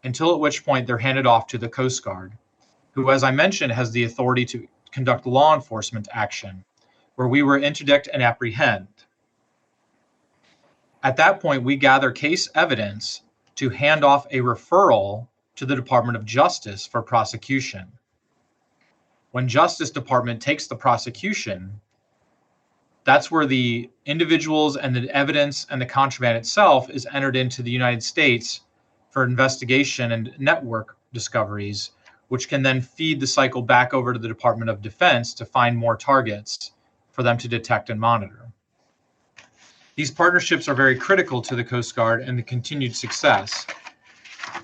until at which point they're handed off to the Coast Guard, who, as I mentioned, has the authority to conduct law enforcement action, where we will interdict and apprehend. At that point, we gather case evidence to hand off a referral to the Department of Justice for prosecution. When Justice Department takes the prosecution, that's where the individuals and the evidence and the contraband itself is entered into the United States for investigation and network discoveries, which can then feed the cycle back over to the Department of Defense to find more targets for them to detect and monitor. These partnerships are very critical to the Coast Guard and the continued success.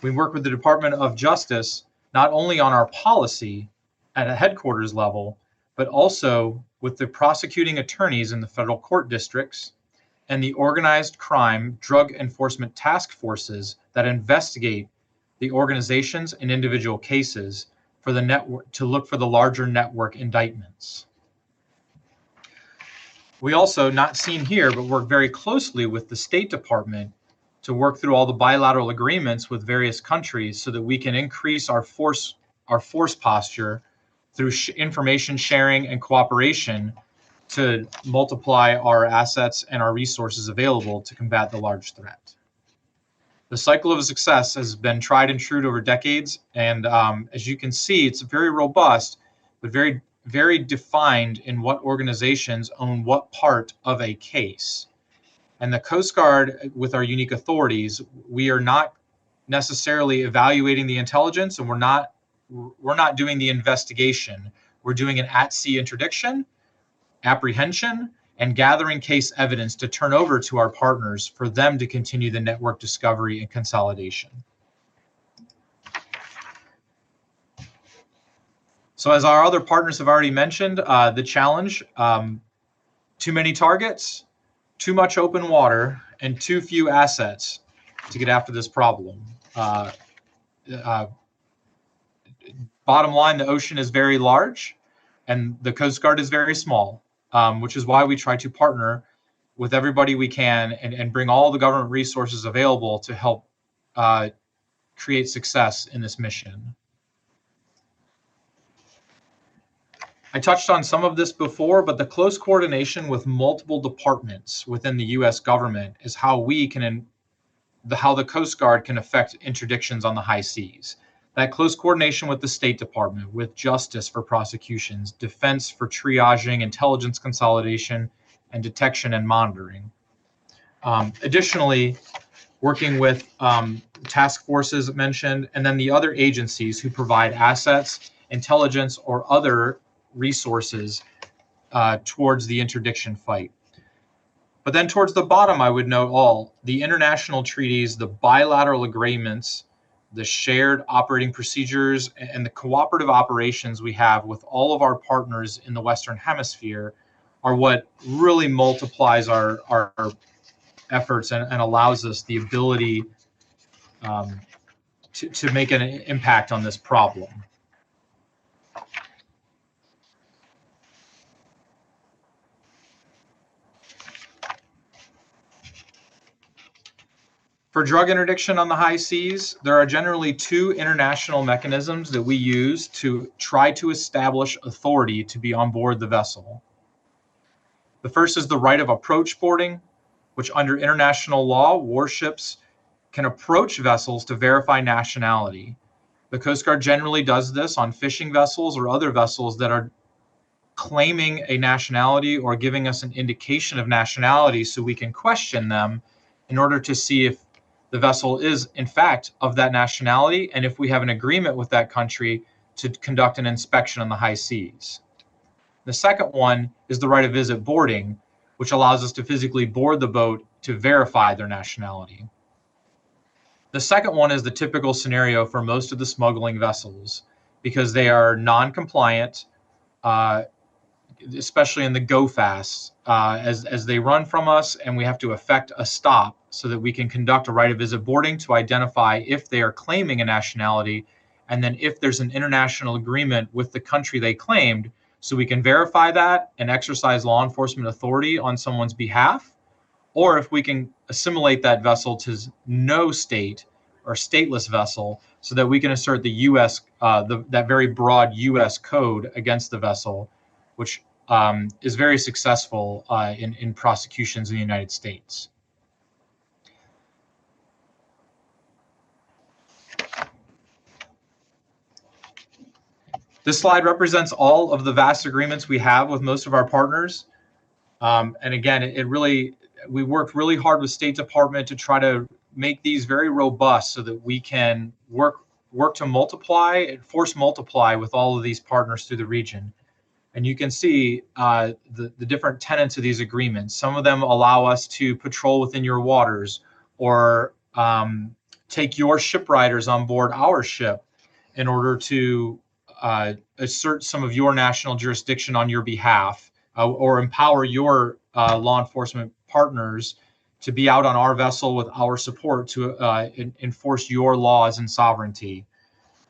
We work with the Department of Justice not only on our policy at a headquarters level, but also with the prosecuting attorneys in the federal court districts and the organized crime drug enforcement task forces that investigate the organizations and individual cases for the network to look for the larger network indictments. We also, not seen here, but work very closely with the State Department to work through all the bilateral agreements with various countries so that we can increase our force posture through information sharing and cooperation to multiply our assets and our resources available to combat the large threat. The cycle of success has been tried and true over decades, and as you can see, it's very robust, but very defined in what organizations own what part of a case. And the Coast Guard, with our unique authorities, we are not necessarily evaluating the intelligence, and we're not doing the investigation. We're doing an at-sea interdiction, apprehension, and gathering case evidence to turn over to our partners for them to continue the network discovery and consolidation. So as our other partners have already mentioned, the challenge, too many targets, too much open water, and too few assets to get after this problem. Bottom line, the ocean is very large and the Coast Guard is very small, which is why we try to partner with everybody we can and bring all the government resources available to help create success in this mission. I touched on some of this before, but the close coordination with multiple departments within the U.S. government is how how the Coast Guard can affect interdictions on the high seas. That close coordination with the State Department, with Justice for prosecutions, Defense for triaging, intelligence consolidation, and detection and monitoring. Additionally, working with task forces mentioned, and then the other agencies who provide assets, intelligence, or other resources towards the interdiction fight. But then towards the bottom, I would note all the international treaties, the bilateral agreements, the shared operating procedures, and the cooperative operations we have with all of our partners in the Western Hemisphere are what really multiplies our efforts and allows us the ability to make an impact on this problem. For drug interdiction on the high seas, there are generally two international mechanisms that we use to try to establish authority to be on board the vessel. The first is the right of approach boarding, which under international law, warships can approach vessels to verify nationality. The Coast Guard generally does this on fishing vessels or other vessels that are claiming a nationality or giving us an indication of nationality so we can question them in order to see if the vessel is in fact of that nationality and if we have an agreement with that country to conduct an inspection on the high seas. The second one is the right of visit boarding, which allows us to physically board the boat to verify their nationality. The second one is the typical scenario for most of the smuggling vessels because they are non-compliant, especially in the go fast, as they run from us and we have to effect a stop so that we can conduct a right of visit boarding to identify if they are claiming a nationality, and then if there's an international agreement with the country they claimed, so we can verify that and exercise law enforcement authority on someone's behalf, or if we can assimilate that vessel to no state or stateless vessel so that we can assert the U.S., that very broad U.S. code against the vessel, which is very successful in prosecutions in the United States. This slide represents all of the vast agreements we have with most of our partners. And again, we worked really hard with State Department to try to make these very robust so that we can work to force multiply with all of these partners through the region. And you can see the different tenets of these agreements. Some of them allow us to patrol within your waters or take your shipriders on board our ship in order to assert some of your national jurisdiction on your behalf or empower your law enforcement partners to be out on our vessel with our support to enforce your laws and sovereignty.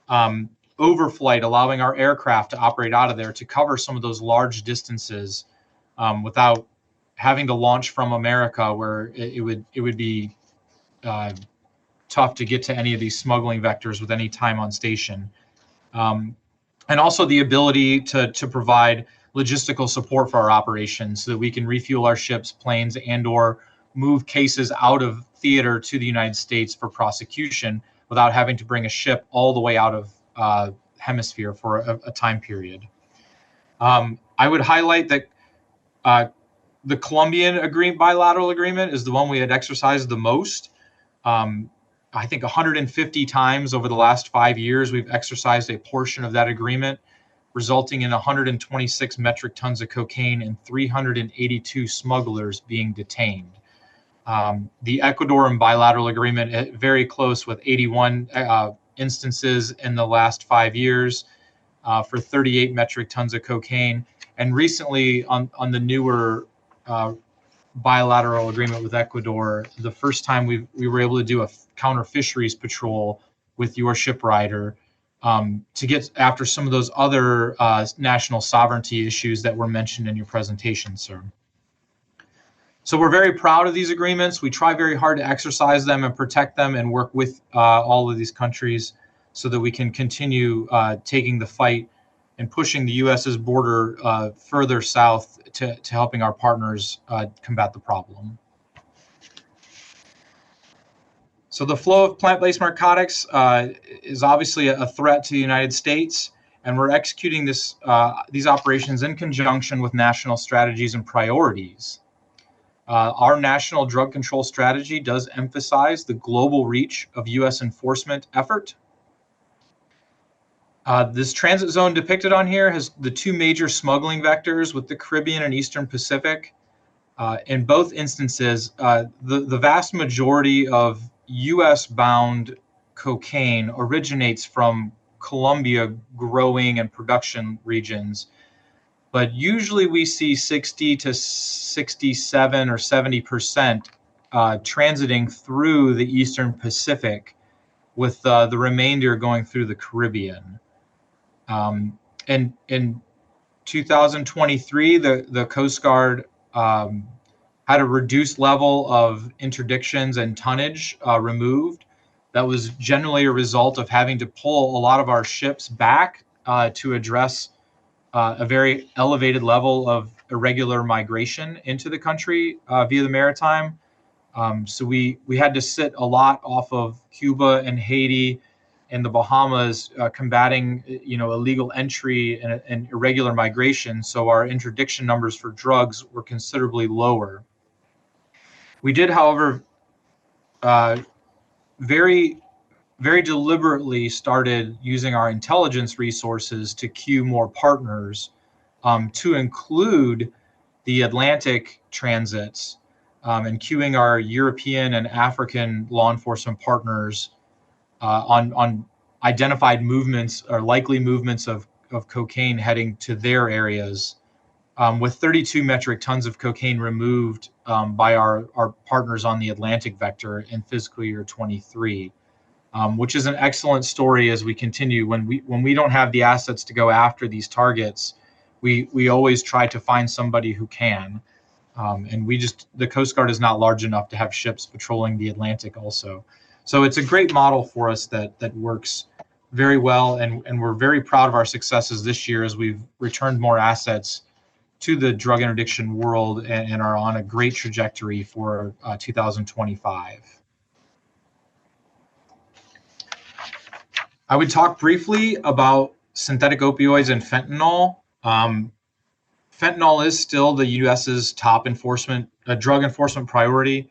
Overflight, allowing our aircraft to operate out of there to cover some of those large distances without having to launch from America, where it would be tough to get to any of these smuggling vectors with any time on station. And also the ability to provide logistical support for our operations so that we can refuel our ships, planes, and or move cases out of theater to the United States for prosecution without having to bring a ship all the way out of hemisphere for a time period. I would highlight that the Colombian bilateral agreement is the one we had exercised the most. I think 150 times over the last 5 years, we've exercised a portion of that agreement, resulting in 126 metric tons of cocaine and 382 smugglers being detained. The Ecuador bilateral agreement, very close with 81 instances in the last 5 years for 38 metric tons of cocaine. And recently on the newer bilateral agreement with Ecuador, the first time we were able to do a counter fisheries patrol with your shipwrighter to get after some of those other national sovereignty issues that were mentioned in your presentation, sir. So we're very proud of these agreements. We try very hard to exercise them and protect them and work with all of these countries so that we can continue taking the fight and pushing the U.S.'s border further south to helping our partners combat the problem. So the flow of plant-based narcotics is obviously a threat to the United States, and we're executing these operations in conjunction with national strategies and priorities. Our national drug control strategy does emphasize the global reach of U.S. enforcement effort. This transit zone depicted on here has the two major smuggling vectors with the Caribbean and Eastern Pacific. In both instances, the vast majority of U.S.-bound cocaine originates from Colombia growing and production regions. But usually we see 60 to 67 or 70% transiting through the Eastern Pacific, with the remainder going through the Caribbean. And in 2023, the Coast Guard had a reduced level of interdictions and tonnage removed. That was generally a result of having to pull a lot of our ships back to address a very elevated level of irregular migration into the country via the Maritime. So we had to sit a lot off of Cuba and Haiti in the Bahamas combating, illegal entry and irregular migration. So our interdiction numbers for drugs were considerably lower. We did, however, very deliberately started using our intelligence resources to queue more partners, to include the Atlantic transits, and queuing our European and African law enforcement partners on identified movements or likely movements of cocaine heading to their areas, with 32 metric tons of cocaine removed by our partners on the Atlantic vector in fiscal year 23, which is an excellent story as we continue. When we don't have the assets to go after these targets, we always try to find somebody who can. And the Coast Guard is not large enough to have ships patrolling the Atlantic also. So it's a great model for us that works very well, and we're very proud of our successes this year as we've returned more assets to the drug interdiction world and are on a great trajectory for 2025. I would talk briefly about synthetic opioids and fentanyl. Fentanyl is still the U.S.'s top drug enforcement priority,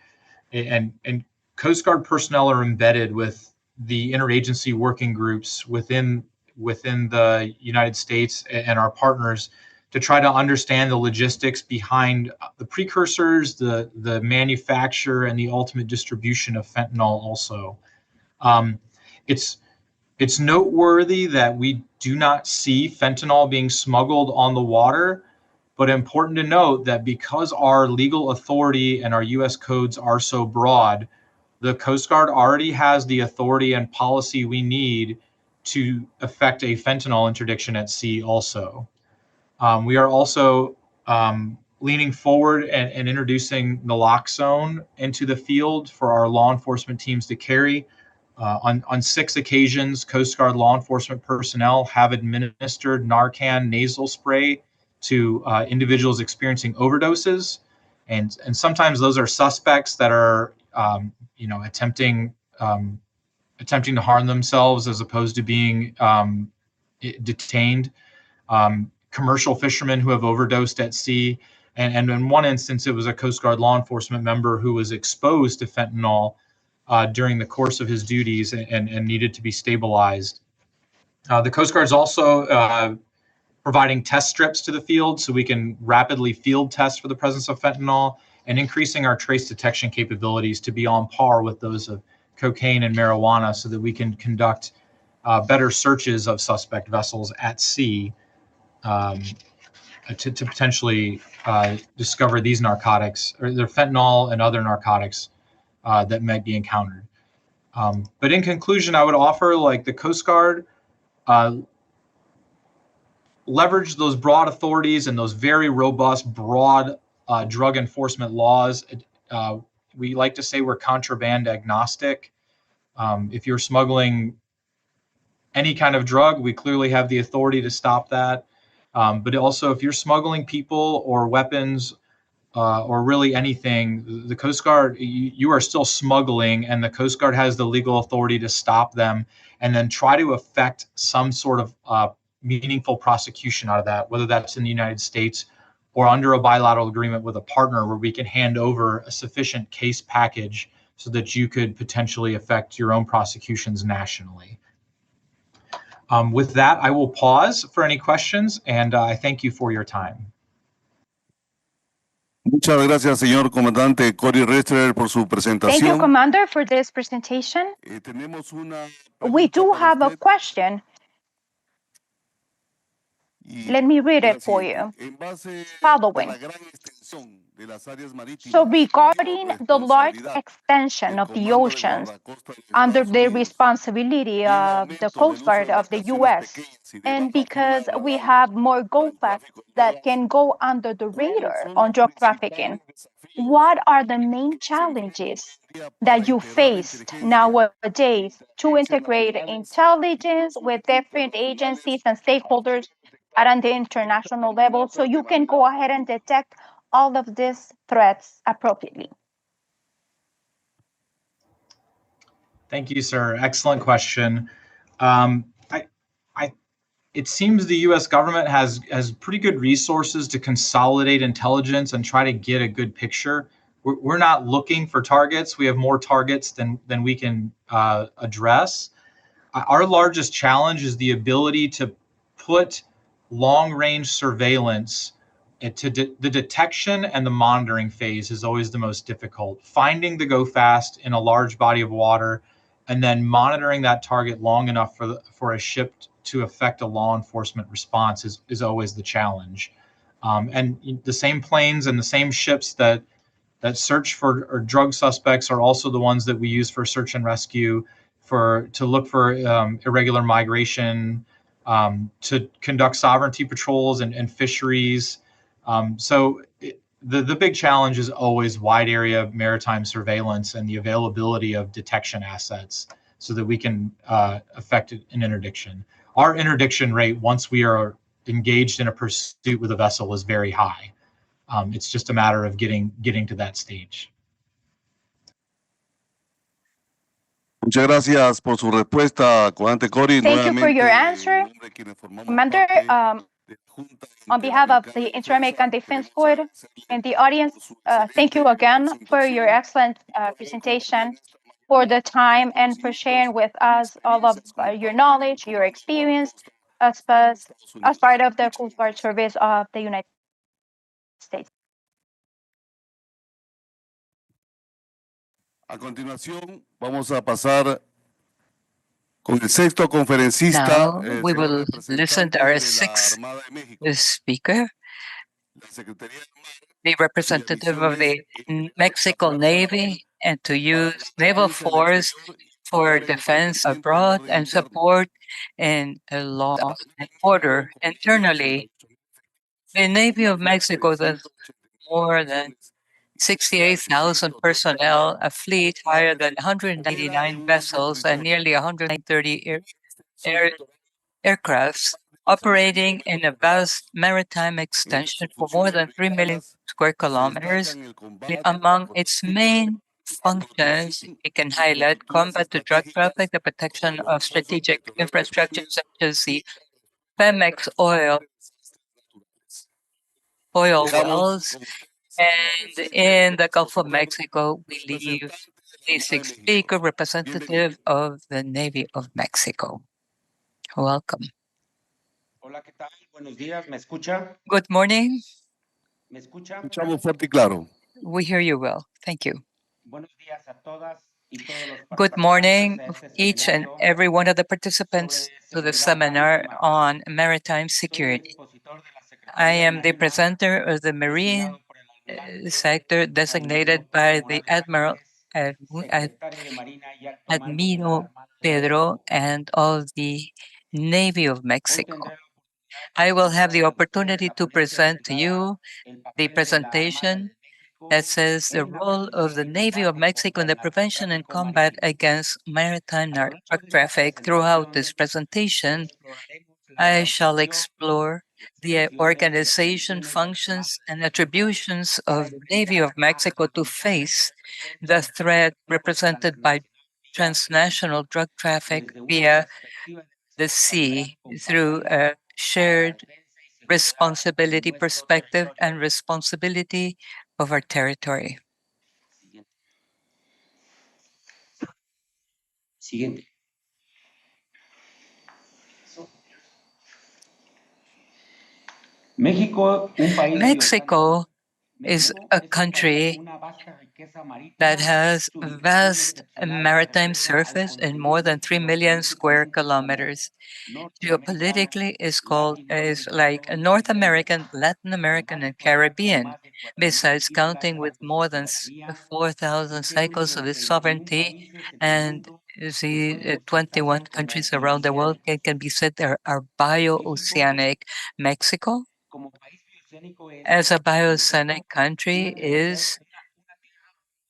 and Coast Guard personnel are embedded with the interagency working groups within the United States and our partners to try to understand the logistics behind the precursors, the manufacture, and the ultimate distribution of fentanyl also. It's noteworthy that we do not see fentanyl being smuggled on the water, but important to note that because our legal authority and our U.S. codes are so broad, the Coast Guard already has the authority and policy we need to effect a fentanyl interdiction at sea also. We are also leaning forward and introducing naloxone into the field for our law enforcement teams to carry. On 6 occasions, Coast Guard law enforcement personnel have administered Narcan nasal spray to individuals experiencing overdoses, and sometimes those are suspects that are attempting to harm themselves as opposed to being detained. Commercial fishermen who have overdosed at sea, and in one instance it was a Coast Guard law enforcement member who was exposed to fentanyl during the course of his duties and needed to be stabilized. The Coast Guard is also providing test strips to the field so we can rapidly field test for the presence of fentanyl, and increasing our trace detection capabilities to be on par with those of cocaine and marijuana so that we can conduct better searches of suspect vessels at sea to potentially discover these narcotics, or their fentanyl and other narcotics that might be encountered. But in conclusion, I would offer, like the Coast Guard, leverage those broad authorities and those very robust, broad drug enforcement laws. We like to say we're contraband agnostic. If you're smuggling any kind of drug, we clearly have the authority to stop that. But also, if you're smuggling people or weapons or really anything, the Coast Guard, you are still smuggling, and the Coast Guard has the legal authority to stop them and then try to effect some sort of meaningful prosecution out of that, whether that's in the United States or under a bilateral agreement with a partner where we can hand over a sufficient case package so that you could potentially effect your own prosecutions nationally. With that, I will pause for any questions, and I thank you for your time. Muchas gracias, señor comandante Cory Richter, por su presentación. Thank you, Commander, for this presentation. Tenemos una We do pregunta para have a usted, question. y Let me read la it for siguiente. you. En base de Following. la gran extensión de las áreas marítimas, So regarding bajo the large responsabilidad extension del of the Comando de oceans Guardacosta de los under Estados the Unidos, responsibility y el of the aumento del Coast uso Guard de of the embarcaciones U.S., pequeñas y de and baja because firma we naval have more para el GOFACs tráfico de that drogas, can go under the ¿cuáles radar son on los drug principales trafficking, desafíos what are the main que se enfrenta hoy challenges en día para that you integrar la faced inteligencia nowadays to agencias integrate nacionales intelligence with different internacionales agencies and stakeholders at an international level so you can go ahead and detect all of these threats appropriately? Thank you, sir. Excellent question. I it seems the U.S. government has pretty good resources to consolidate intelligence and try to get a good picture. We're not looking for targets. We have more targets than we can address. Our largest challenge is the ability to put long-range surveillance to the detection and the monitoring phase is always the most difficult. Finding the go fast in a large body of water and then monitoring that target long enough for a ship to affect a law enforcement response is always the challenge. And the same planes and the same ships that search for drug suspects are also the ones that we use for search and rescue, to look for irregular migration, to conduct sovereignty patrols and fisheries. The big challenge is always wide area maritime surveillance and the availability of detection assets so that we can effect an interdiction. Our interdiction rate, once we are engaged in a pursuit with a vessel, is very high. It's just a matter of getting to that stage. Muchas gracias por su respuesta, comandante Cori. Thank you for your answer, Commander. On behalf of the Inter-American Defense Board and the audience, thank you again for your excellent presentation, for the time, and for sharing with us all of your knowledge, your experience as part of the Coast Guard Service of the United States. A continuación, vamos a pasar con el sexto conferencista. Now we will listen to our sixth speaker, the representative of the Mexico Navy, and to use naval force for defense abroad and support in law and order internally. The Navy of Mexico has more than 68,000 personnel, a fleet higher than 199 vessels, and nearly 130 aircrafts, operating in a vast maritime extension for more than 3 million square kilometers. Among its main functions, it can highlight combat to drug traffic, the protection of strategic infrastructure such as the Pemex oil wells, and in the Gulf of Mexico, we leave the sixth speaker, representative of the Navy of Mexico. Welcome. Hola, ¿qué tal? Buenos días, ¿me escucha? Good morning. ¿Me escucha? Escuchamos fuerte y claro. We hear you well. Thank you. Buenos días a todas y todos los Good morning, participantes a este each and seminario every one of the participants to the seminar on maritime security. I am the presenter of the marine sector designated by the Admiral Pedro and of the Navy of Mexico. I will have the opportunity to present to you the presentation that says the role of the Navy of Mexico in the prevention and combat against maritime drug traffic. Throughout this presentation, I shall explore the organization, functions, and attributions of the Navy of Mexico to face the threat represented by transnational drug traffic via the sea through a shared responsibility perspective and responsibility of our territory. Siguiente. Mexico is a country that has a vast maritime surface and more than 3 million square kilometers. Geopolitically, is like North American, Latin American, and Caribbean, besides counting with more than 4,000 cycles of its sovereignty, and the 21 countries around the world can be said are bio-oceanic. Mexico, as a bio-oceanic country, is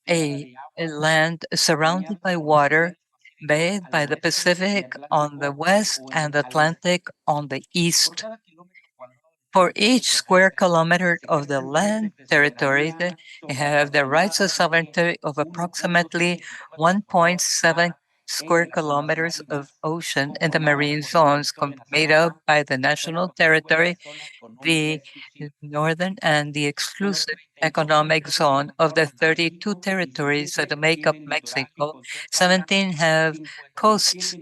a land surrounded by water, bathed by the Pacific on the west and Atlantic on the east. For each square kilometer of the land territory, they have the rights of sovereignty of approximately 1.7 square kilometers of ocean in the marine zones made up by the national territory, the northern and the exclusive economic zone. Of the 32 territories that make up Mexico, 17 have coasts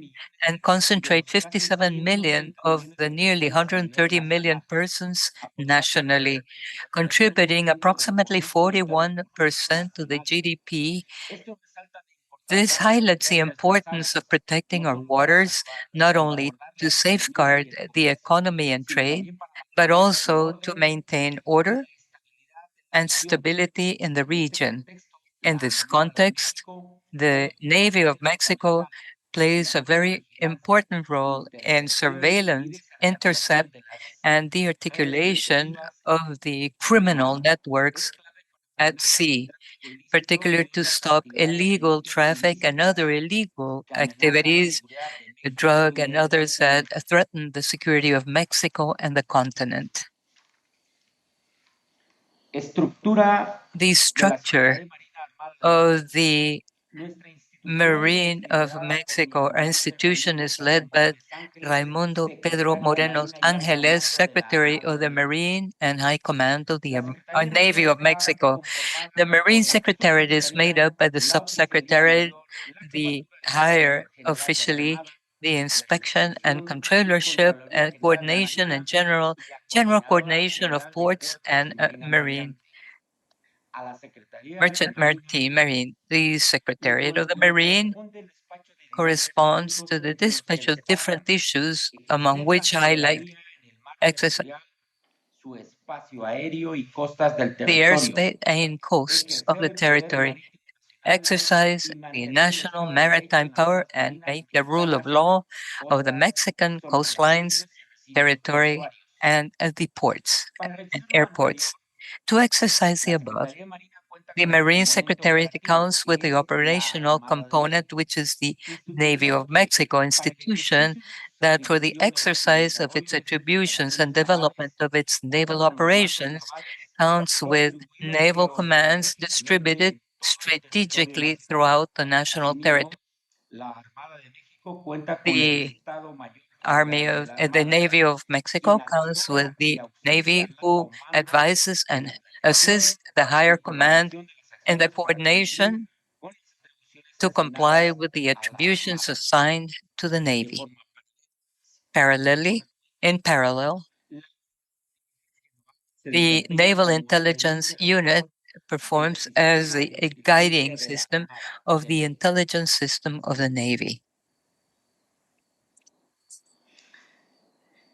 and concentrate 57 million of the nearly 130 million persons nationally, contributing approximately 41% to the GDP. This highlights the importance of protecting our waters, not only to safeguard the economy and trade, but also to maintain order and stability in the region. In this context, the Navy of Mexico plays a very important role in surveillance, intercept, and the articulation of the criminal networks at sea, particularly to stop illegal traffic and other illegal activities, drug and others that threaten the security of Mexico and the continent. The structure of the Marine of Mexico, our institution, is led by Raimundo Pedro Moreno Angeles, Secretary of the Marine and High Command of the Navy of Mexico. The Marine Secretariat is made up by the Subsecretariat, the higher officially, the inspection and controllership and coordination and general coordination of ports and marine. Merchant Marine. The Secretariat of the Marine corresponds to the dispatch of different issues, among which highlight exercise the airspace and coasts of the territory, exercise the national maritime power, and make the rule of law of the Mexican coastlines, territory, and the ports and airports. To exercise the above, the Marine Secretariat accounts with the operational component, which is the Navy of Mexico institution, that for the exercise of its attributions and development of its naval operations counts with naval commands distributed strategically throughout the national territory. The the Navy of Mexico counts with the Navy, who advises and assists the higher command in the coordination to comply with the attributions assigned to the Navy. In parallel, the Naval Intelligence Unit performs as a guiding system of the intelligence system of the Navy.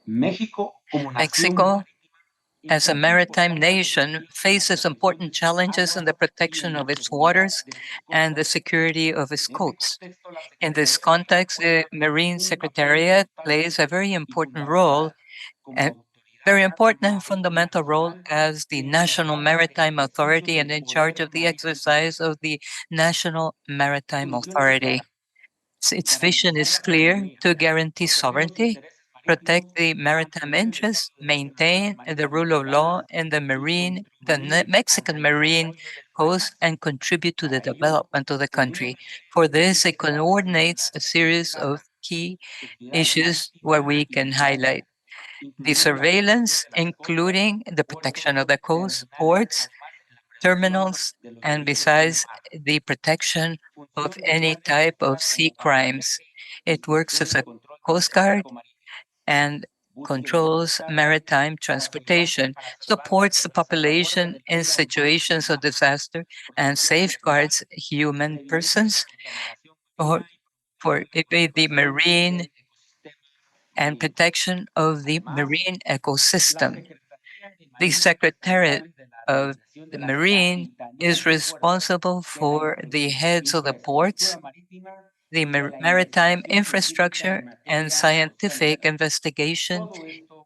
Mexico, as a maritime nation, faces important challenges in the protection of its waters and the security of its coasts. In this context, the Marine Secretariat plays a very important role, a very important and fundamental role as the National Maritime Authority and in charge of the exercise of the National Maritime Authority. Its vision is clear: to guarantee sovereignty, protect the maritime interests, maintain the rule of law in the Mexican marine coast, and contribute to the development of the country. For this, it coordinates a series of key issues where we can highlight the surveillance, including the protection of the coast, ports, terminals, and besides, the protection of any type of sea crimes. It works as a coast guard and controls maritime transportation, supports the population in situations of disaster, and safeguards human persons or for the marine and protection of the marine ecosystem. The Secretariat of the Marine is responsible for the heads of the ports, the maritime infrastructure, and scientific investigation,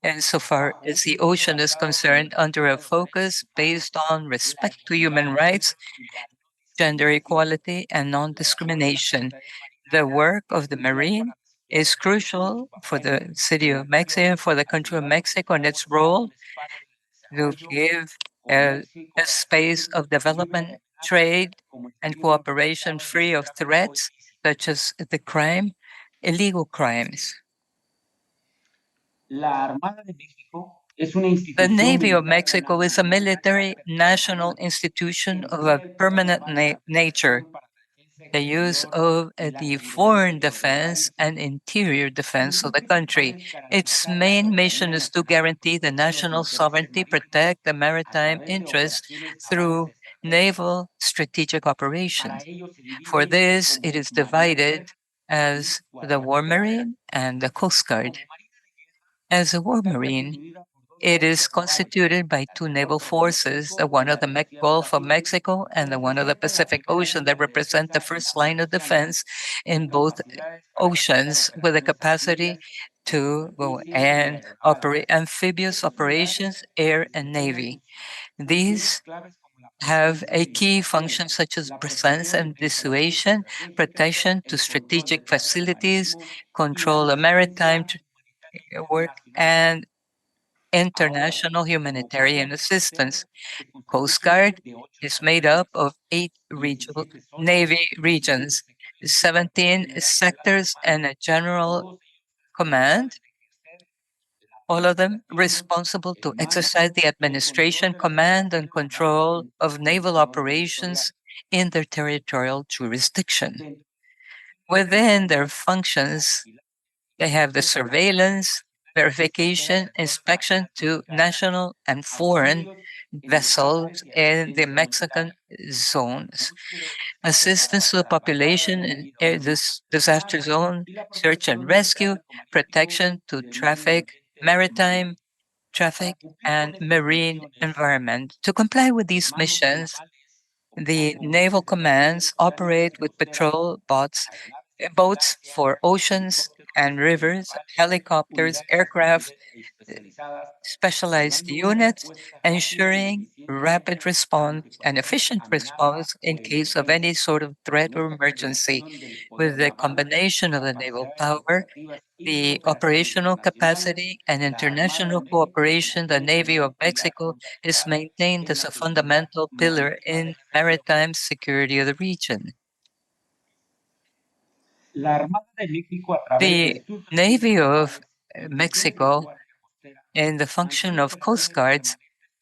and so far as the ocean is concerned, under a focus based on respect to human rights, gender equality, and non-discrimination. The work of the Marine is crucial for the city of Mexico, for the country of Mexico, and its role to give a space of development, trade, and cooperation free of threats, such as the crime, illegal crimes. La Armada de México es una The institución Navy of militar Mexico is a nacional military national institution of a permanent nature. The use of the foreign defense and interior defense of the country. Its main mission is to guarantee the national sovereignty, protect the maritime interests through naval strategic operations. For this, it is divided as the War Marine and the Coast Guard. As a War Marine, it is constituted by two naval forces, the one of the Gulf of Mexico and the one of the Pacific Ocean, that represent the first line of defense in both oceans, with the capacity to go and operate amphibious operations, air and navy. These have a key function such as presence and dissuasion, protection to strategic facilities, control of maritime work, and international humanitarian assistance. Coast Guard is made up of 8 regional Navy regions, 17 sectors, and a general command, all of them responsible to exercise the administration, command, and control of naval operations in their territorial jurisdiction. Within their functions, they have the surveillance, verification, inspection to national and foreign vessels in the Mexican zones, assistance to the population in disaster zone, search and rescue, protection to traffic, maritime traffic, and marine environment. To comply with these missions, the naval commands operate with patrol boats for oceans and rivers, helicopters, aircraft, specialized units, ensuring rapid response and efficient response in case of any sort of threat or emergency. With the combination of the naval power, the operational capacity, and international cooperation, the Navy of Mexico is maintained as a fundamental pillar in maritime security of the region. The Navy of Mexico, in the function of coast guards,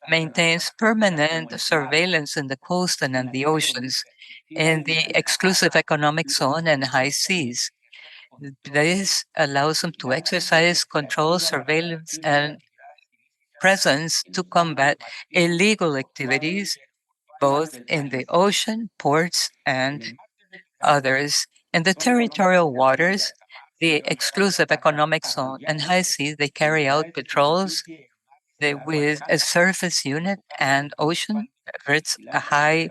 maintains permanent surveillance in the coast and in the oceans, in the exclusive economic zone and high seas. This allows them to exercise control, surveillance, and presence to combat illegal activities, both in the ocean, ports, and others. In the territorial waters, the exclusive economic zone and high seas, they carry out patrols with a surface unit and ocean efforts high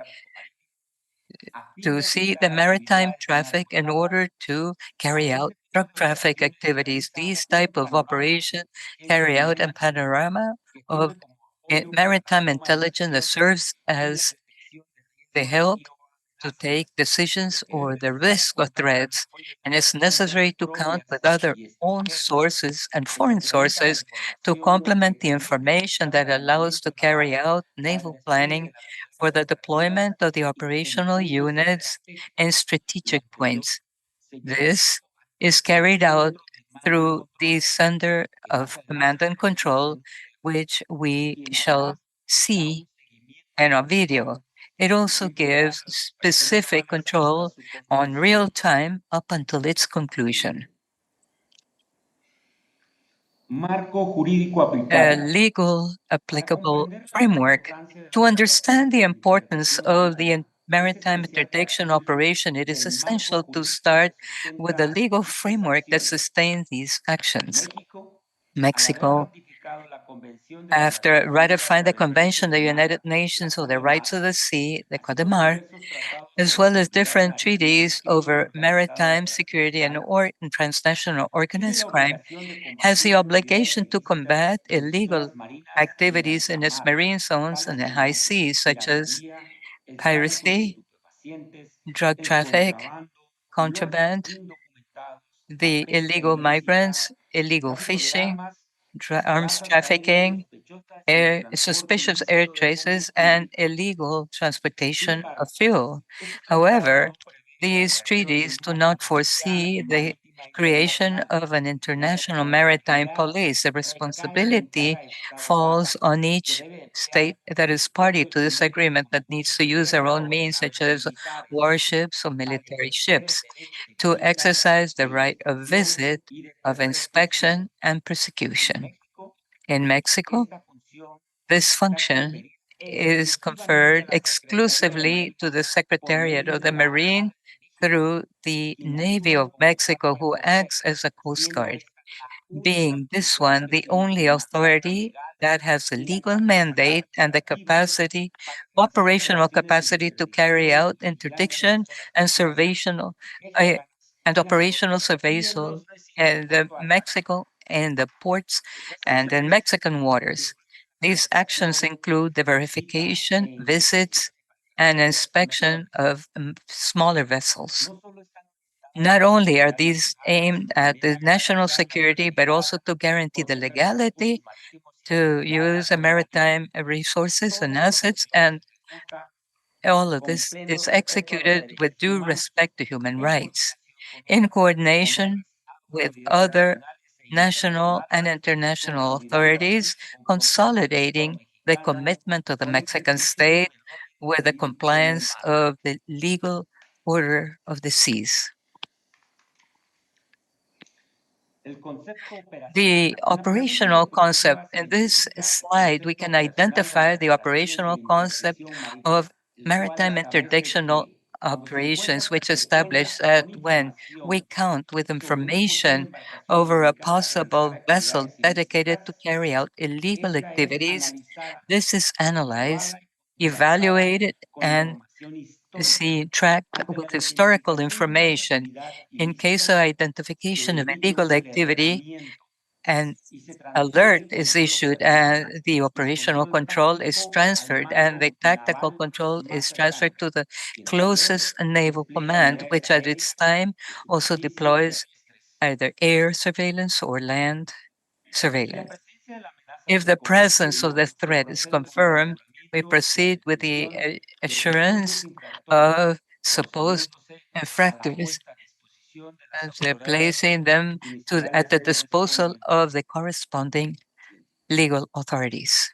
to see the maritime traffic in order to carry out drug traffic activities. These type of operations carry out a panorama of maritime intelligence that serves as the help to take decisions or the risk of threats, and it's necessary to count with other own sources and foreign sources to complement the information that allows to carry out naval planning for the deployment of the operational units and strategic points. This is carried out through the center of command and control, which we shall see in a video. It also gives specific control on real time up until its conclusion. A legal applicable framework. To understand the importance of the maritime interdiction operation, it is essential to start with a legal framework that sustains these actions. Mexico, after ratifying the Convention of the United Nations on the Rights of the Sea, the CODEMAR, as well as different treaties over maritime security and transnational organized crime, has the obligation to combat illegal activities in its marine zones and the high seas, such as piracy, drug traffic, contraband, the illegal migrants, illegal fishing, arms trafficking, suspicious air traces, and illegal transportation of fuel. However, These treaties do not foresee the creation of an international maritime police. The responsibility falls on each state that is party to this agreement that needs to use their own means, such as warships or military ships, to exercise the right of visit, of inspection, and prosecution. In Mexico, this function is conferred exclusively to the Secretariat of the Marine through the Navy of Mexico, who acts as a Coast Guard, being this one the only authority that has the legal mandate and the capacity, operational capacity to carry out interdiction and surveillance uh, and operational surveillance in the Mexico and the ports and in Mexican waters. These actions include the verification, visits, and inspection of smaller vessels. Not only are these aimed at the national security, but also to guarantee the legality to use the maritime resources and assets, and all of this is executed with due respect to human rights, in coordination with other national and international authorities, consolidating the commitment of the Mexican state with the compliance of the legal order of the seas. The operational concept in this slide, we can identify the operational concept of maritime interdictional operations, which establish that when we count with information over a possible vessel dedicated to carry out illegal activities, this is analyzed, evaluated, and tracked with historical information. In case of identification of illegal activity, an alert is issued and the operational control is transferred, and the tactical control is transferred to the closest naval command, which at its time also deploys either air surveillance or land surveillance. If the presence of the threat is confirmed, we proceed with the assurance of supposed infractors, placing them at the disposal of the corresponding legal authorities.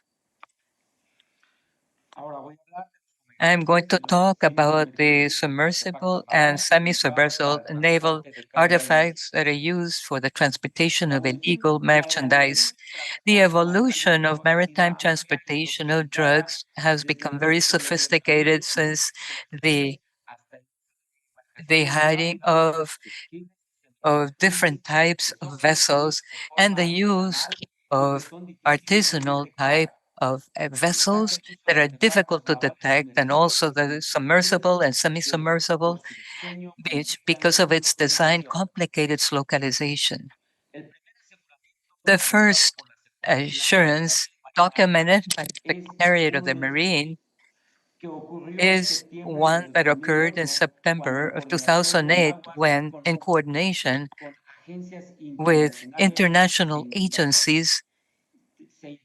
I'm going to talk about the submersible and semi-submersible naval artifacts that are used for the transportation of illegal merchandise. The evolution of maritime transportation of drugs has become very sophisticated since the hiding of different types of vessels and the use of artisanal type of vessels that are difficult to detect, and also the submersible and semi-submersible, which because of its design complicated its localization. The first assurance documented by the Secretariat of the Marine is one that occurred in September of 2008 when, in coordination with international agencies, they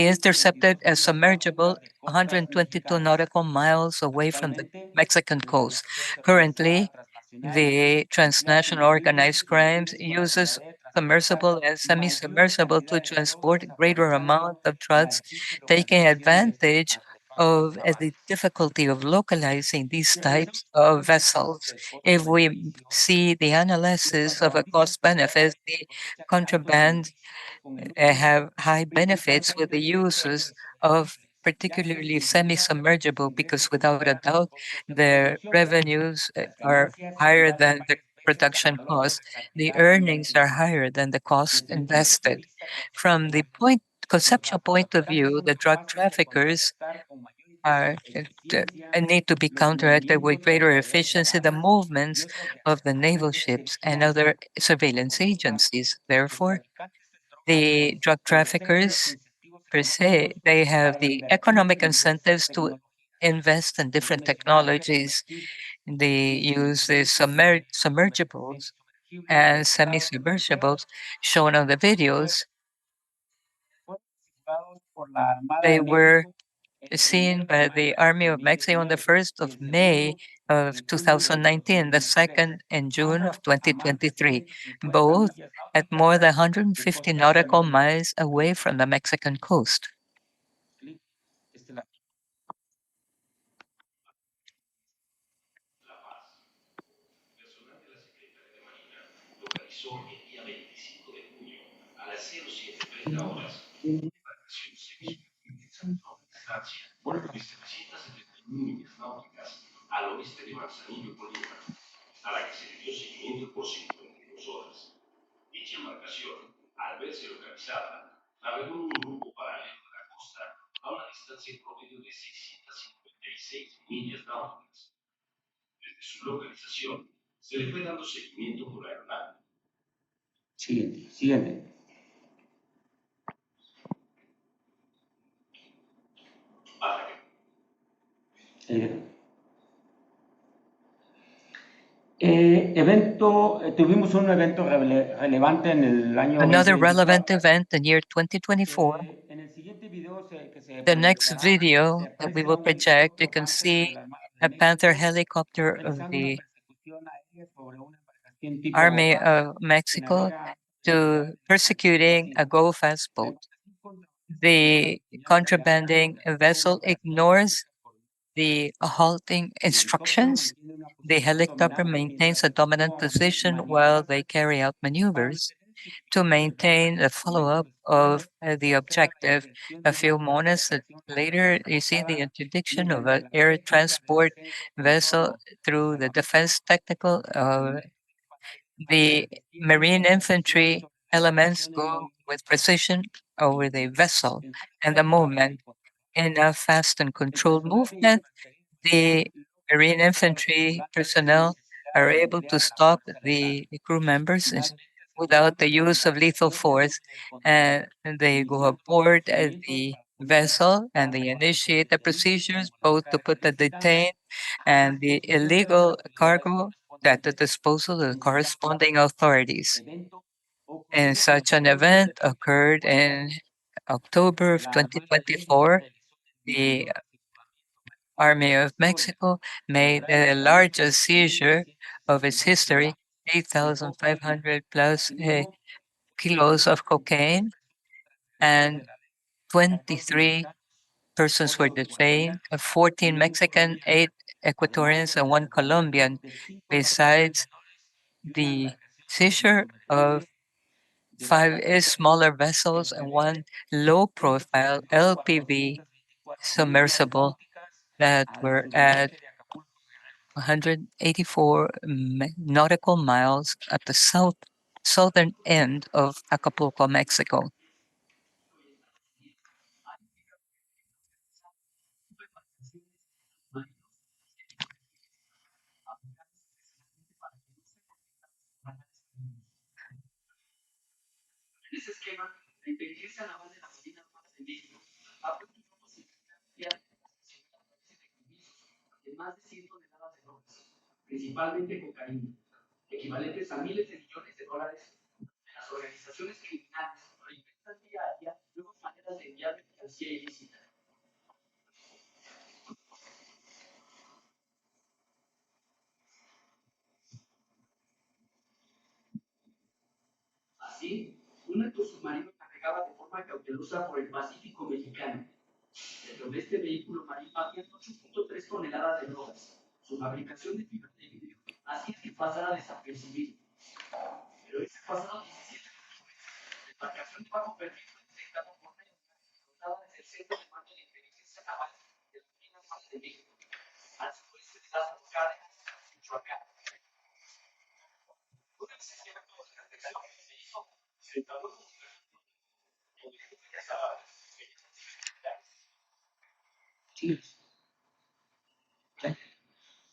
intercepted a submergible 122 nautical miles away from the Mexican coast. Currently, the transnational organized crimes uses submersible and semi-submersible to transport greater amount of drugs, taking advantage of the difficulty of localizing these types of vessels. If we see the analysis of a cost benefit, the contraband have high benefits with the uses of particularly semi-submergible, because without a doubt, their revenues are higher than the production cost. The earnings are higher than the cost invested. From the conceptual point of view, the drug traffickers are need to be counteracted with greater efficiency the movements of the naval ships and other surveillance agencies. Therefore, the drug traffickers per se, they have the economic incentives to invest in different technologies. They use the submergibles and semi-submersibles shown on the videos. They were seen by the Army of Mexico on the 1st of May of 2019, the second in June of 2023, both at more than 150 nautical miles away from the Mexican coast. Siguiente, siguiente. Eh, tuvimos un evento relevante en el año Another 2024. relevant event in year 2024. En el siguiente video que se The next proyectará, video se that we aprecia will un project, you helicóptero can Panther de see la Armada de a Panther México helicopter of realizando una the persecución aérea sobre una embarcación tipo Army Go-Fast of que Mexico navega to persecuting a go-fast boat. The contrabanding vessel ignores the halting instructions. The helicopter maintains a dominant position while they carry out maneuvers to maintain the follow-up of the objective. A few moments later, you see the interdiction of an air transport vessel through the defense technical. The marine infantry elements go with precision over the vessel and the movement. In a fast and controlled movement, the marine infantry personnel are able to stop the crew members without the use of lethal force, and they go aboard the vessel and they initiate the procedures both to put the detained and the illegal cargo at the disposal of the corresponding authorities. And such an event occurred in October of 2024. The Army of Mexico made the largest seizure of its history, 8,500 plus kilos of cocaine, and 23 persons were detained, 14 Mexican, 8 Ecuadorians, and 1 Colombian, besides the seizure of 5 smaller vessels and 1 low-profile LPV submersible that were at 184 nautical miles at the southern end of Acapulco, Mexico.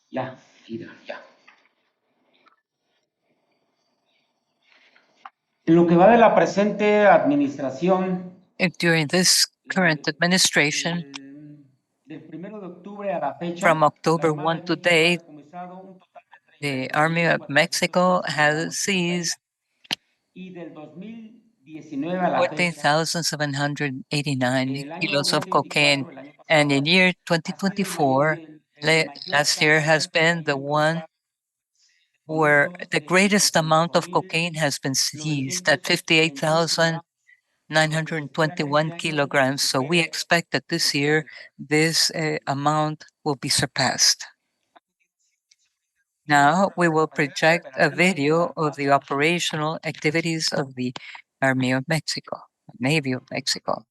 Ya, ya. En lo que va de la presente administración, During this current administration, del 1 de octubre a la fecha, from la October Armada 1 de to México ha date, decomisado un total de the Army of 33,400 Mexico has kilogramos de seized cocaína. Y del 2019 a la fecha, 14,789 el año kilos of cocaine. 2024, el año And in year 2024, last year has been the one where the greatest amount of cocaine has been seized at 58,921 kilograms. So we expect that this year, this amount will be surpassed. Now we will project a video of the operational activities of the Army of Mexico, Navy of Mexico.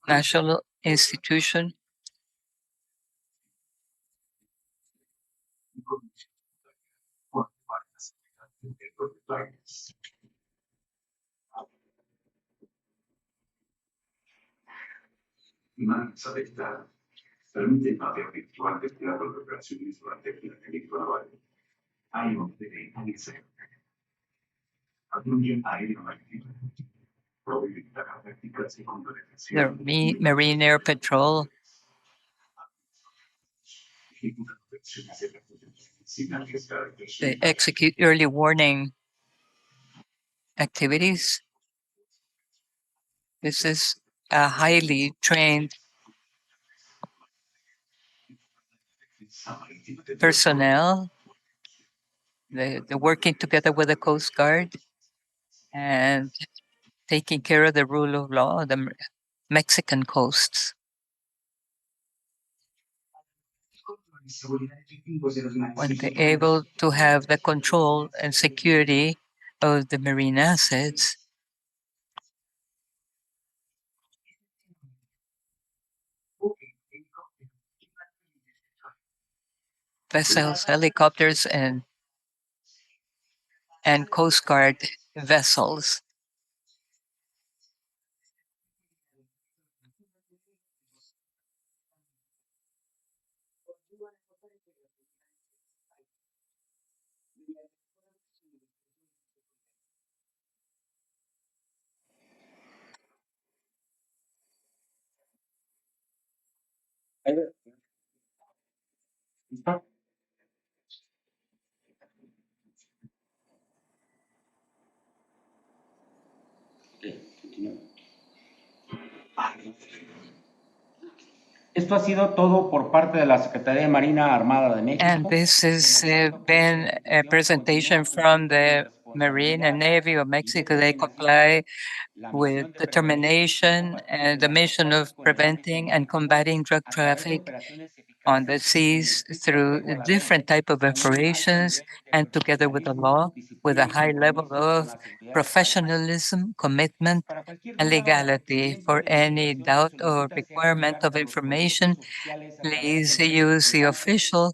National Institution the Marine Air Patrol, they execute early warning activities. This is a highly trained personnel. They're working together with the Coast Guard and taking care of the rule of law on the Mexican coasts. When they're able to have the control and security of the marine assets, vessels, helicopters, and Coast Guard vessels. Esto ha sido todo por parte de la Secretaría de Marina Armada de México. And this has been a presentation from the Marine and Navy of Mexico. They comply with determination and the mission of preventing and combating drug traffic on the seas through different type of operations and together with the law, with a high level of professionalism, commitment, and legality. For any doubt or requirement of information, please use the official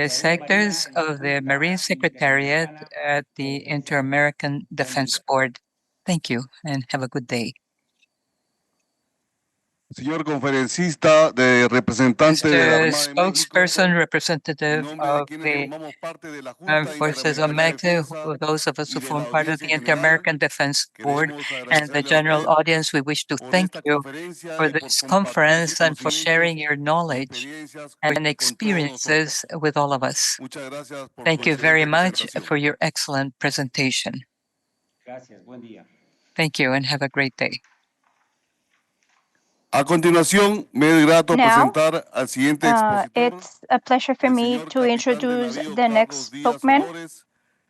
sectors of the Marine Secretariat at the Inter-American Defense Board. Thank you and have a good day. Señor conferencista de representante de la Mr. Armada de México, Spokesperson, en representative nombre de of quienes the formamos parte de la Armed Junta Forces of Interamericana de Mexico, Defensa those of us y who de form la part of Audiencia the General, Inter-American Defense Board queremos and the agradecerle a general usted audience, we wish to por thank esta you conferencia for y por this compartir sus conference and for conocimientos sharing your y knowledge experiencias and con todos experiences nosotros. with all of us. Muchas gracias por su Thank you very excelente much presentación. for your excellent presentation. Gracias, buen día. Thank you and have a great day. A continuación, me es grato Now, presentar al siguiente expositor, it's a pleasure for el me señor to capitán de introduce navío the Carlos next Díaz spokesman, Honores,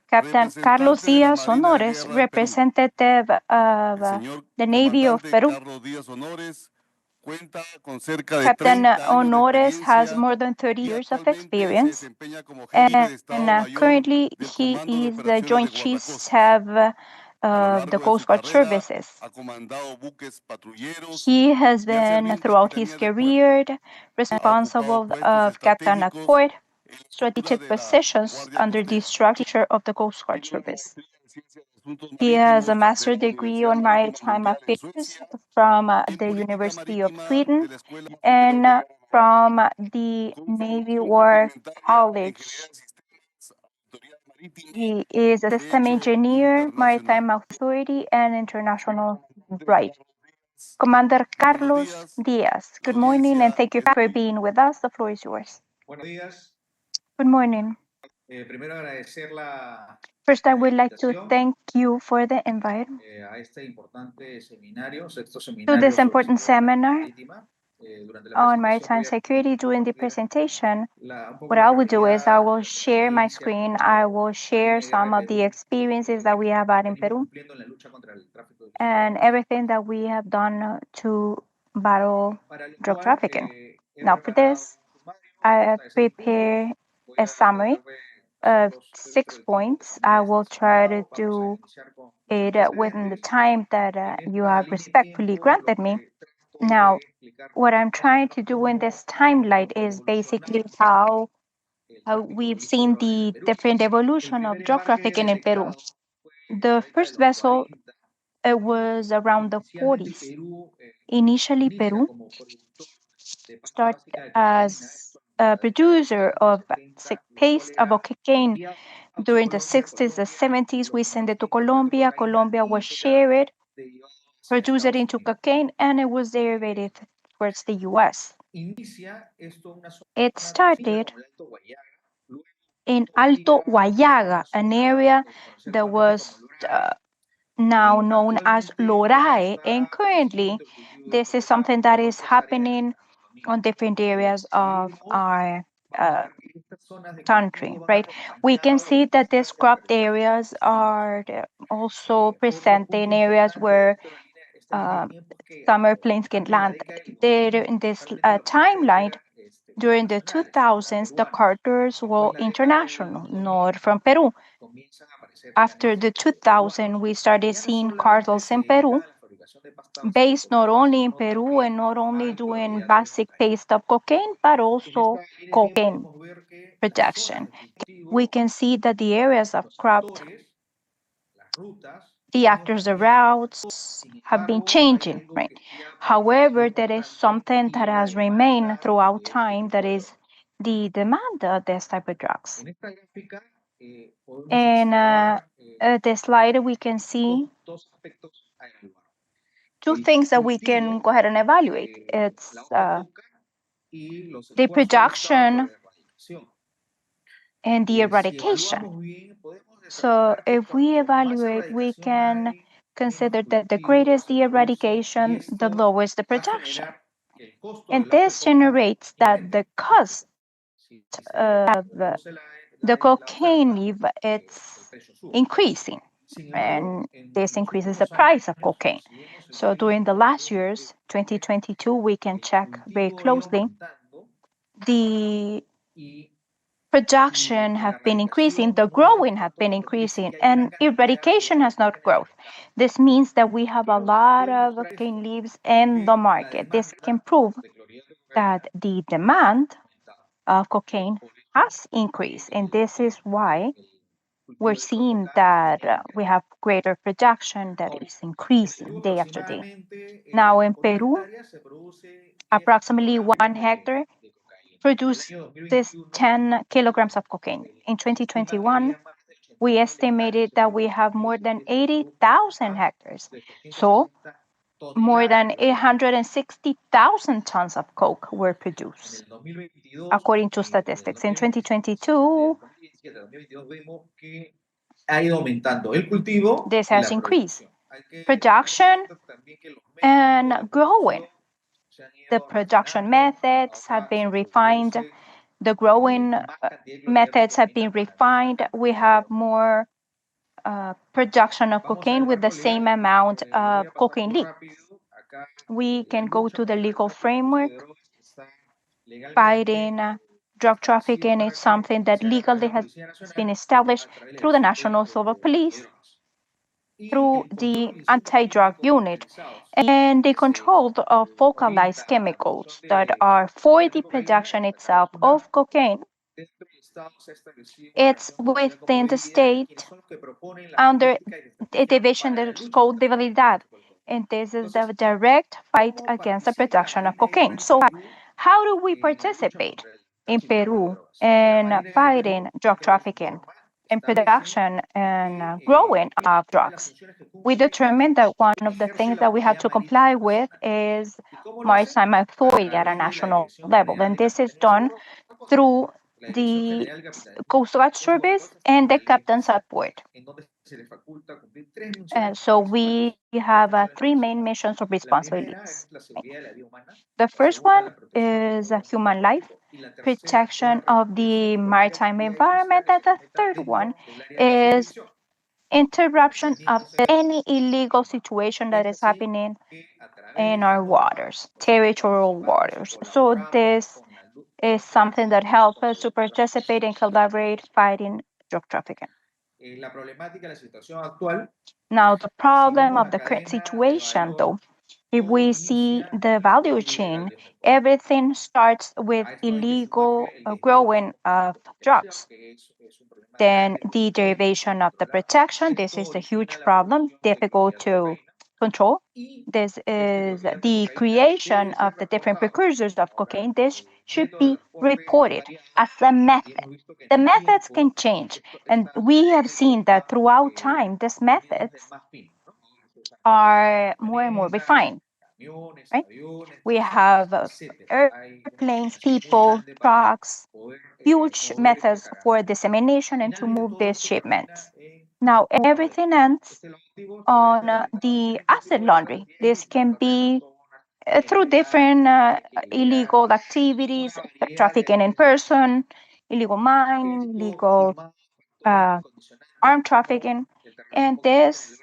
Captain Carlos representante de la Díaz Marina de Honores, Guerra del Perú. representative of El señor the Navy of comandante Peru. Carlos Díaz Honores cuenta con cerca de Captain 30 años de Honores has experiencia more than 30 y years of actualmente se experience, desempeña como jefe de Estado Mayor currently del he Comando de is the Operaciones de Joint Chiefs Guardacostas. of A lo the largo de Coast su Guard carrera Services. ha comandado buques patrulleros He has y ha servido been, en throughout his capitanías de puerto. career, Ha ocupado responsible puestos of captain at estratégicos port, en la estructura strategic de la positions Guardia under the Costera. structure of the Coast Guard Tiene una Service. maestría en Ciencias de Asuntos He has a Marítimos de master's la degree Universidad on Marítima Maritime Mundial en Affairs Suecia, from en the Política University of Marítima Sweden de la Escuela and Superior de Guerra Naval. from the Con Navy formación War complementaria en College. Ingeniería de Sistemas, Autoridad Marítima He is a y system Derecho engineer, Internacional. maritime authority, and international Comandante right. Carlos Díaz, Commander muy buenos Carlos días. Diaz, La good morning and audiencia thank you es for suya. being with us. The floor is yours. Buenos días. Good morning. Primero agradecer la First, I would like to thank you for the invite a este importante seminario, sexto to seminario this sobre important seguridad seminar marítima. Durante la on presentación maritime voy a security. During the compartir presentation, un poco what la I will do is I realidad, will las share my experiencias que screen. tenemos I will en share Marina y Guerra some de of the Perú, experiences that we have had in venimos Peru cumpliendo en la lucha contra el tráfico de and drogas, everything that we have done to battle para lo drug cual trafficking. he Now, for preparado this, un sumario I que have consta de 6 puntos. prepared Voy a a summary tratar de of hacerlos dentro 6 del tiempo points. que se I me will es try to asignado. Vamos a do iniciar con los it within the antecedentes. time that En you esta have línea de respectfully tiempo, lo granted me. que trato es Now, de explicar what I'm más o trying menos to do in this cómo timeline is basically how el tráfico we've ilícito de seen drogas en el the Perú. different El evolution primer of drug embarque trafficking in Peru. detectado fue The en la década de first los vessel 40. was around the Inicialmente 40s. Perú Initially, inicia Peru como productor de pasta started básica de cocaína. as a producer of paste of cocaine. During the 60s, the 70s, we sent it to Colombia. Colombia was shared, produced it into cocaine, and it was derivated towards the US. It started in Alto Guayaga, an area that was now known as Lorae, and currently this is something that is happening on different areas of our country, right? We can see that these cropped areas are also present in areas where summer planes can land. In this timeline, during the 2000s, the cartels were international, not from Peru. After the 2000, we started seeing cartels in Peru, based not only in Peru and not only doing basic paste of cocaine, but also cocaine production. We can see that the areas of cropped, the actors, the routes have been changing, right? However, there is something that has remained throughout time, that is the demand of this type of drugs. In this slide, we can see two things that we can go ahead and evaluate. It's the production and the eradication. So if we evaluate, we can consider that the greater is the eradication, the lower is the production. And this generates that the cost of the cocaine leaf, it's increasing, and this increases the price of cocaine. So during the last years, 2022, we can check very closely, the production have been increasing, the growing have been increasing, and eradication has not grown. This means that we have a lot of cocaine leaves in the market. This can prove that the demand of cocaine has increased, and this is why we're seeing that we have greater production that is increasing day after day. Now in Peru, approximately 1 hectare produces 10 kilograms of cocaine. In 2021, we estimated that we have more than 80,000 hectares. So more than 860,000 tons of coke were produced, according to statistics. In 2022, this has increased. Production and growing. The production methods have been refined. The growing methods have been refined. We have more production of cocaine with the same amount of cocaine leaves. We can go to the legal framework. Fighting drug trafficking is something that legally has been established through the National Civil Police, through the anti-drug unit, and the control of focalized chemicals that are for the production itself of cocaine. It's within the state under a division that is called Debilidad, and this is the direct fight against the production of cocaine. So how do we participate in Peru in fighting drug trafficking and production and growing of drugs? We determined that one of the things that we had to comply with is maritime authority at a national level, and this is done through the Coast Guard Service and the captains at board. And so we have three main missions or responsibilities. The first one is human life, protection of the maritime environment, and the third one is interruption of any illegal situation that is happening in our waters, territorial waters. So this is something that helps us to participate and collaborate fighting drug trafficking. Now, the problem of the current situation, though, if we see the value chain, everything starts with illegal growing of drugs. Then the derivation of the protection, this is a huge problem, difficult to control. This is the creation of the different precursors of cocaine. This should be reported as a method. The methods can change, and we have seen that throughout time, these methods are more and more refined. Right? We have airplanes, people, trucks, huge methods for dissemination and to move these shipments. Now, everything ends on the asset laundering. This can be through different illegal activities, trafficking in person, illegal mine, illegal armed trafficking, and this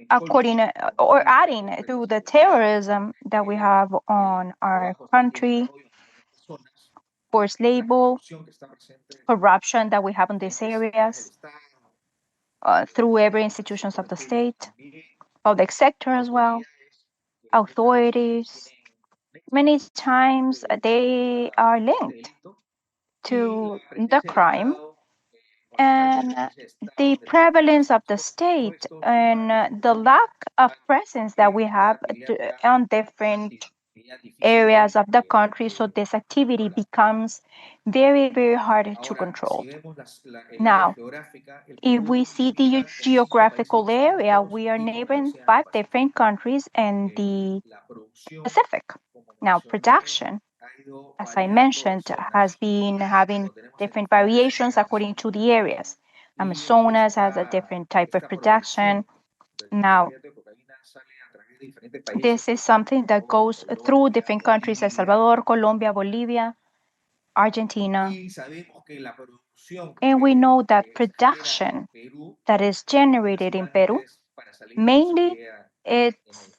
according or adding to the terrorism that we have on our country, forced labor, corruption that we have in these areas through every institutions of the state, public sector as well, authorities. Many times they are linked to the crime and the prevalence of the state and the lack of presence that we have on different areas of the country. So this activity becomes very, very hard to control. Now, if we see the geographical area, we are neighboring 5 different countries in the Pacific. Now, production, as I mentioned, has been having different variations according to the areas. Amazonas has a different type of production. Now, this is something that goes through different countries: El Salvador, Colombia, Bolivia, Argentina. And we know that production that is generated in Peru, mainly it's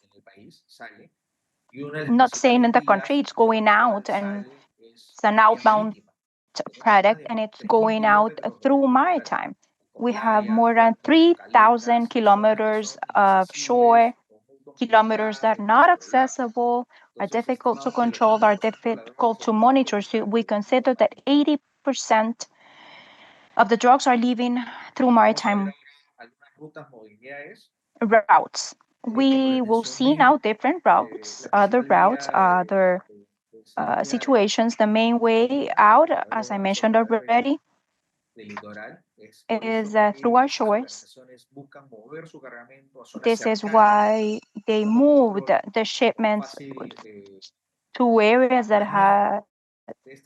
not staying in the country, it's going out, and it's an outbound product, and it's going out through maritime. We have more than 3,000 kilometers of shore, kilometers that are not accessible, are difficult to control, are difficult to monitor. So we consider that 80% of the drugs are leaving through maritime routes. We will see now different routes, other situations. The main way out, as I mentioned already, is through our shores. This is why they moved the shipments to areas that have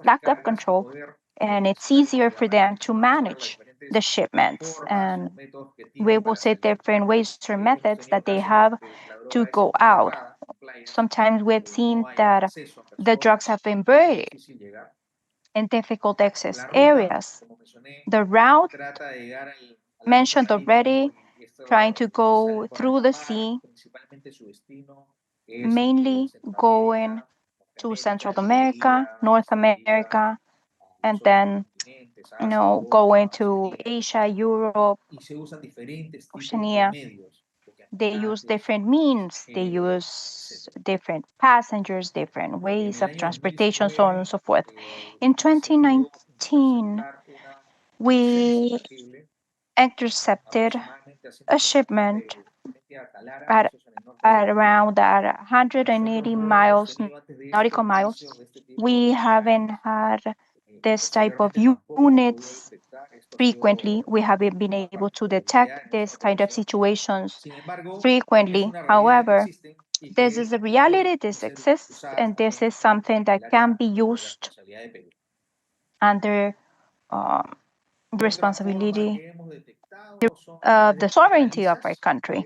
lack of control, and it's easier for them to manage the shipments. And we will see different ways or methods that they have to go out. Sometimes we've seen that the drugs have been buried in difficult access areas. The route mentioned already, trying to go through the sea, mainly going to Central America, North America, and then going to Asia, Europe, Oceania. They use different means, they use different passengers, different ways of transportation, so on and so forth. In 2019, we intercepted a shipment at around 180 miles, nautical miles. We haven't had this type of units frequently. We haven't been able to detect this kind of situations frequently. However, this is a reality, this exists, and this is something that can be used under the responsibility of the sovereignty of our country.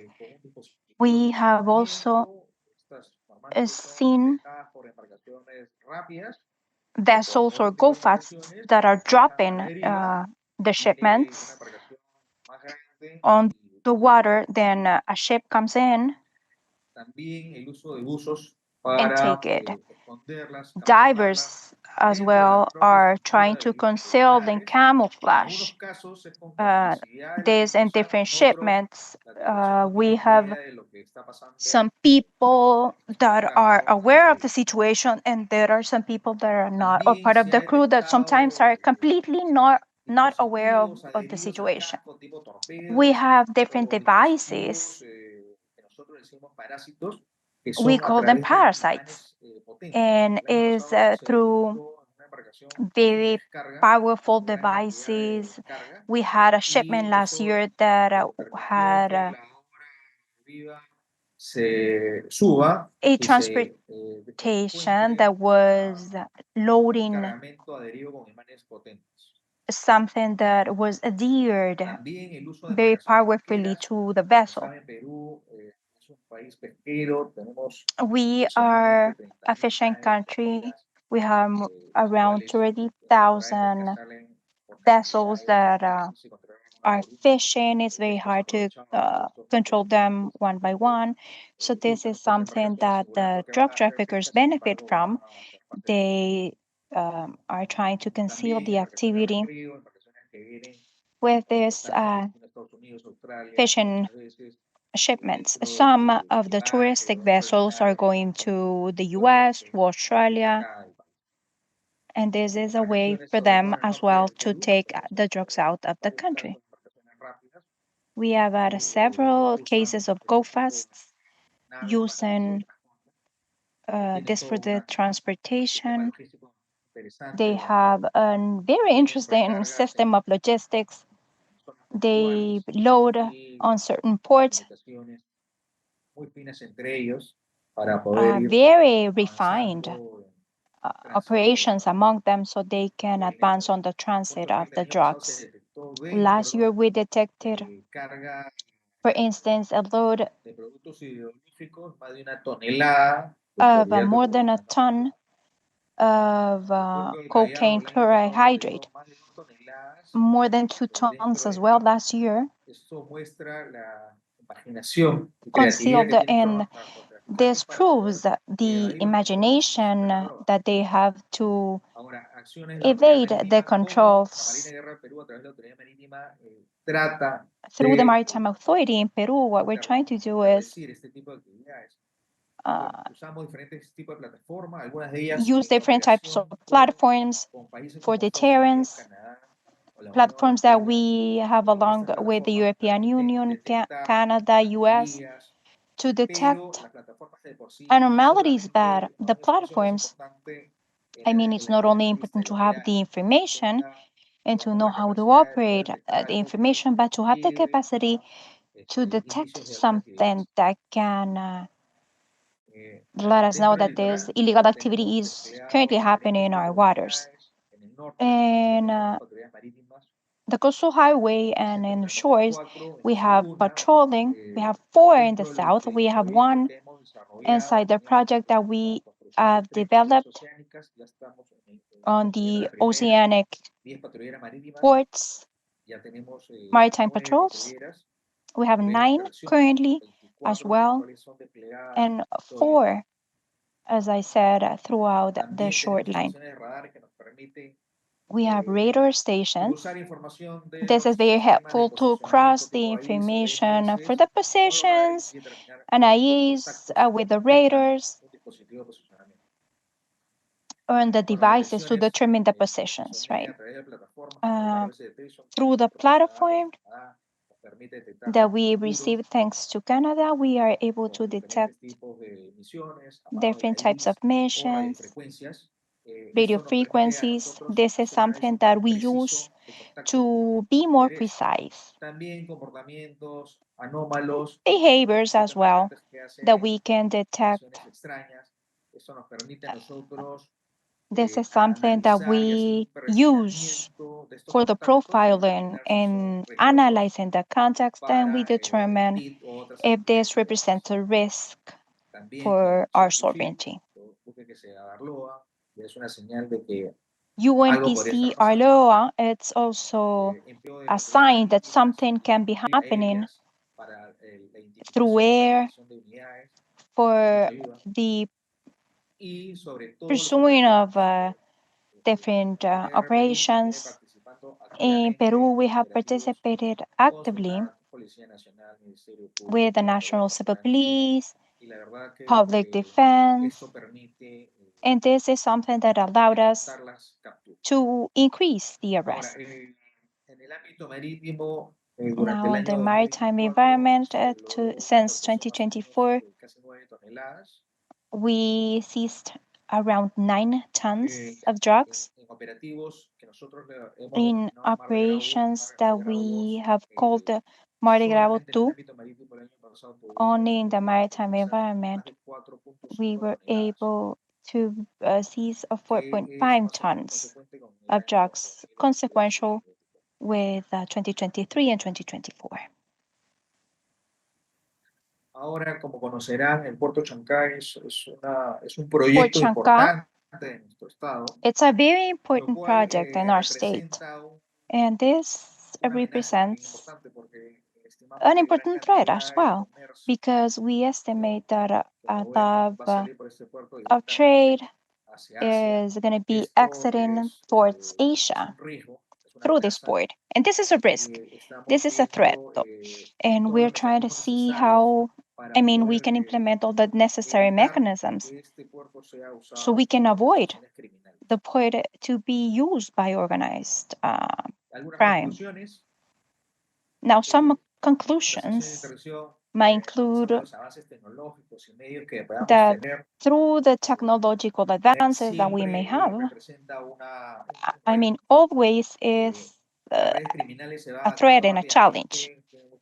We have also seen vessels or go-fasts that are dropping the shipments on the water. Then a ship comes in and take it. Divers as well are trying to conceal and camouflage this in different shipments. We have some people that are aware of the situation, and there are some people that are not, or part of the crew that sometimes are completely not aware of the situation. We have different devices. We call them parasites, and is through very powerful devices. We had a shipment last year that had a transportation that was loading something that was adhered very powerfully to the vessel. We are a fishing country. We have around 30,000 vessels that are fishing. It's very hard to control them one by one. So this is something that the drug traffickers benefit from. They are trying to conceal the activity with this fishing shipments. Some of the touristic vessels are going to the US, to Australia, and this is a way for them as well to take the drugs out of the country. We have had several cases of go-fasts using this for the transportation. They have a very interesting system of logistics. They load on certain ports, very refined operations among them, so they can advance on the transit of the drugs. Last year, we detected, for instance, a load of more than a ton of cocaine chlorohydrate, more than 2 tons as well last year, concealed. And this proves the imagination that they have to evade the controls. Through the Maritime Authority in Peru, what we're trying to do is use different types of platforms for deterrence, platforms that we have along with the European Union, Canada, US, to detect anomalies. But the platforms, I mean, it's not only important to have the information and to know how to operate the information, but to have the capacity to detect something that can let us know that this illegal activity is currently happening in our waters. And the coastal highway and in the shores, we have patrolling. We have 4 in the south. We have 1 inside the project that we have developed on the oceanic ports, maritime patrols. We have 9 currently as well, and 4, as I said, throughout the short line. We have radar stations. This is very helpful to cross the information for the positions and IEs with the radars on the devices to determine the positions, right? Through the platform that we receive thanks to Canada, we are able to detect different types of missions, radio frequencies. This is something that we use to be more precise. Behaviors as well that we can detect This is something that we use for the profiling and analyzing the context, and we determine if this represents a risk for our sovereignty. UNPC Arloa, it's also a sign that something can be happening through air for the pursuing of different operations. In Peru, we have participated actively with the National Civil Police, public defense, and this is something that allowed us to increase the arrest. Now, in the maritime environment, since 2024, we seized around 9 tons of drugs in operations that we have called Mardi Gras 2. Only in the maritime environment, we were able to seize 4.5 tons of drugs, consequential with 2023 and 2024. Ahora, como conocerán, el Puerto Chancay es un proyecto importante de nuestro estado. It's a very important project in our state, and this represents an important threat as well, because we estimate that a lot of trade is going to be exiting towards Asia through this port. And this is a risk. This is a threat, though. And we're trying to see how, we can implement all the necessary mechanisms so we can avoid the port to be used by organized crime. Now, some conclusions might include that through the technological advances that we may have, always is a threat and a challenge.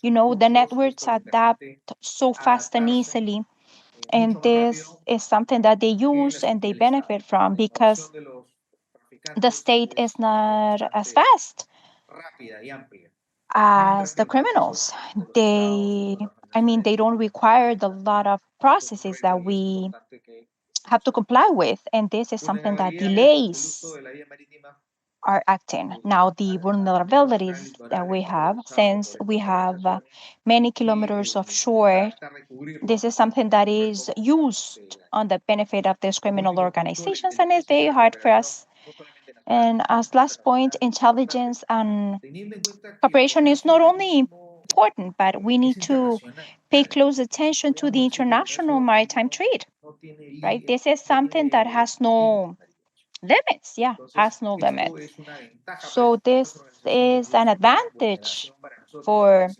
The networks adapt so fast and easily, and this is something that they use and they benefit from because the state is not as fast as the criminals. They don't require the lot of processes that we have to comply with, and this is something that delays our acting. Now, the vulnerabilities that we have, since we have many kilometers of shore, this is something that is used on the benefit of these criminal organizations, and it's very hard for us. And as last point, intelligence and cooperation is not only important, but we need to pay close attention to the international maritime trade, right? This is something that has no limits, has no limits. So this is an advantage for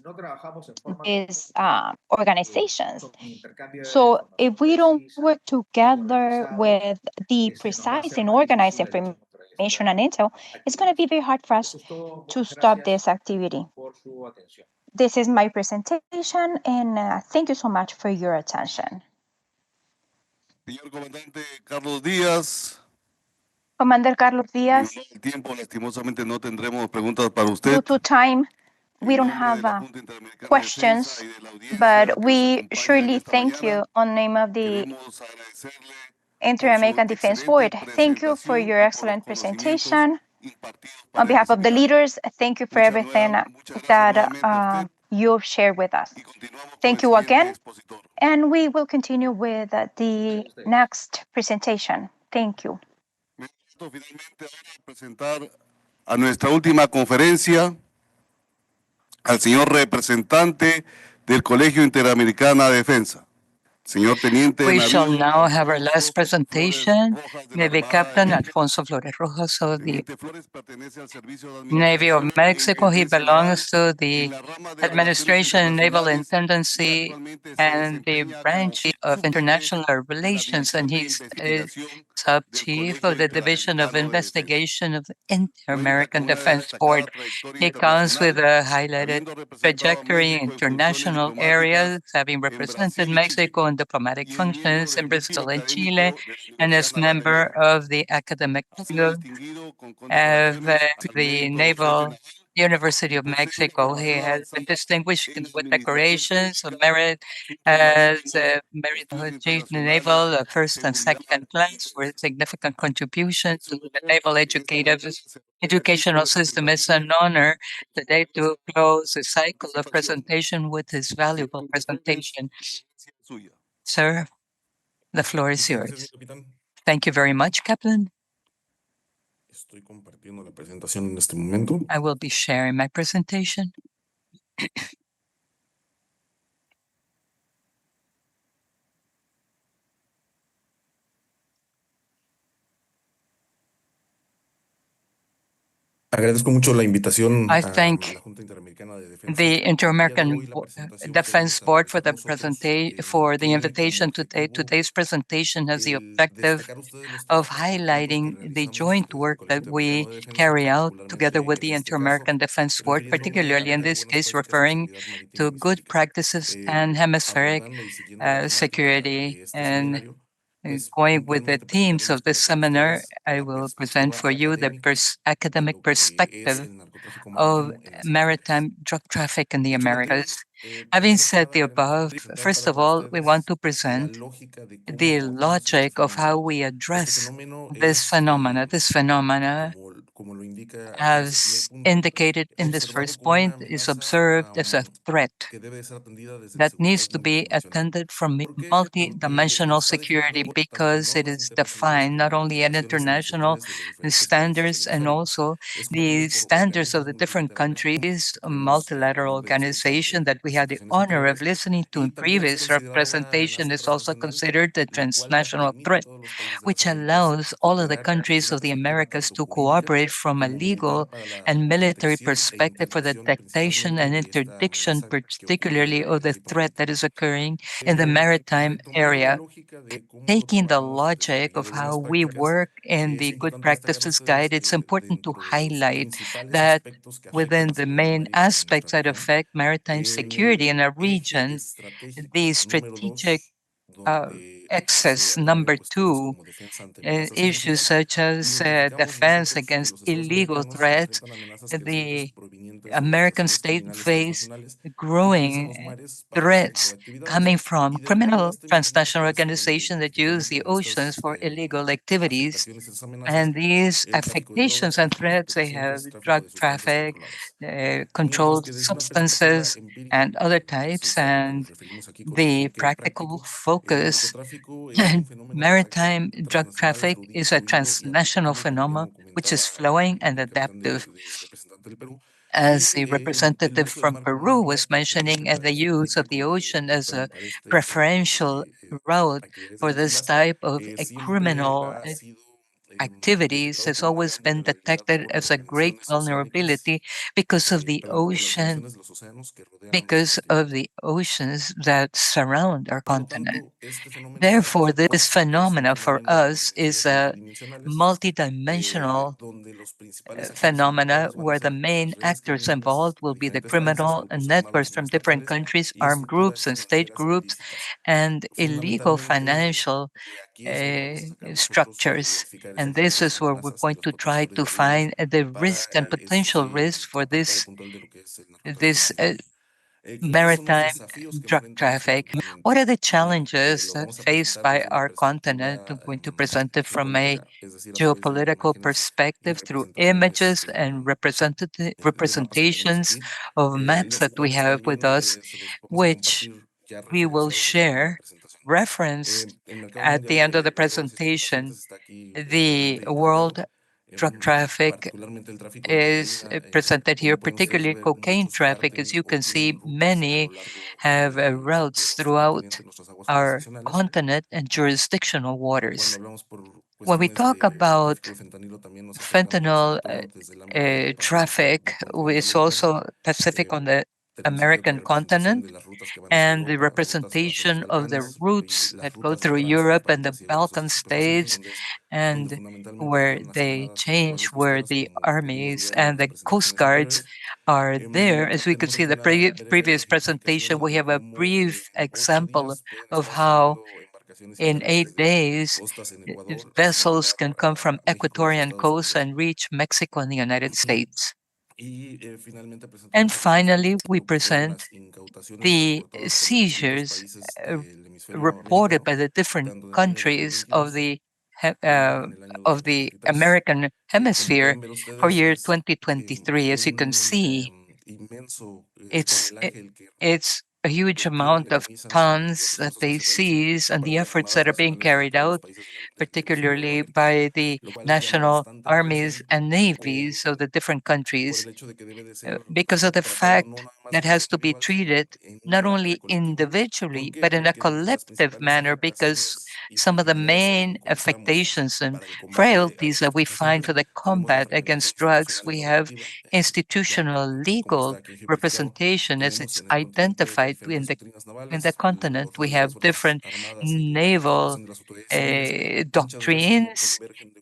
these organizations. So if we don't work together with the precise and organized information and intel, it's going to be very hard for us to stop this activity. This is my presentation, and thank you so much for your attention. Señor Comandante Carlos Díaz. Commander Carlos Díaz. El tiempo, lastimosamente, no tendremos preguntas para usted. Due to time, we don't have questions, but we surely thank you on the name of the Inter-American Defense Board. Thank you for your excellent presentation. On behalf of the leaders, thank you for everything that you've shared with us. Thank you again, and we will continue with the next presentation. Thank you. Finalmente, ahora presentar a nuestra última conferencia al señor representante del Colegio Interamericano de Defensa. We shall now have our last presentation. Navy Captain Alfonso Flores Rojas of the Navy of Mexico. He belongs to the Administration and Naval Intendancy and the branch of International Relations, and he's sub-chief of the Division of Investigation of the Inter-American Defense Board. He comes with a highlighted trajectory in international areas, having represented Mexico on diplomatic functions in Brazil and Chile, and as member of the academic club of the Naval University of Mexico. He has been distinguished with decorations of merit as merit naval first and second class for significant contribution to the naval educational system. It's an honor today to close the cycle of presentation with his valuable presentation. Sir, the floor is yours. Thank you very much, Captain. I will be sharing my presentation. I thank the Inter-American Defense Board for the invitation today. Today's presentation has the objective of highlighting the joint work that we carry out together with the Inter-American Defense Board, particularly in this case referring to good practices and hemispheric security. And going with the themes of this seminar, I will present for you the academic perspective of maritime drug traffic in the Americas. Having said the above, first of all, we want to present the logic of how we address this phenomena. This phenomena, as indicated in this first point, is observed as a threat that needs to be attended from multi-dimensional security because it is defined not only at international standards and also the standards of the different countries, a multilateral organization that we had the honor of listening to in previous representation is also considered a transnational threat, which allows all of the countries of the Americas to cooperate from a legal and military perspective for the detection and interdiction, particularly of the threat that is occurring in the maritime area. Taking the logic of how we work in the good practices guide, it's important to highlight that within the main aspects that affect maritime security in a region, the strategic access number two, issues such as defense against illegal threats, the American state face growing threats coming from criminal transnational organizations that use the oceans for illegal activities. And these affectations and threats, they have drug traffic, controlled substances, and other types. And the practical focus maritime drug traffic is a transnational phenomenon which is flowing and adaptive. As the representative from Peru was mentioning, the use of the ocean as a preferential route for this type of criminal activities has always been detected as a great vulnerability because of the ocean, because of the oceans that surround our continent. Therefore, this phenomena for us is a multidimensional phenomena where the main actors involved will be the criminal networks from different countries, armed groups and state groups, and illegal financial structures. And this is where we're going to try to find the risk and potential risk for this maritime drug traffic. What are the challenges faced by our continent? I'm going to present it from a geopolitical perspective through images and representations of maps that we have with us, which we will share referenced at the end of the presentation. The world drug traffic is presented here, particularly cocaine traffic. As you can see, many have routes throughout our continent and jurisdictional waters. When we talk about fentanyl traffic, it's also Pacific on the American continent, and the representation of the routes that go through Europe and the Balkan states, and where they change, where the armies and the coast guards are there. As we could see in the previous presentation, we have a brief example of how in 8 days vessels can come from Ecuadorian coast and reach Mexico and the United States. And finally, we present the seizures reported by the different countries of the American hemisphere for year 2023. As you can see, it's a huge amount of tons that they seize and the efforts that are being carried out, particularly by the national armies and navies of the different countries, because of the fact that has to be treated not only individually, but in a collective manner, because some of the main affectations and frailties that we find for the combat against drugs, we have institutional legal representation as it's identified in the continent. We have different naval doctrines,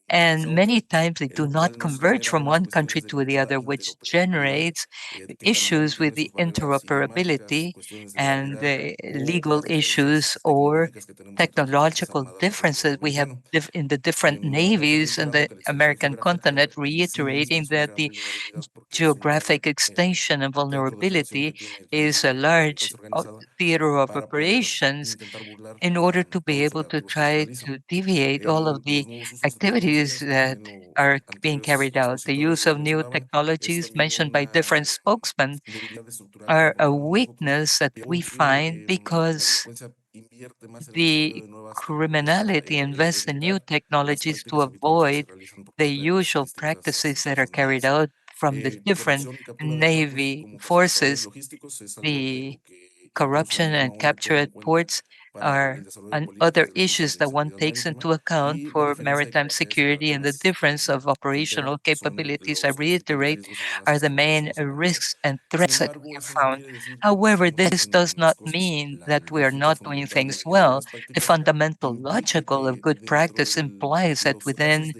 and many times they do not converge from one country to the other, which generates issues with the interoperability and the legal issues or technological differences we have in the different navies in the American continent, reiterating that the geographic extension and vulnerability is a large theater of operations in order to be able to try to deviate all of the activities that are being carried out. The use of new technologies mentioned by different spokesmen are a weakness that we find because the criminality invests in new technologies to avoid the usual practices that are carried out from the different Navy forces. The corruption and capture at ports are other issues that one takes into account for maritime security, and the difference of operational capabilities, I reiterate, are the main risks and threats that we have found. However, this does not mean that we are not doing things well. The fundamental logical of good practice implies that within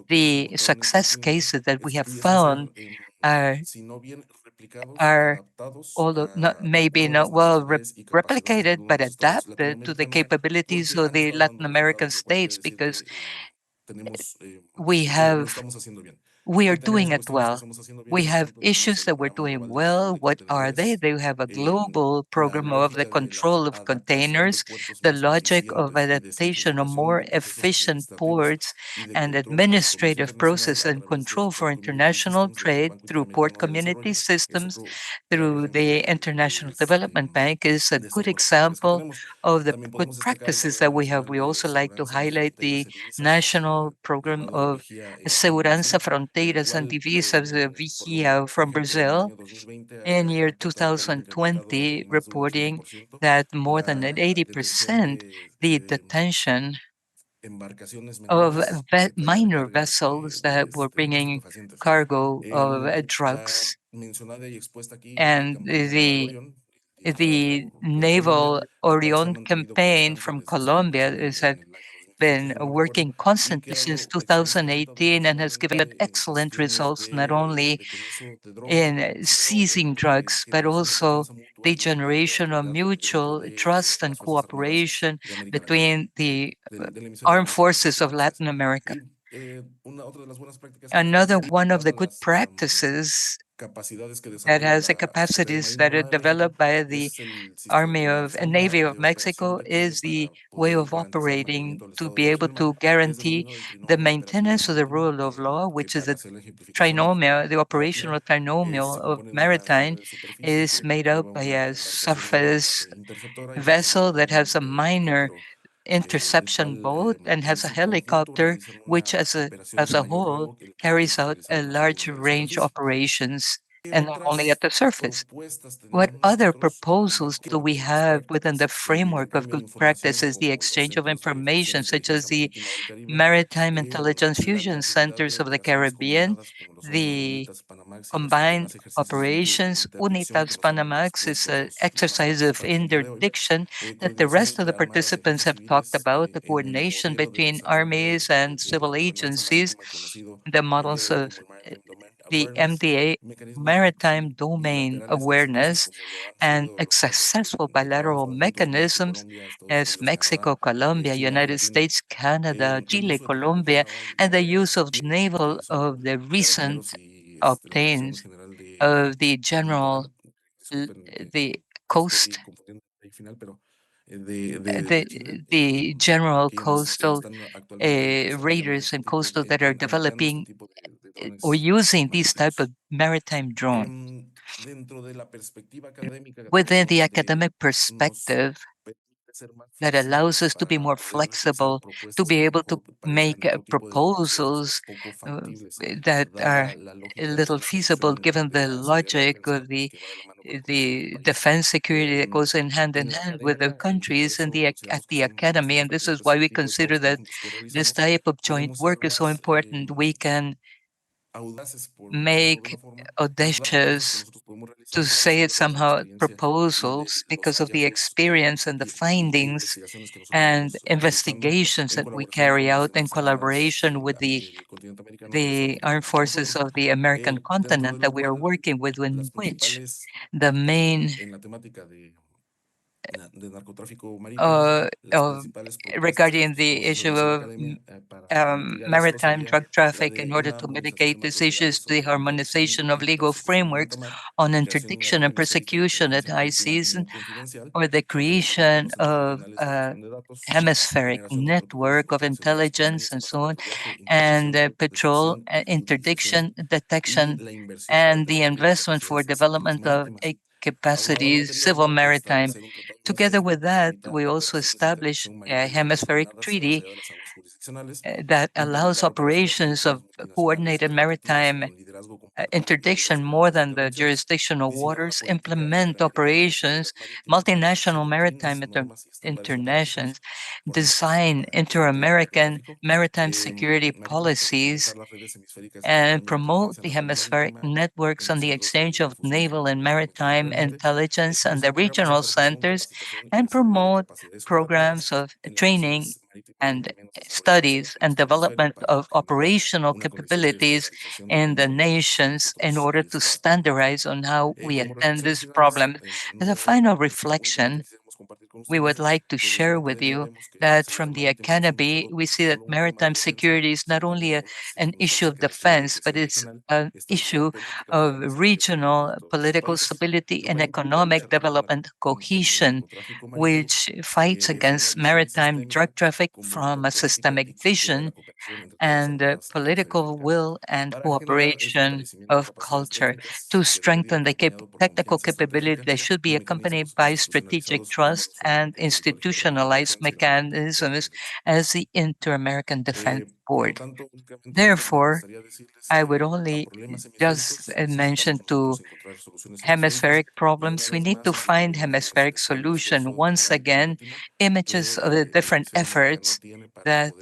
the success cases that we have found are although not maybe not well replicated, but adapted to the capabilities of the Latin American states, because we are doing it well. We have issues that we're doing well. What are they? They have a global program of the control of containers, the logic of adaptation of more efficient ports, and administrative process and control for international trade through port community systems, through the International Development Bank is a good example of the good practices that we have. We also like to highlight the national program of Segurança, Fronteiras and Divisas, Vigia from Brazil, in year 2020, reporting that more than 80% the detention of minor vessels that were bringing cargo of drugs. And the naval Orion campaign from Colombia has been working constantly since 2018 and has given excellent results, not only in seizing drugs, but also the generation of mutual trust and cooperation between the armed forces of Latin America. Another one of the good practices that has the capacities that are developed by the Army of and Navy of Mexico is the way of operating to be able to guarantee the maintenance of the rule of law, which is a trinomial, the operational trinomial of Maritime is made up by a surface vessel that has a minor interception boat and has a helicopter, which as a whole carries out a large range operations. and not only at the surface. What other proposals do we have within the framework of good practices, the exchange of information, such as the Maritime Intelligence Fusion Centers of the Caribbean, the combined operations? UNITAS Panamax is an exercise of interdiction that the rest of the participants have talked about, the coordination between armies and civil agencies, the models of the MDA, Maritime Domain Awareness, and successful bilateral mechanisms as Mexico, Colombia, United States, Canada, Chile, Colombia, and the use of naval of the recent obtained of the general the coast the general coastal raiders and coastal that are developing or using these type of maritime drone. Within the academic perspective, that allows us to be more flexible, to be able to make proposals that are a little feasible given the logic of the defense security that goes in hand with the countries and at the academy. And this is why we consider that this type of joint work is so important. We can make audacious, to say it somehow, proposals because of the experience and the findings and investigations that we carry out in collaboration with the armed forces of the American continent that we are working with, in which the main of regarding the issue of maritime drug traffic, in order to mitigate these issues, the harmonization of legal frameworks on interdiction and persecution at high seas, or the creation of a hemispheric network of intelligence and so on, and patrol, interdiction, detection, and the investment for development of capacities, civil maritime. Together with that, we also establish a hemispheric treaty that allows operations of coordinated maritime interdiction more than the jurisdictional waters, implement operations, multinational maritime internations, design inter-American maritime security policies, and promote the hemispheric networks on the exchange of naval and maritime intelligence and the regional centers, and promote programs of training and studies and development of operational capabilities in the nations in order to standardize on how we attend this problem. As a final reflection, we would like to share with you that from the academy, we see that maritime security is not only an issue of defense, but it's an issue of regional political stability and economic development cohesion, which fights against maritime drug traffic from a systemic vision and political will and cooperation of culture. To strengthen the technical capability, they should be accompanied by strategic trust and institutionalized mechanisms as the Inter-American Defense Board. Therefore, I would only just mention two hemispheric problems. We need to find hemispheric solution. Once again, images of the different efforts that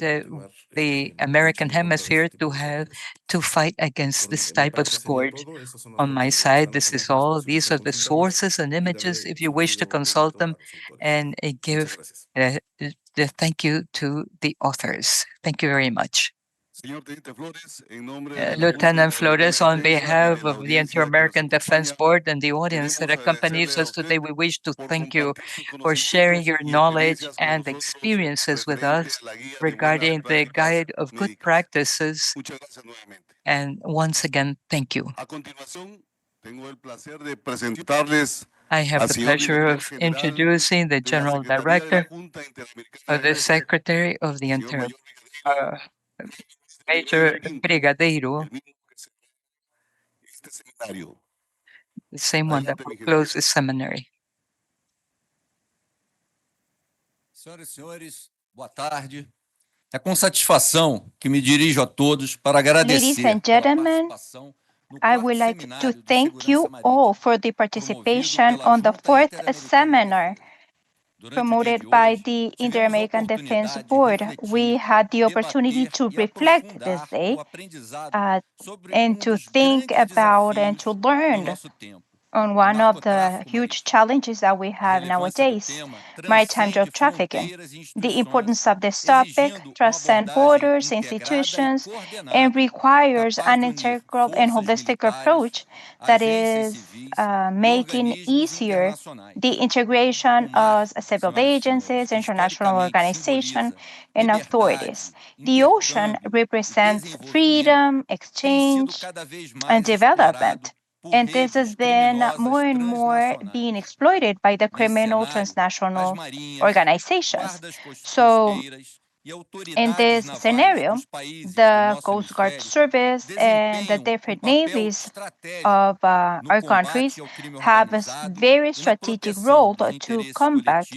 the American hemisphere to have to fight against this type of scourge. On my side, this is all. These are the sources and images if you wish to consult them, and give the thank you to the authors. Thank you very much. Lieutenant Flores, on behalf of the Inter-American Defense Board and the audience that accompanies us today, we wish to thank you for sharing your knowledge and experiences with us regarding the guide of good practices. And once again, thank you. I have the pleasure of introducing the General Director of the Secretary of the Major Brigadeiro, the same one that will close the seminary. Senhoras e senhores, boa tarde. É com satisfação que me dirijo a todos para agradecer Ladies and pela gentlemen, participação I would like to thank you all for the participation on the fourth seminar promoted by the Inter-American Defense Board. We had the opportunity to reflect this day and to think about and to learn on one of the huge challenges that we have nowadays, maritime drug trafficking. The importance of this topic transcends borders, institutions, and requires an integral and holistic approach that is making easier the integration of civil agencies, international organizations, and authorities. The ocean represents freedom, exchange, and development. And this has been more and more being exploited by the criminal transnational organizations. So, in this scenario, the Coast Guard Service and the different navies of our countries have a very strategic role to combat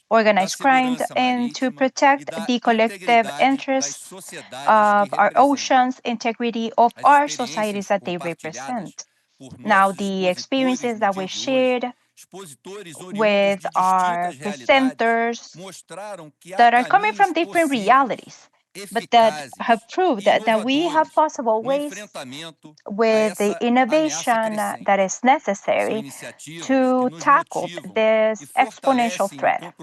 organized crime and to protect the collective interests of our oceans, integrity of our societies that they represent. Now, the experiences that we shared with our presenters that are coming from different realities, but that have proved that we have possible ways with the innovation that is necessary to tackle this exponential threat.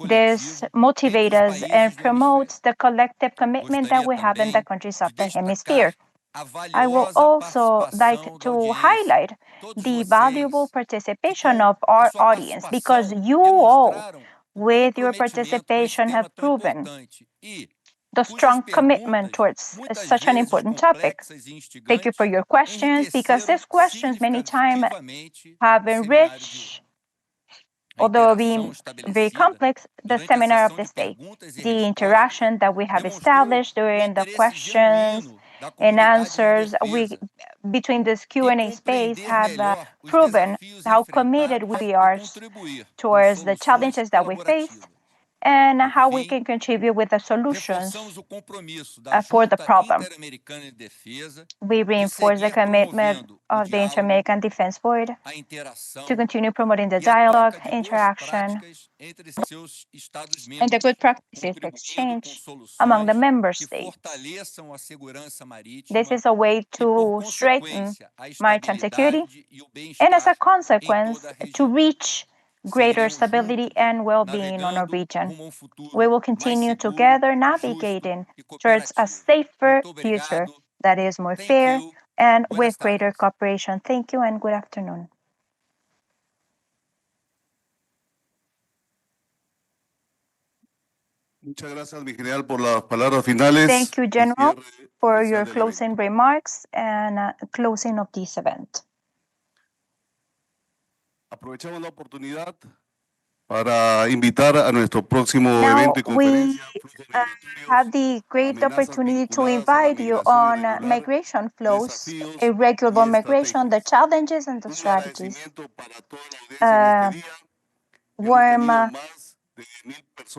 This motivates us and promotes the collective commitment that we have in the countries of the hemisphere. I will also like to highlight the valuable participation of our audience because you all, with your participation, have proven the strong commitment towards such an important topic. Thank you for your questions because these questions many times have enriched, although being very complex, the seminar of this day. The interaction that we have established during the questions and answers between this Q&A space have proven how committed we are towards the challenges that we face and how we can contribute with the solutions for the problem. We reinforce the commitment of the Inter-American Defense Board to continue promoting the dialogue, interaction, and the good practices exchange among the member states. This is a way to strengthen maritime security and, as a consequence, to reach greater stability and well-being on our region. We will continue together navigating towards a safer future that is more fair and with greater cooperation. Thank you and good afternoon. Muchas gracias, mi general, por las palabras finales. Thank you, General, for your closing remarks and closing of this event. Aprovechamos la oportunidad para invitar a nuestro próximo evento y conferencia. We have the great opportunity to invite you on migration flows, irregular migration, the challenges and the strategies. Warm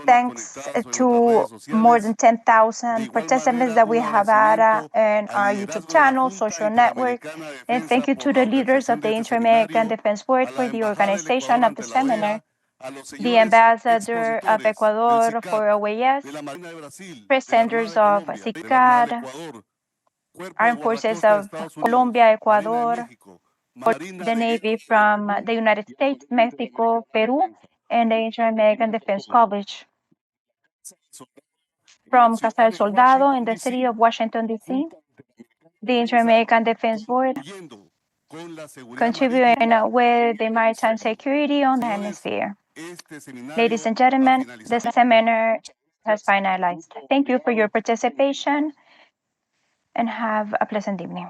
thanks to more than 10,000 participants that we have had in our YouTube channel, social network, and thank you to the leaders of the Inter-American Defense Board for the organization of the seminar, the ambassador of Ecuador for OAS, presenters of SICAD, armed forces of Colombia, Ecuador, the Navy from the United States, Mexico, Peru, and the Inter-American Defense College. From Casa del Soldado in the city of Washington, D.C., the Inter-American Defense Board, contributing with the maritime security on the hemisphere. Ladies and gentlemen, the seminar has finalized. Thank you for your participation and have a pleasant evening.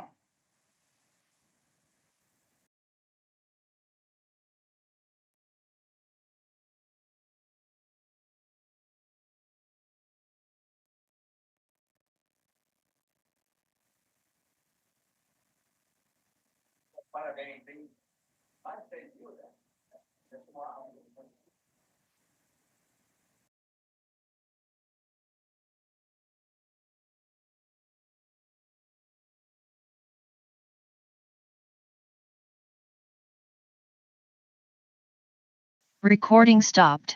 Recording stopped.